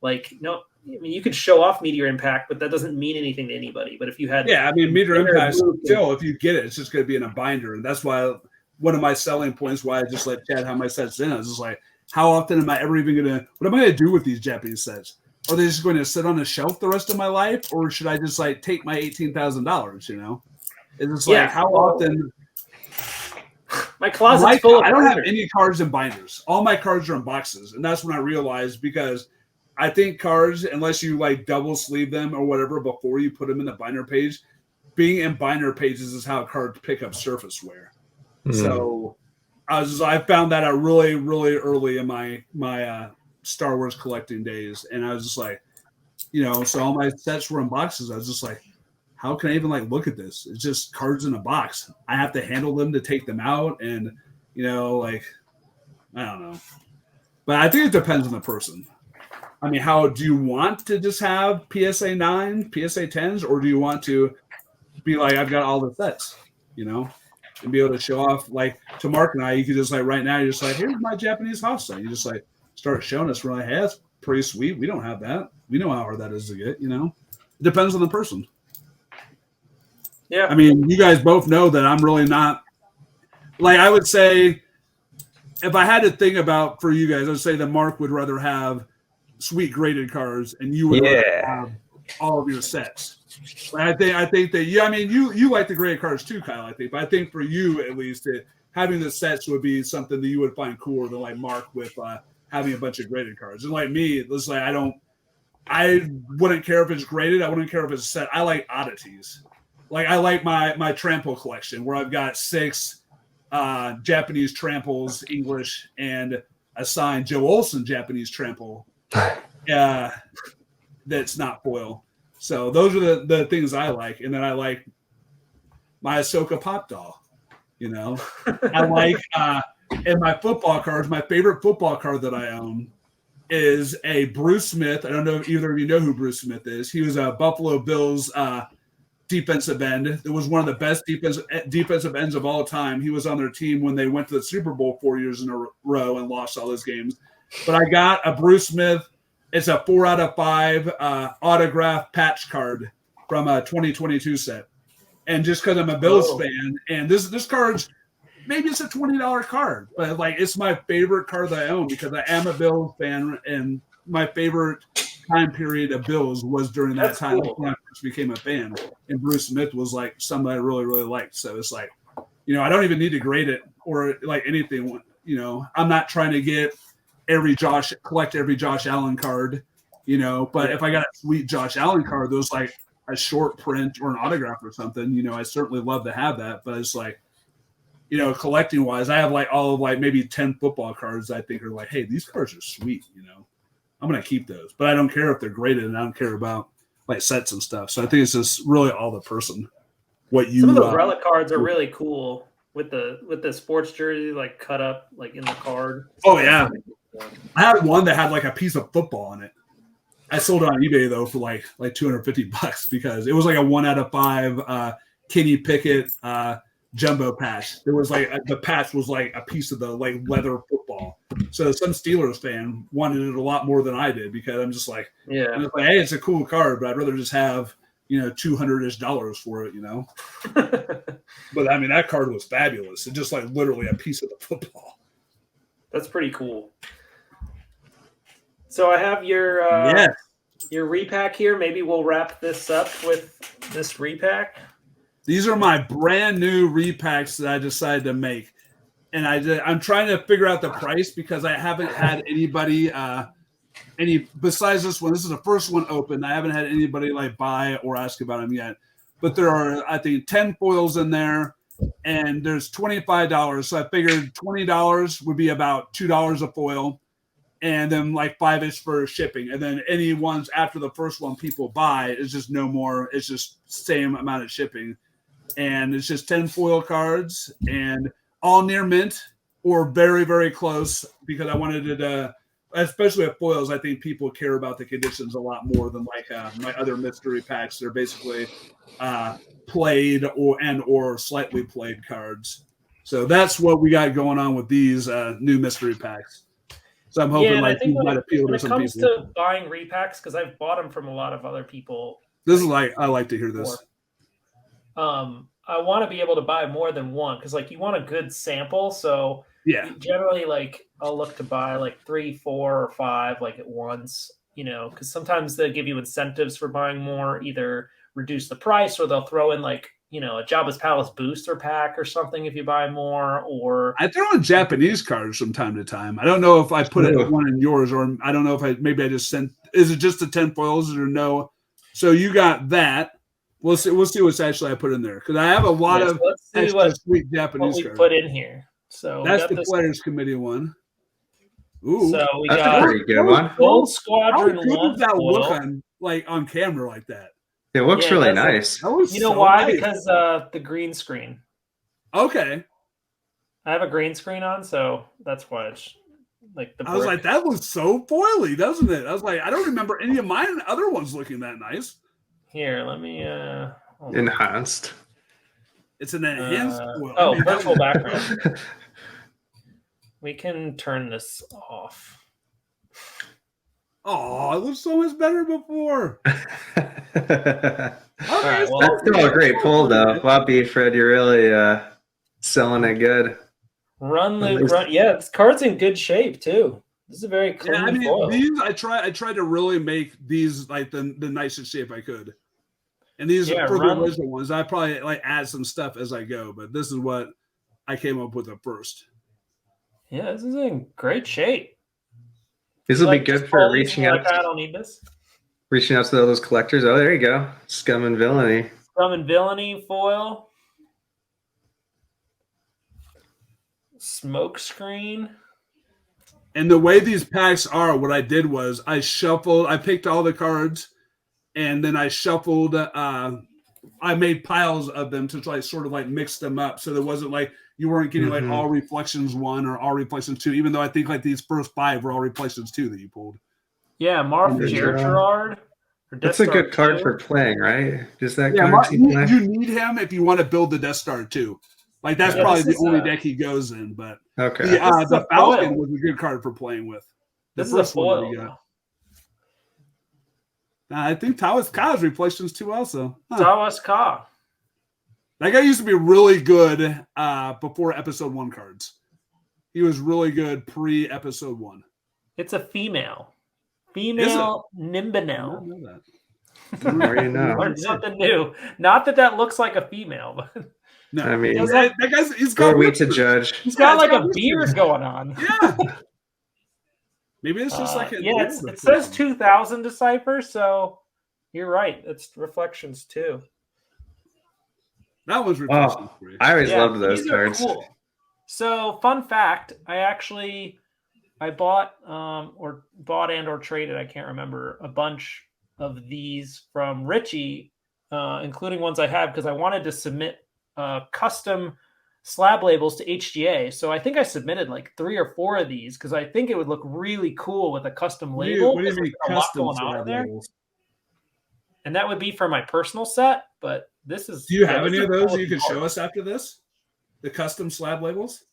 like no, I mean, you could show off Meteor Impact, but that doesn't mean anything to anybody. But if you had,
Meteor Impact still, if you get it, it's just going to be in a binder, and that's why one of my selling points why I just let Chad have my sets in. I was just like, how often am I ever even going to, what am I going to do with these Japanese sets? Are they just going to sit on a shelf the rest of my life? Or should I just like take my $18,000, It's just like, how often?
My closet's full of
I don't have any cards in binders. All my cards are in boxes. And that's when I realized because I think cards, unless you like double sleeve them or whatever before you put them in the binder page, being in binder pages is how cards pick up surface wear. So I found that out really, really early in my Star Wars collecting days. And I was just like, so all my sets were in boxes. I was just like, how can I even like look at this? It's just cards in a box. I have to handle them to take them out, and like I don't know. But I think it depends on the person. I mean, how do you want to just have PSA 9, PSA 10s, or do you want to be like, I've got all the sets, and be able to show off like to Mark and I, you could just like right now, you're just like, here's my Japanese house set. You just like start showing us, we're like, hey, that's pretty sweet. We don't have that. We know how hard that is to get, It depends on the person.
Yeah.
I mean, you guys both know that I'm really not like, I would say if I had to think about for you guys, I'd say that Mark would rather have sweet graded cards and you would rather have all of your sets. I think that you like the graded cards too, Kyle. I think, but I think for you at least, having the sets would be something that you would find cooler than like Mark with having a bunch of graded cards. And like me, it's like I wouldn't care if it's graded. I wouldn't care if it's a set. I like oddities. Like I like my trample collection where I've got 6 Japanese tramples, English, and a signed Joe Olsen Japanese trample. That's not foil. So those are the things I like. And then I like my Ahsoka pop doll. I like and my football cards, my favorite football card that I own is a Bruce Smith. I don't know if either of you know who Bruce Smith is. He was a Buffalo Bills defensive end. It was one of the best defensive ends of all time. He was on their team when they went to the Super Bowl 4 years in a row and lost all those games. But I got a Bruce Smith. It's a 4 out of 5 autograph patch card from a 2022 set. And just because I'm a Bills fan, and this card's maybe it's a $20 card, but like it's my favorite card that I own because I am a Bills fan, and my favorite time period of Bills was during that time when I first became a fan. And Bruce Smith was like somebody I really, really liked. So it's like, I don't even need to grade it or like anything. I'm not trying to get collect every Josh Allen card, but if I got a sweet Josh Allen card, those like a short print or an autograph or something, I certainly love to have that. But it's like, collecting wise, I have like all of like maybe 10 football cards I think are like, hey, these cards are sweet, I'm going to keep those, but I don't care if they're graded and I don't care about like sets and stuff. So I think it's just really all the person. Some
of those relic cards are really cool with the sports jersey, like cut up like in the card.
Oh yeah. I had one that had like a piece of football on it. I sold it on eBay though for like $250 because it was like a 1 out of 5 Kenny Pickett jumbo patch. There was like the patch was like a piece of the like leather football. So some Steelers fan wanted it a lot more than I did because I'm just like, I'm just like, hey, it's a cool card, but I'd rather just have $200-ish for it, But I mean, that card was fabulous. It's just like literally a piece of the football.
That's pretty cool. So I have your repack here. Maybe we'll wrap this up with this repack.
These are my brand new repacks that I decided to make. And I'm trying to figure out the price because I haven't had anybody besides this one. This is the first one open. I haven't had anybody like buy or ask about them yet. But there are, I think, 10 foils in there, and there's $25. So I figured $20 would be about $2 a foil, and then like $5-ish for shipping. And then any ones after the first one people buy is just no more. It's just same amount of shipping. And it's just 10 foil cards and all near mint or very, very close because I wanted it especially with foils, I think people care about the conditions a lot more than like my other mystery packs. They're basically played or slightly played cards. So that's what we got going on with these new mystery packs. So I'm hoping like these might appeal to some people. When it comes
to buying repacks, because I've bought them from a lot of other people.
This is like I like to hear this.
I want to be able to buy more than one because like you want a good sample. So generally like I'll look to buy like 3, 4, or 5 like at once, because sometimes they give you incentives for buying more, either reduce the price or they'll throw in like, a Jabba's Palace booster pack or something if you buy more. Or
I throw in Japanese cards from time to time. I don't know if I put one in yours or I don't know if I just sent. Is it just the 10 foils or no? So you got that. We'll see what's actually I put in there because I have a lot of extra sweet Japanese cards.
Put in here. So
that's the Players Committee one. Ooh,
so we
that's
got
a pretty good one.
Gold Squadron.
How cool does that look on camera like that?
It looks really nice.
That was
You know
so
why?
nice.
Because the green screen.
Okay.
I have a green screen on, so that's why it's like the.
I was like, that looks so foily, doesn't it? I was like, I don't remember any of my other ones looking that nice.
Here, let me.
Enhanced.
It's an enhanced foil.
Oh, virtual background. We can turn this off.
Oh, it looks so much better before.
That's still a great pull, though. Wow, Fred, you're really selling it good.
Run, Luke, run. Yeah, this card's in good shape too. This is a very clean foil.
These I tried to really make these like the nicest shape I could. And these for the original ones, I probably like add some stuff as I go, but this is what I came up with at first.
Yeah, this is in great shape.
This will be good for reaching out.
I don't need this.
Reaching out to those collectors. Oh, there you go. Scum and Villainy.
Scum and Villainy foil. Smoke screen.
And the way these packs are, what I did was I picked all the cards, and then I shuffled. I made piles of them to try sort of like mix them up, so there wasn't like you weren't getting like all reflections 1 or all reflections 2. Even though I think like these first 5 were all reflections 2 that you pulled.
Yeah, Marv Gerard.
That's a good card for playing, right? Just that card.
You need him if you want to build the Death Star too. Like that's probably the only deck he goes in. But
okay,
the Falcon was a good card for playing with.
This is a foil.
I think Tawas Ka has reflections too also.
Tawas Ka.
That guy used to be really good before episode 1 cards. He was really good pre-episode 1.
It's a female. Female Nimbinel.
I know that.
Learned something new. Not that looks like a female, but
no. I mean,
that guy's he's got
we to judge.
He's got like a beard going on.
Yeah. Maybe it's just like
it says 2000 Decipher, so you're right. It's reflections too.
That was reflections.
I always loved those cards.
Cool. So, fun fact: I bought or traded, I can't remember, a bunch of these from Richie, including ones I have because I wanted to submit custom slab labels to HGA. So I think I submitted like 3 or 4 of these because I think it would look really cool with a custom label.
What do you mean custom slab labels?
And that would be for my personal set, but this is...
Do you have any of those you can show us after this? The custom slab labels?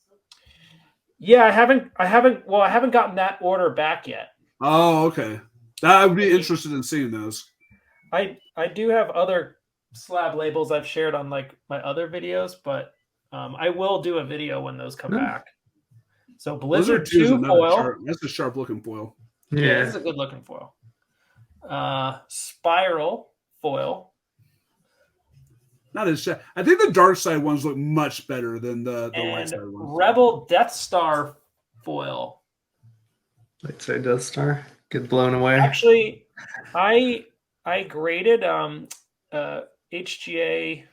Yeah, I haven't gotten that order back yet.
Oh, okay. I would be interested in seeing those.
I do have other slab labels I've shared on like my other videos, but I will do a video when those come back. So Blizzard 2 foil.
That's a sharp looking foil.
Yeah, this is a good looking foil. Spiral foil.
Not as sharp. I think the dark side ones look much better than the light side ones.
Rebel Death Star foil.
Light side Death Star. Get blown away.
Actually, I graded HGA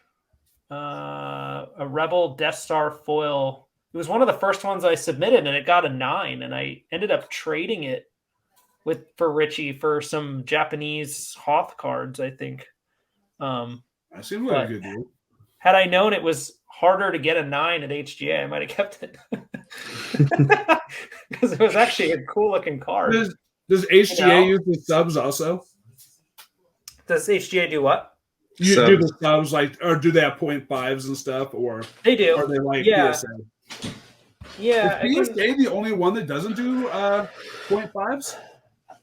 a Rebel Death Star foil. It was one of the first ones I submitted, and it got a 9. And I ended up trading it for Richie for some Japanese Hoth cards, I think.
That seems like a good deal.
Had I known it was harder to get a 9 at HGA, I might have kept it because it was actually a cool looking card.
Does HGA use the subs also?
Does HGA do what?
You do the subs or do they have 0.5s and stuff, or
they do?
Are they like PSA?
Yeah,
is PSA the only one that doesn't do 0.5s?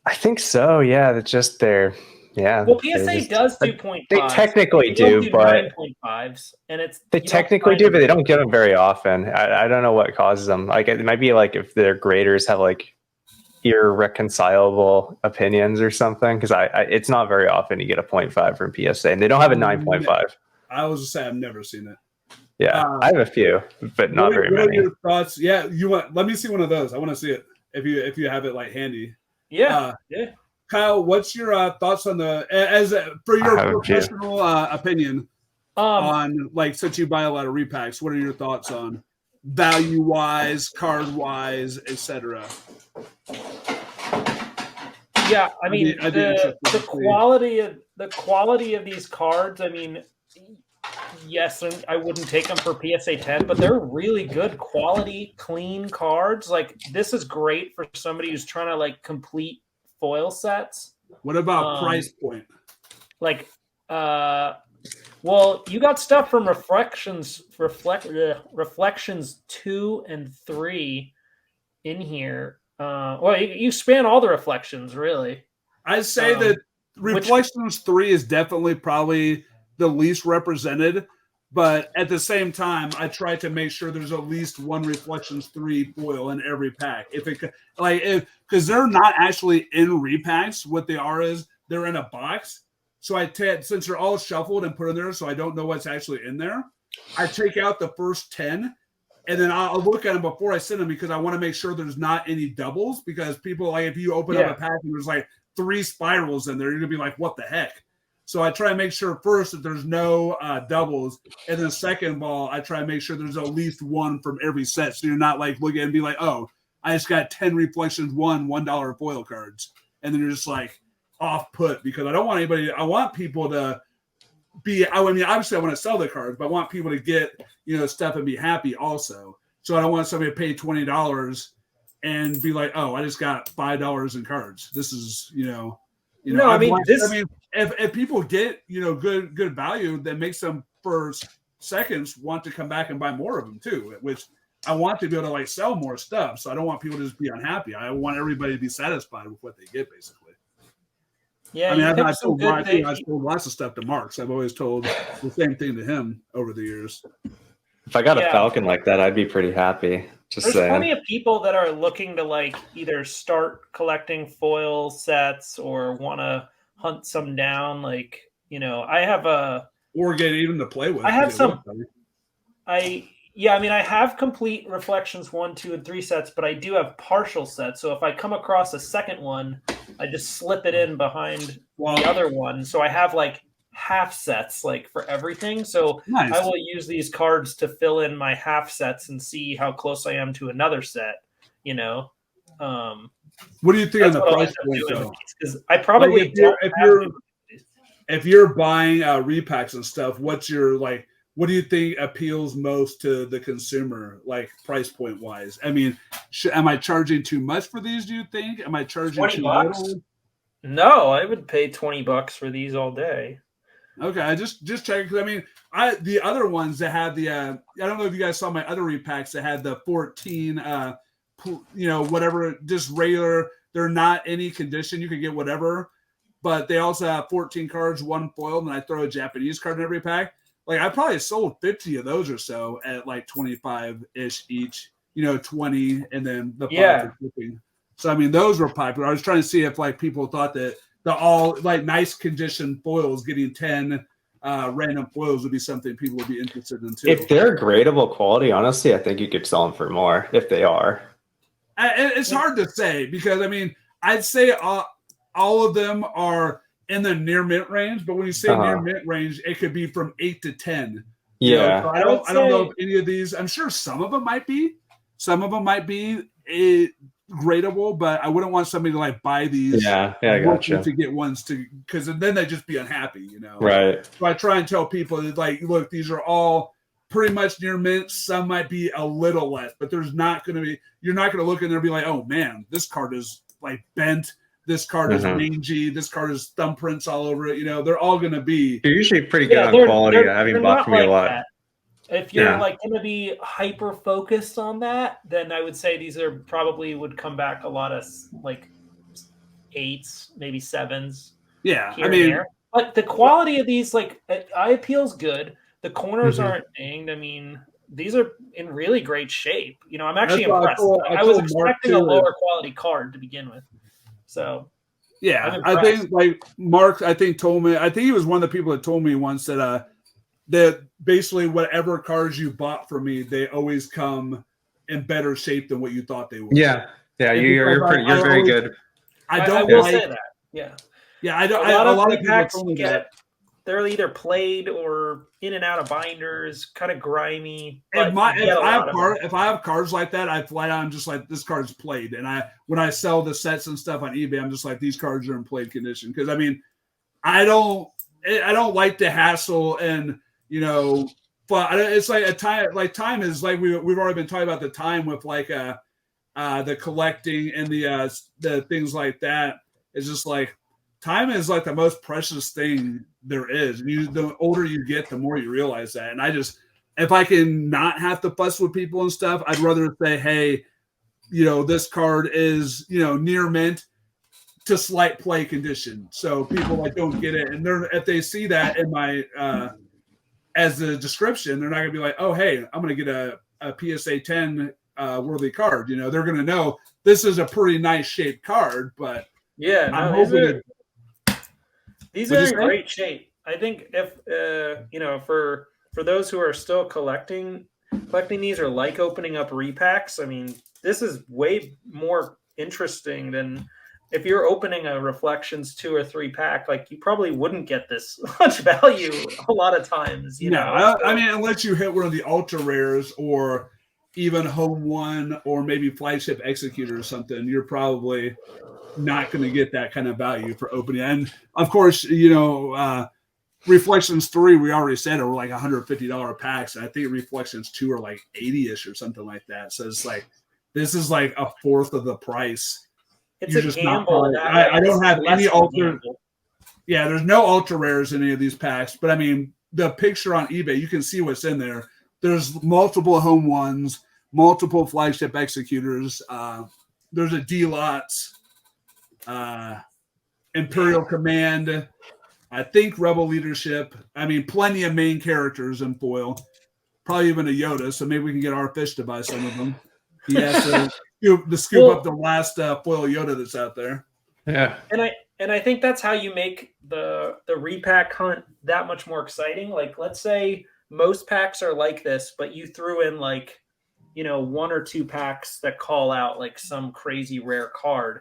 I think so. Yeah, that's just their. Yeah.
Well, PSA does do 0.5.
They technically do, but
9.5s, and
they technically do, but they don't get them very often. I don't know what causes them. Like it might be like if their graders have like irreconcilable opinions or something. Because it's not very often you get a 0.5 from PSA, and they don't have a 9.5.
I was just saying I've never seen it.
Yeah, I have a few, but not very many.
What are your thoughts? Yeah, let me see one of those. I want to see it if you have it like handy.
Yeah.
Kyle, what's your thoughts on for your professional opinion on like since you buy a lot of repacks? What are your thoughts on value wise, card wise, etc.?
Yeah, I mean
I'd be interested to
the
see.
quality of these cards. I mean, yes, and I wouldn't take them for PSA 10, but they're really good quality, clean cards. Like this is great for somebody who's trying to like complete foil sets.
What about price point?
Like, well, you got stuff from Reflections 2 and 3 in here. Well, you span all the Reflections, really.
I'd say that Reflections 3 is definitely probably the least represented, but at the same time, I try to make sure there's at least one Reflections 3 foil in every pack. If it because they're not actually in repacks, what they are is they're in a box. So since they're all shuffled and put in there, so I don't know what's actually in there. I take out the first 10, and then I'll look at them before I send them because I want to make sure there's not any doubles. Because people like if you open up a pack and there's like 3 spirals in there, you're gonna be like, what the heck? So I try to make sure first that there's no doubles, and then second of all, I try to make sure there's at least one from every set. So you're not like looking and be like, oh, I just got 10 Reflections $1 foil cards, and then you're just like off put because I don't want anybody. I want people to be. I mean, obviously I want to sell the cards, but I want people to get stuff and be happy also. So I don't want somebody to pay $20 and be like, oh, I just got $5 in cards. This is
No, I mean
if people get good value, that makes them for seconds want to come back and buy more of them too. Which I want to be able to like sell more stuff. So I don't want people to just be unhappy. I want everybody to be satisfied with what they get, basically.
Yeah,
I mean, I've told lots of stuff to Mark. I've always told the same thing to him over the years.
If I got a Falcon like that, I'd be pretty happy. There's
plenty of people that are looking to like either start collecting foil sets or want to hunt some down. Like, I have
or get even to play with.
I have I have complete Reflections 1, 2, and 3 sets, but I do have partial sets. So if I come across a second one, I just slip it in behind the other one. So I have like half sets like for everything. So nice. I will use these cards to fill in my half sets and see how close I am to another set.
What do you think on the price point though?
Because I probably
if you're buying repacks and stuff, what's your like? What do you think appeals most to the consumer, like price point wise? I mean, am I charging too much for these? Do you think? Am I charging too little?
No, I would pay $20 for these all day.
Okay, I just checking because I mean, the other ones that had the I don't know if you guys saw my other repacks that had the 14, whatever, just regular. They're not any condition. You can get whatever, but they also have 14 cards, 1 foil, and I throw a Japanese card in every pack. Like I probably sold 50 of those or so at like 25-ish each, 20, and then the 5 for shipping. So I mean, those were popular. I was trying to see if like people thought that the all like nice condition foils getting 10 random foils would be something people would be interested in too.
If they're gradable quality, honestly, I think you could sell them for more if they are.
It's hard to say because I mean, I'd say all of them are in the near mint range, but when you say near mint range, it could be from 8 to 10.
Yeah,
so I don't know if any of these. I'm sure some of them might be. Some of them might be gradable, but I wouldn't want somebody to like buy these.
Yeah, I gotcha.
To get ones because then they'd just be unhappy,
Right.
So I try and tell people that like, look, these are all pretty much near mint. Some might be a little less, but there's not going to be. You're not going to look in there and be like, oh man, this card is like bent. This card is mangy. This card is thumbprints all over it. They're all going to be.
You're usually pretty good on quality. Having bought from me a lot.
If you're like going to be hyper focused on that, then I would say these are probably would come back a lot of like 8s, maybe 7s.
Yeah, I mean,
but the quality of these, like eye appeal's good. The corners aren't dinged. I mean, these are in really great shape. I'm actually impressed. I was expecting a lower quality card to begin with. So,
yeah, I think like Mark, told me. I think he was one of the people that told me once that that basically whatever cars you bought from me, they always come in better shape than what you thought they would.
Yeah, you're very good.
I will
say that. Yeah.
I don't. A lot of people told me that.
they're either played or in and out of binders, kind of grimy.
If
But you get a lot of them.
if I have cards like that, I flat out I'm just like, this card's played. And when I sell the sets and stuff on eBay, I'm just like, these cards are in played condition. Because I mean, I don't like the hassle and but it's like a time, like time is like we've already been talking about the time with like the collecting and the things like that. It's just like time is like the most precious thing there is. The older you get, the more you realize that. And if I can not have to fuss with people and stuff, I'd rather say, hey, this card is near mint to slight play condition, so people like don't get it, and if they see that in my as the description, they're not gonna be like, oh hey, I'm gonna get a PSA 10 worthy card. They're gonna know this is a pretty nice shaped card, but
yeah, no, these are in great shape. I think if for those who are still collecting these or like opening up repacks, I mean, this is way more interesting than if you're opening a Reflections 2 or 3 pack. Like, you probably wouldn't get this much value a lot of times.
I mean, unless you hit one of the ultra rares or even Home One or maybe Flagship Executor or something, you're probably not going to get that kind of value for opening. And of course, Reflections 3, we already said, are like $150 packs. And I think Reflections 2 are like 80-ish or something like that. So it's like, this is like a fourth of the price.
It's a gamble.
I don't have any ultra. Yeah, there's no ultra rares in any of these packs. But I mean, the picture on eBay, you can see what's in there. There's multiple Home Ones, multiple Flagship Executors. There's a D-Lots, Imperial Command, I think Rebel Leadership. I mean, plenty of main characters in foil. Probably even a Yoda, so maybe we can get our fish to buy some of them. He has to scoop up the last foil Yoda that's out there.
Yeah,
and I think that's how you make the repack hunt that much more exciting. Like, let's say most packs are like this, but you threw in like 1 or 2 packs that call out like some crazy rare card.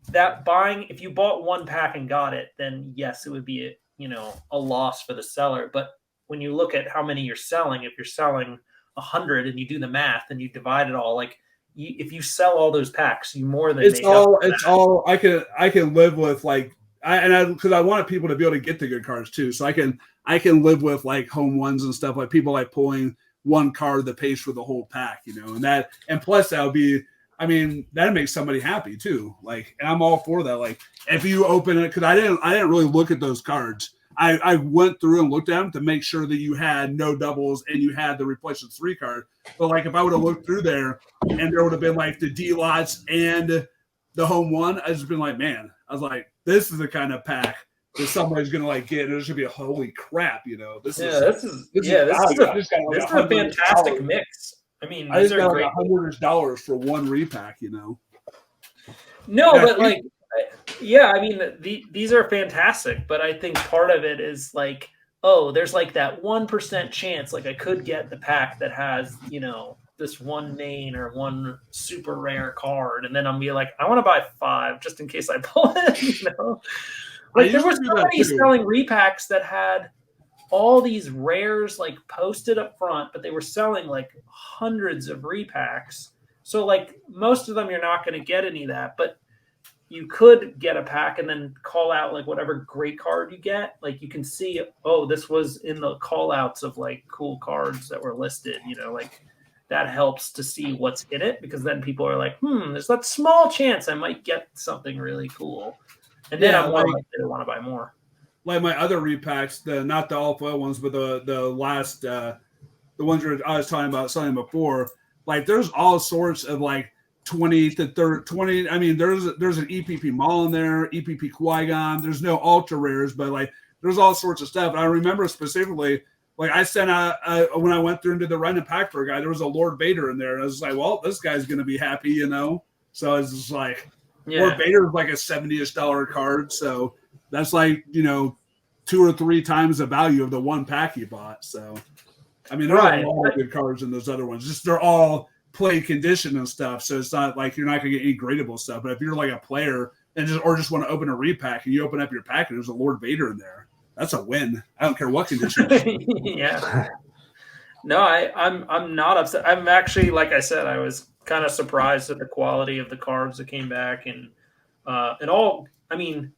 That if you bought 1 pack and got it, then yes, it would be a loss for the seller. But when you look at how many you're selling, if you're selling 100 and you do the math and you divide it all, like, if you sell all those packs, you more than
it's all I can live with, like, because I wanted people to be able to get the good cards too, so I can live with like Home Ones and stuff, like people like pulling 1 card that pays for the whole pack, and plus that would be, I mean, that'd make somebody happy too. Like, and I'm all for that. Like, if you open it, because I didn't really look at those cards. I went through and looked at them to make sure that you had no doubles and you had the Reflections 3 card. But like, if I would have looked through there and there would have been like the D-Lots and the Home One, I'd just been like, man, I was like, this is the kind of pack that somebody's gonna like get. And there's gonna be a holy crap, This is
a fantastic mix. I mean,
I just got like $100 for 1 repack,
No, but like, yeah, I mean, these are fantastic, but I think part of it is like, oh, there's like that 1% chance, like I could get the pack that has, this 1 main or 1 super rare card, and then I'm be like, I want to buy 5 just in case I pull it, Like, there was somebody selling repacks that had all these rares like posted up front, but they were selling like hundreds of repacks. So like, most of them you're not going to get any of that, but you could get a pack and then call out like whatever great card you get. Like, you can see, oh, this was in the call outs of like cool cards that were listed, like that helps to see what's in it, because then people are like, there's that small chance I might get something really cool. And then I'm more likely to want to buy more.
Like my other repacks, not the all foil ones, but the last, the ones I was talking about selling before, like there's all sorts of like 20 to 30, 20. I mean, there's an EPP Maul in there, EPP Qui-Gon. There's no ultra rares, but like there's all sorts of stuff. And I remember specifically, like I sent out when I went through and did the random pack for a guy, there was a Lord Vader in there. And I was like, well, this guy's gonna be happy, So it's just like, Lord Vader is like a $70-ish card, so that's like 2 or 3 times the value of the 1 pack you bought. So, I mean, there are a lot of good cards in those other ones. Just they're all play condition and stuff, so it's not like you're not going to get any gradable stuff. But if you're like a player and just want to open a repack and you open up your pack and there's a Lord Vader in there, that's a win. I don't care what condition.
Yeah. No, I'm not upset. I'm actually, like I said, I was kind of surprised at the quality of the cards that came back, and all. I mean,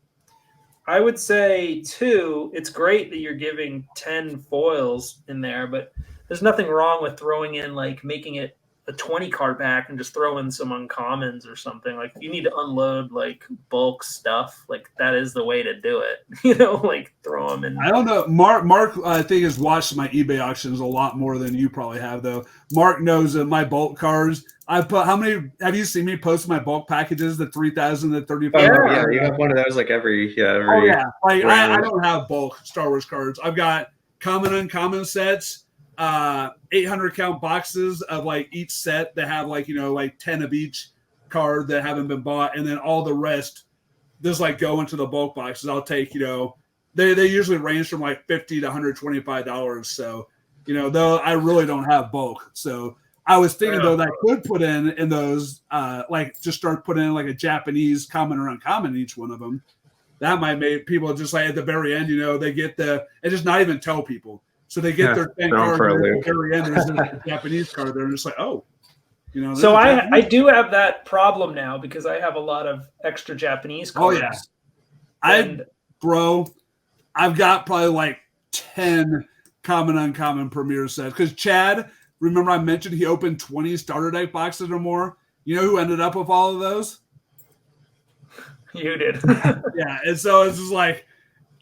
I would say too, it's great that you're giving 10 foils in there, but there's nothing wrong with throwing in, like, making it a 20 card pack and just throw in some uncommons or something. Like, if you need to unload like bulk stuff, like that is the way to do it. Like throw them in.
I don't know. Mark, I think has watched my eBay auctions a lot more than you probably have, though. Mark knows that my bulk cards. I put how many? Have you seen me post my bulk packages? The 3,000, the 35.
Yeah, you have one of those like every.
Oh yeah, like I don't have bulk Star Wars cards. I've got common uncommon sets. 800 count boxes of like each set that have like like 10 of each card that haven't been bought, and then all the rest just like go into the bulk boxes. I'll take they usually range from like $50 to $125. So though I really don't have bulk, so I was thinking though that I could put in those like just start putting in like a Japanese common or uncommon in each one of them. That might make people just like at the very end they get and just not even tell people. So they get their 10 cards at the very end. There's a Japanese card. They're just like, oh,
So I do have that problem now because I have a lot of extra Japanese cards.
Oh yeah, I've got probably like 10 common uncommon premiere sets because Chad, remember I mentioned he opened 20 starter deck boxes or more. You know who ended up with all of those?
You did.
Yeah, and so it's just like,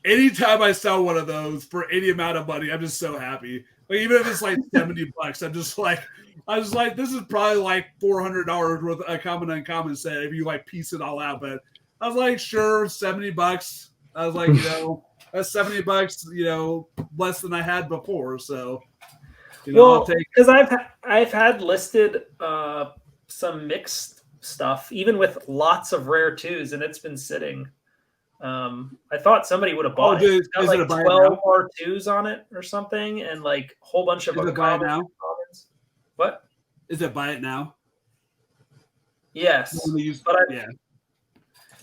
anytime I sell one of those for any amount of money, I'm just so happy. Like even if it's like $70, I'm just like, this is probably like $400 worth of a common uncommon set if you like piece it all out. But I was like, sure, $70. I was like, that's $70, less than I had before. So,
well, because I've had listed some mixed stuff, even with lots of rare twos, and it's been sitting. I thought somebody would have bought it. It's got like 12 R2s on it or something, and like a whole bunch of
uncommons.
What?
Is it buy it now?
Yes.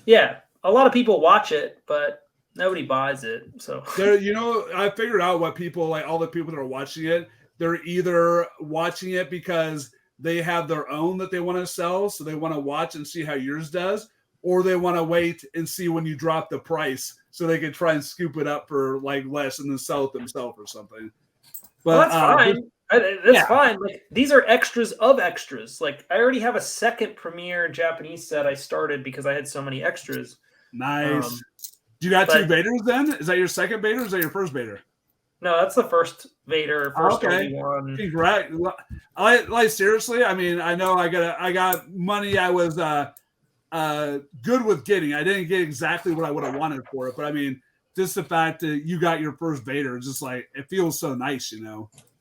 Yeah. A lot of people watch it, but nobody buys it. So
I figured out what people like. All the people that are watching it, they're either watching it because they have their own that they want to sell, so they want to watch and see how yours does, or they want to wait and see when you drop the price so they can try and scoop it up for like less and then sell it themselves or something. But
that's fine. That's fine. Like these are extras of extras. Like I already have a second premiere Japanese set I started because I had so many extras.
Nice. You got two Vaders then? Is that your second Vader or is that your first Vader?
No, that's the first Vader, first Obi-Wan.
Congrats. Like seriously, I mean, I know I got money I was good with getting. I didn't get exactly what I would have wanted for it, but I mean, just the fact that you got your first Vader, just like it feels so nice,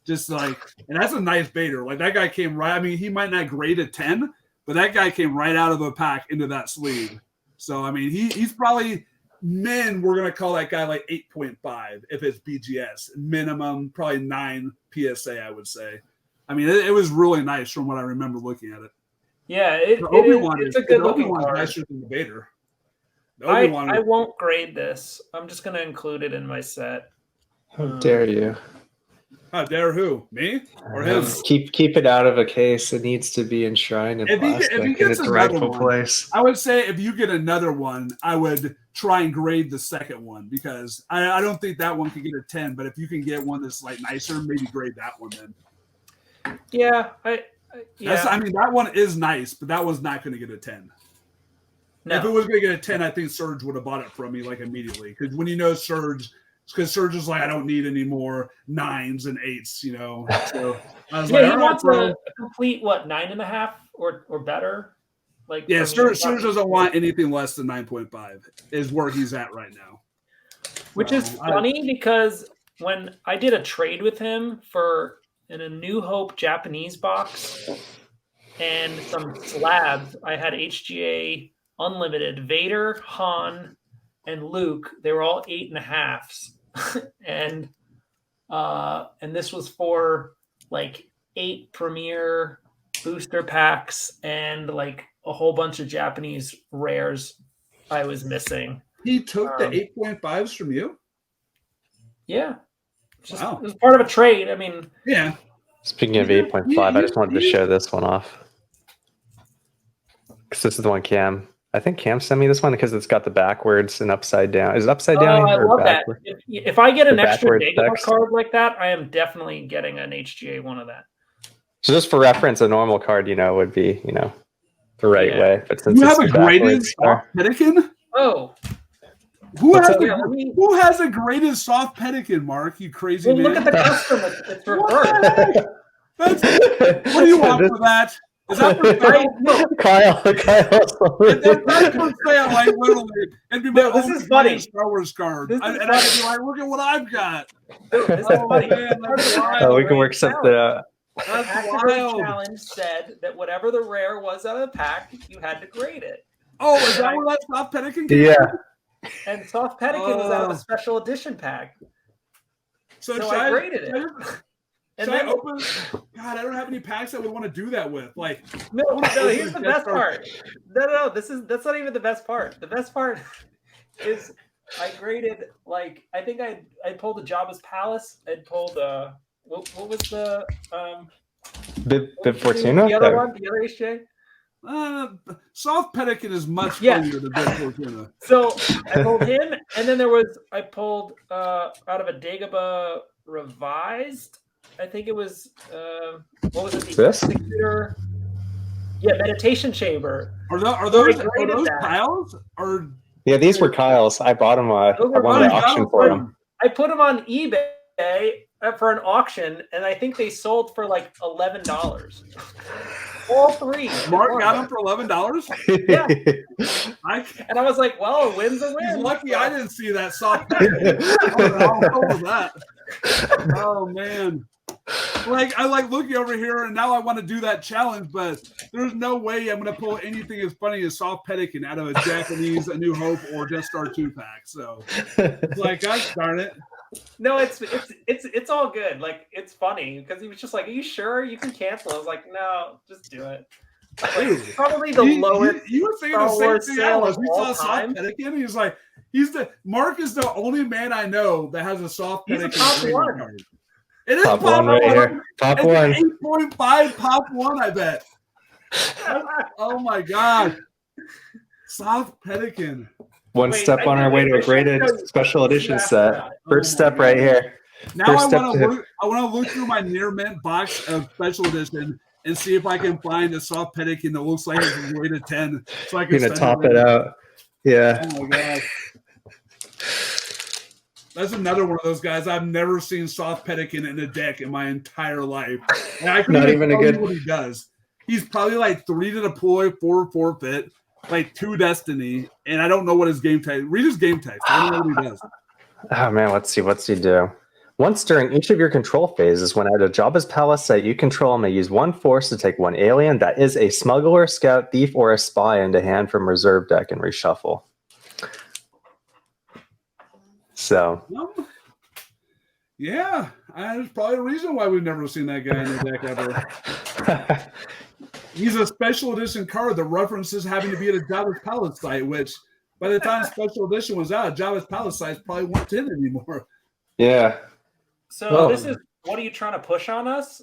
Just like, and that's a nice Vader. Like that guy came right. I mean, he might not grade a 10, but that guy came right out of the pack into that sleeve. So I mean, he's probably we're gonna call that guy like 8.5 if it's BGS minimum, probably 9 PSA. I would say. I mean, it was really nice from what I remember looking at it.
Yeah, it's a good looking card.
Nicer than the Vader.
I won't grade this. I'm just gonna include it in my set.
How dare you?
How dare who? Me or him?
Keep it out of a case. It needs to be enshrined in plastic in its rightful place.
I would say if you get another one, I would try and grade the second one because I don't think that one could get a 10. But if you can get one that's like nicer, maybe grade that one then.
Yeah, I
mean, that one is nice, but that was not going to get a 10. No. If it was going to get a 10, I think Surge would have bought it from me like immediately. Because when Surge, because Surge is like, I don't need any more 9s and 8s, So I was
he wants a complete 9.5 or better. Like
Surge doesn't want anything less than 9.5 is where he's at right now.
Which is funny because when I did a trade with him in a New Hope Japanese box and some slabs, I had HGA Unlimited, Vader, Han, and Luke. They were all 8.5s. and this was for like 8 premier booster packs and like a whole bunch of Japanese rares I was missing.
He took the 8.5s from you?
Yeah. It was part of a trade. I mean,
yeah.
Speaking of 8.5, I just wanted to show this one off. Because this is the one I think Cam sent me this one because it's got the backwards and upside down. Is it upside down?
I love
backward?
that. If I get an extra Dagobah
text
card like that, I am definitely getting an HGA one of that.
So just for reference, a normal card, would be, the right way. But since
you have a graded soft Pedican?
Oh.
Who has a graded soft Pedican, Mark? You crazy man.
Look at the custom. It's reversed.
What do you want for that? Is that for sale?
Kyle.
That's for sale, like literally. It'd be my
this is funny.
Star Wars card. And I'd be like, look at what I've got.
This is funny.
Man,
we can work something out.
The challenge said that whatever the rare was out of the pack, you had to grade it.
Oh, is that where that soft Pedican came
from?
And soft Pedican was out of a special edition pack. So I graded it.
And then open. God, I don't have any packs that would want to do that with. Like,
no. Here's the best part. No. That's not even the best part. The best part is I graded I think I pulled a Jabba's Palace. I pulled what was the
Bib Fortuna?
The other one, the other HJ.
Soft Pedican is much funnier than Bib Fortuna.
So I pulled him, and then I pulled out of a Dagobah Revised. I think it was what was it?
This?
Yeah, Meditation Chamber.
Are those Kyle's? Or
yeah, these were Kyle's. I bought them. I won the auction for them.
I put them on eBay for an auction, and I think they sold for like $11. All three.
Mark got them for $11.
Yeah. And I was like, well, a win's a win.
He's lucky I didn't see that soft Pedican. I'll over that. Oh man. I looking over here and now I want to do that challenge, but there's no way I'm going to pull anything as funny as soft Pedican out of a Japanese A New Hope or Death Star 2 pack. So it's gosh darn it.
No, it's all good. It's funny because he was just like, "Are you sure you can cancel?" I was like, "No, just do it." Probably the lowest.
You were saying the same thing I was. We saw soft Pedican. He was like, Mark is the only man I know that has a soft Pedican.
He's a top one.
Card. It is
top one right here. Top one.
8.5 pop one, I bet. Oh my god. Soft Pedican.
One step on our way to a graded special edition set. First step right here.
Now I want to look through my near mint box of special edition and see if I can find a soft Pedican that looks like it's rated 10. So I can
top it out. Yeah.
Oh my god. That's another one of those guys. I've never seen soft Pedican in a deck in my entire life. And I couldn't even tell you what he does. He's probably 3 to deploy, 4 forfeit, 2 destiny, and I don't know what his game type. Read his game type. I don't know what he does.
Oh man, let's see. What's he do? Once during each of your control phases, when at a Jabba's Palace site you control, may use 1 force to take 1 alien that is a smuggler, scout, thief, or a spy into hand from reserve deck and reshuffle. So,
yeah, there's probably a reason why we've never seen that guy in the deck ever. He's a special edition card that references having to be at a Jabba's Palace site, which by the time special edition was out, Jabba's Palace sites probably weren't in anymore.
Yeah.
So this is, what are you trying to push on us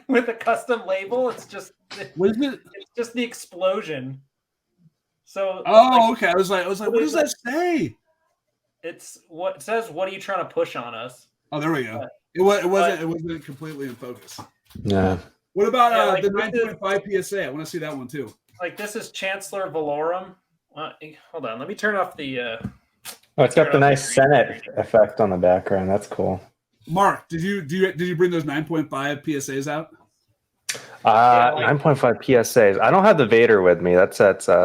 with a custom label? It's just it's just the explosion. So
okay. I was like, what does that say?
It's what it says. What are you trying to push on us?
Oh, there we go. It wasn't completely in focus.
Yeah.
What about the 9.5 PSA? I want to see that one too.
This is Chancellor Valorum. Hold on, let me turn off the.
It's got the nice Senate effect on the background. That's cool.
Mark, did you bring those 9.5 PSAs out?
9.5 PSAs. I don't have the Vader with me. That's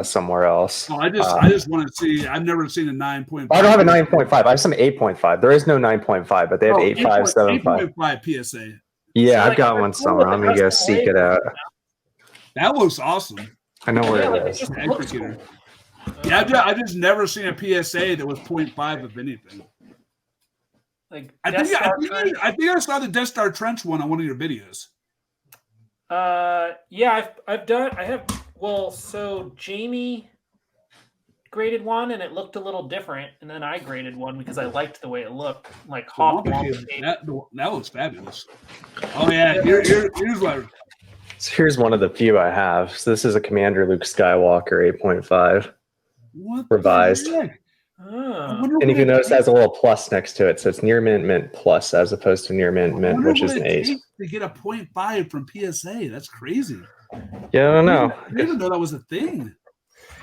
somewhere else.
Oh, I just want to see. I've never seen a 9.5.
I don't have a 9.5. I have some 8.5 There is no 9.5, but they have 8.5, 7.5.
8.5 PSA.
Yeah, I've got one somewhere. I'm gonna go seek it out.
That looks awesome.
I know where it is.
Yeah, I've just never seen a PSA that was 0.5 of anything. I think I saw the Death Star Trench one on one of your videos.
Yeah, I've done. I have. Well, so Jamie, graded one, and it looked a little different. And then I graded one because I liked the way it looked, like Hawk.
That looks fabulous. Oh yeah, here's what.
So here's one of the few I have. So this is a Commander Luke Skywalker 8.5 revised. And if you notice, it has a little plus next to it, so it's near mint plus as opposed to near mint, which is an 8.
To get a 0.5 from PSA, that's crazy.
Yeah, I don't know.
I didn't know that was a thing.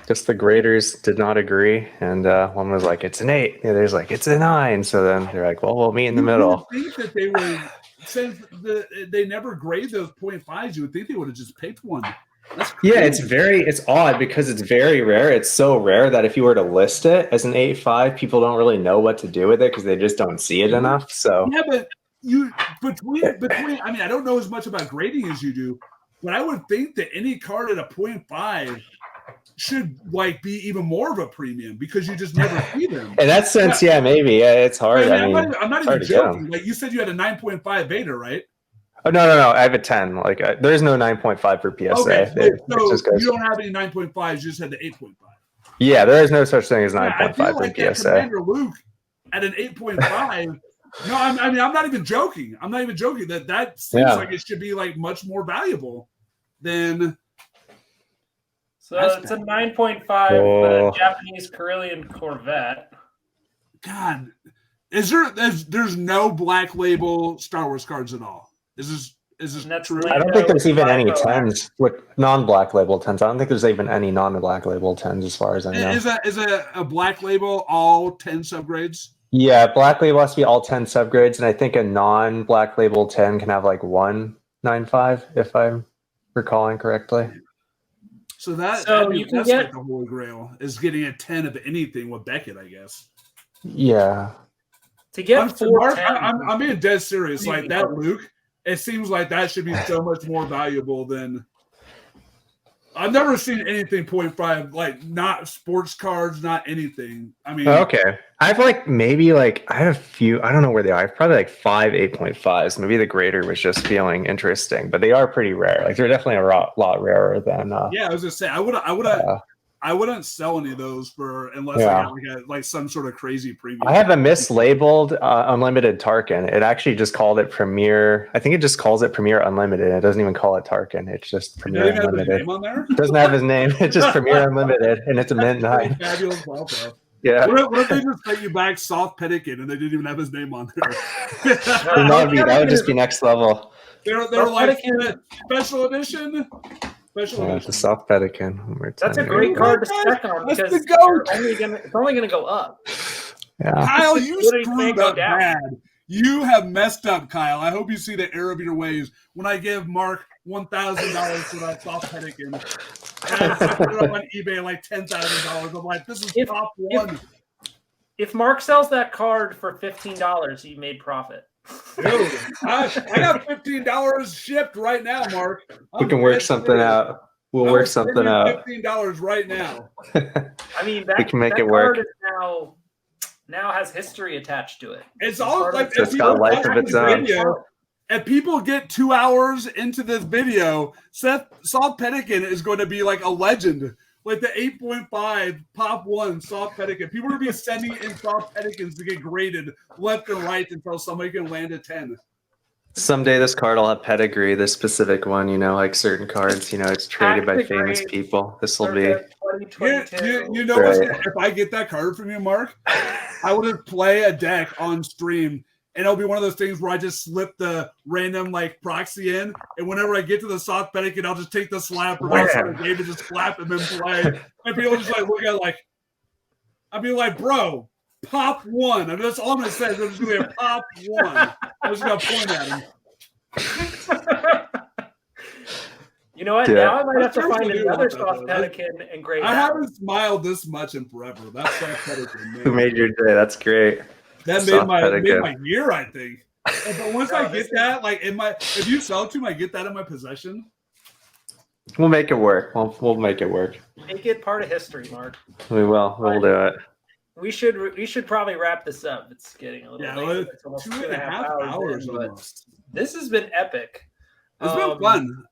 Just the graders did not agree, and one was like, "It's an 8." The other's like, "It's a 9." So then they're like, "Well, we'll meet in the middle."
You would think that they would, since they never grade those 0.5s, you would think they would have just picked one.
Yeah, it's odd because it's very rare. It's so rare that if you were to list it as an 8.5, people don't really know what to do with it because they just don't see it enough. So
yeah, but between I mean, I don't know as much about grading as you do, but I would think that any card at a 0.5 should like be even more of a premium because you just never see them.
In that sense, yeah, maybe. Yeah, it's hard.
I'm not even joking. Like you said, you had a 9.5 beta, right?
Oh no! I have a 10. Like there's no 9.5 for PSA.
Okay, so you don't have any 9.5s. You just had the 8.5.
Yeah, there is no such thing as 9.5
for
like
PSA.
Commander
Luke at an 8.5. No, I'm not even joking. I'm not even joking. That seems like it should be like much more valuable than.
So it's a 9.5 Japanese Carillion Corvette.
God, there's no black label Star Wars cards at all. Is this true?
I don't think there's even any 10s with non-black label 10s. I don't think there's even any non-black label 10s as far as I know.
Is a black label all 10 subgrades?
Yeah, black label has to be all 10 subgrades, and I think a non-black label 10 can have like 195 if I'm recalling correctly.
So you can that's like the holy grail is getting a 10 of anything with Beckett, I guess.
Yeah.
To get
I'm being dead serious. Like that Luke, it seems like that should be so much more valuable than. I've never seen anything 0.5, like not sports cards, not anything. I mean,
okay. I have I have a few. I don't know where they are. I have probably like 5 8.5s. Maybe the grader was just feeling interesting, but they are pretty rare. Like they're definitely a lot rarer than.
Yeah, I was just saying. I wouldn't sell any of those unless I got like some sort of crazy premium.
I have a mislabeled Unlimited Tarkin. It actually just called it Premier. I think it just calls it Premier Unlimited. It doesn't even call it Tarkin. It's just Premier Unlimited.
Have his name on there?
It doesn't have his name. It's just Premier Unlimited, and it's a mint 9.
Fabulous also.
Yeah.
What if they just pay you back Soft Pedican and they didn't even have his name on there?
That would just be next level.
They're like special edition.
The Soft Pedican.
That's a great card to stack on because it's only going to go up.
Yeah.
Kyle, you screwed up bad. You have messed up, Kyle. I hope you see the error of your ways when I give Mark $1,000 for that Soft Pedican. And I put it up on eBay like $10,000. I'm like, this is top one.
If Mark sells that card for $15, he made profit.
Dude, I got $15 shipped right now, Mark.
We can work something out. We'll work something out.
$15 right now.
I mean,
we can make it work.
Now has history attached to it.
It's all like
it's got life of its own.
If people get 2 hours into this video, Soft Pedican is going to be like a legend. Like the 8.5 Pop 1 Soft Pedican. People are going to be sending in Soft Pedicans to get graded left and right until somebody can land a 10.
Someday this card will have pedigree, this specific one, like certain cards, it's traded by famous people. This will be.
You know right. If I get that card from you, Mark, I would play a deck on stream. And it'll be one of those things where I just slip the random proxy in, and whenever I get to the Soft Pedican, I'll just take the slapper outside the game and just slap him and play. And people just look at it I'd be like, bro, Pop 1. I mean, that's all I'm gonna say. There's gonna be a Pop 1. I'm just gonna point at him.
You know what? Yeah. Now I might have to find another Soft Pedican and grade.
I haven't smiled this much in forever. That's Soft Pedican.
Who made your day? That's great.
That made my year, I think. But once I get that, if you sell it to me, I get that in my possession.
We'll make it work. We'll make it work.
Make it part of history, Mark.
We will. We'll do it.
We should probably wrap this up. It's getting a little late. It's almost 2.5 hours almost. This has been epic.
It's been fun.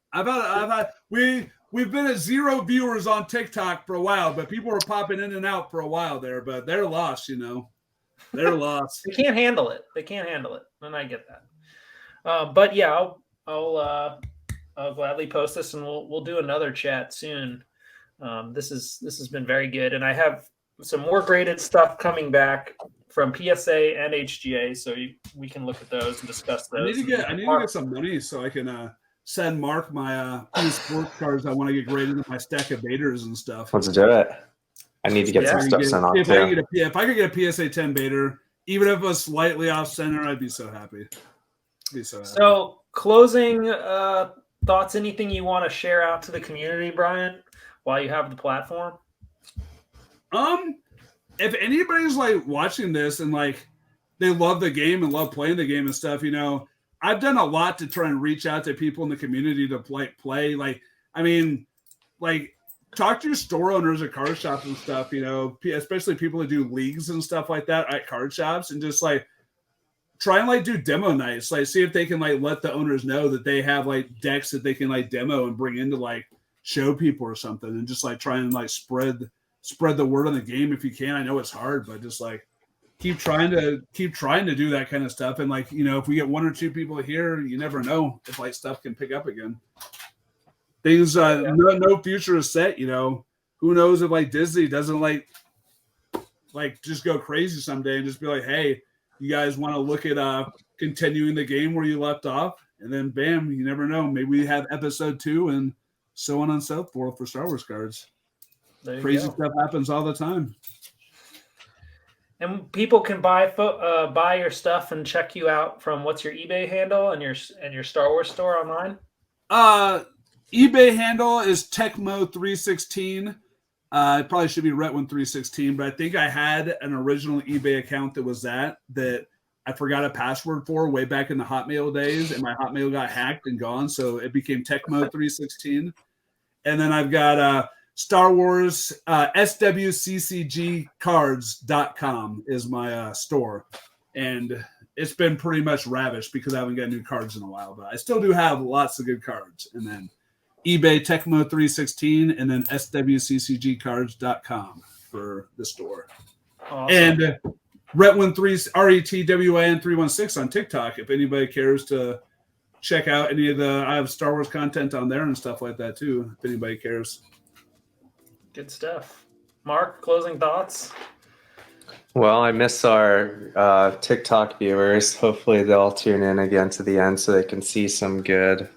We we've been at 0 viewers on TikTok for a while, but people were popping in and out for a while there. But they're lost, you know. They're lost.
They can't handle it. They can't handle it, and I get that. But yeah, I'll gladly post this, and we'll do another chat soon. This has been very good, and I have some more graded stuff coming back from PSA and HGA, so we can look at those and discuss those.
I need to get some money so I can send Mark my few sports cards I want to get graded in my stack of Baders and stuff.
Let's do it. I need to get some stuff sent off too.
If I could get a PSA 10 Bader, even if it was slightly off center, I'd be so happy.
So closing thoughts, anything you want to share out to the community, Brian, while you have the platform?
If anybody's like watching this and like they love the game and love playing the game and stuff, you know, I've done a lot to try and reach out to people in the community to play. Like, I mean, like talk to your store owners at card shops and stuff, you know, especially people that do leagues and stuff like that at card shops, and just like try and like do demo nights, like see if they can like let the owners know that they have like decks that they can like demo and bring into like show people or something, and just like try and like spread the word on the game if you can. I know it's hard, but just like keep trying to do that kind of stuff. And like, you know, if we get 1 or 2 people here, you never know if like stuff can pick up again. Things no future is set, you know. Who knows if like Disney doesn't like just go crazy someday and just be like, hey, you guys want to look at continuing the game where you left off, and then bam, you never know. Maybe we have episode 2 and so on and so forth for Star Wars cards. Crazy stuff happens all the time.
And people can buy your stuff and check you out from what's your eBay handle and your Star Wars store online?
eBay handle is Tecmo316. It probably should be Retwin316, but I think I had an original eBay account that was that I forgot a password for way back in the Hotmail days, and my Hotmail got hacked and gone, so it became Tecmo316. And then I've got Star Wars SWCCGcards.com is my store, and it's been pretty much ravished because I haven't got new cards in a while, but I still do have lots of good cards. And then eBay Tecmo316, and then SWCCGcards.com for the store. Awesome. And Retwin316 on TikTok, if anybody cares to check out any of I have Star Wars content on there and stuff like that too, if anybody cares.
Good stuff. Mark, closing thoughts?
Well, I miss our TikTok viewers. Hopefully they'll tune in again to the end so they can see some good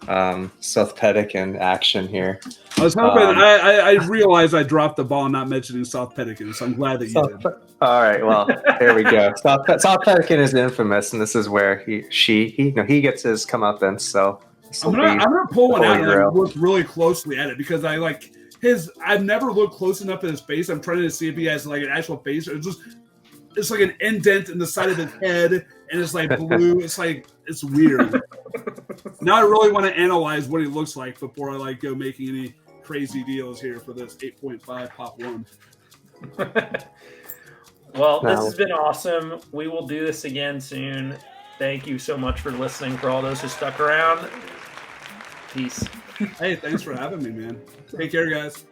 South Pedican action here.
I was hoping. I realized I dropped the ball not mentioning South Pedican, so I'm glad that you did.
All right, well, there we go. South Pedican is infamous, and this is where he gets his comeuppance. So
I'm gonna pull one out and look really closely at it, because I like I've never looked close enough at his face. I'm trying to see if he has like an actual face, or it's like an indent in the side of his head, and it's like blue. It's weird. Now I really want to analyze what he looks like before I like go making any crazy deals here for this 8.5 Pop 1.
Well, this has been awesome. We will do this again soon. Thank you so much for listening, for all those who stuck around. Peace.
Hey, thanks for having me, man. Take care, guys.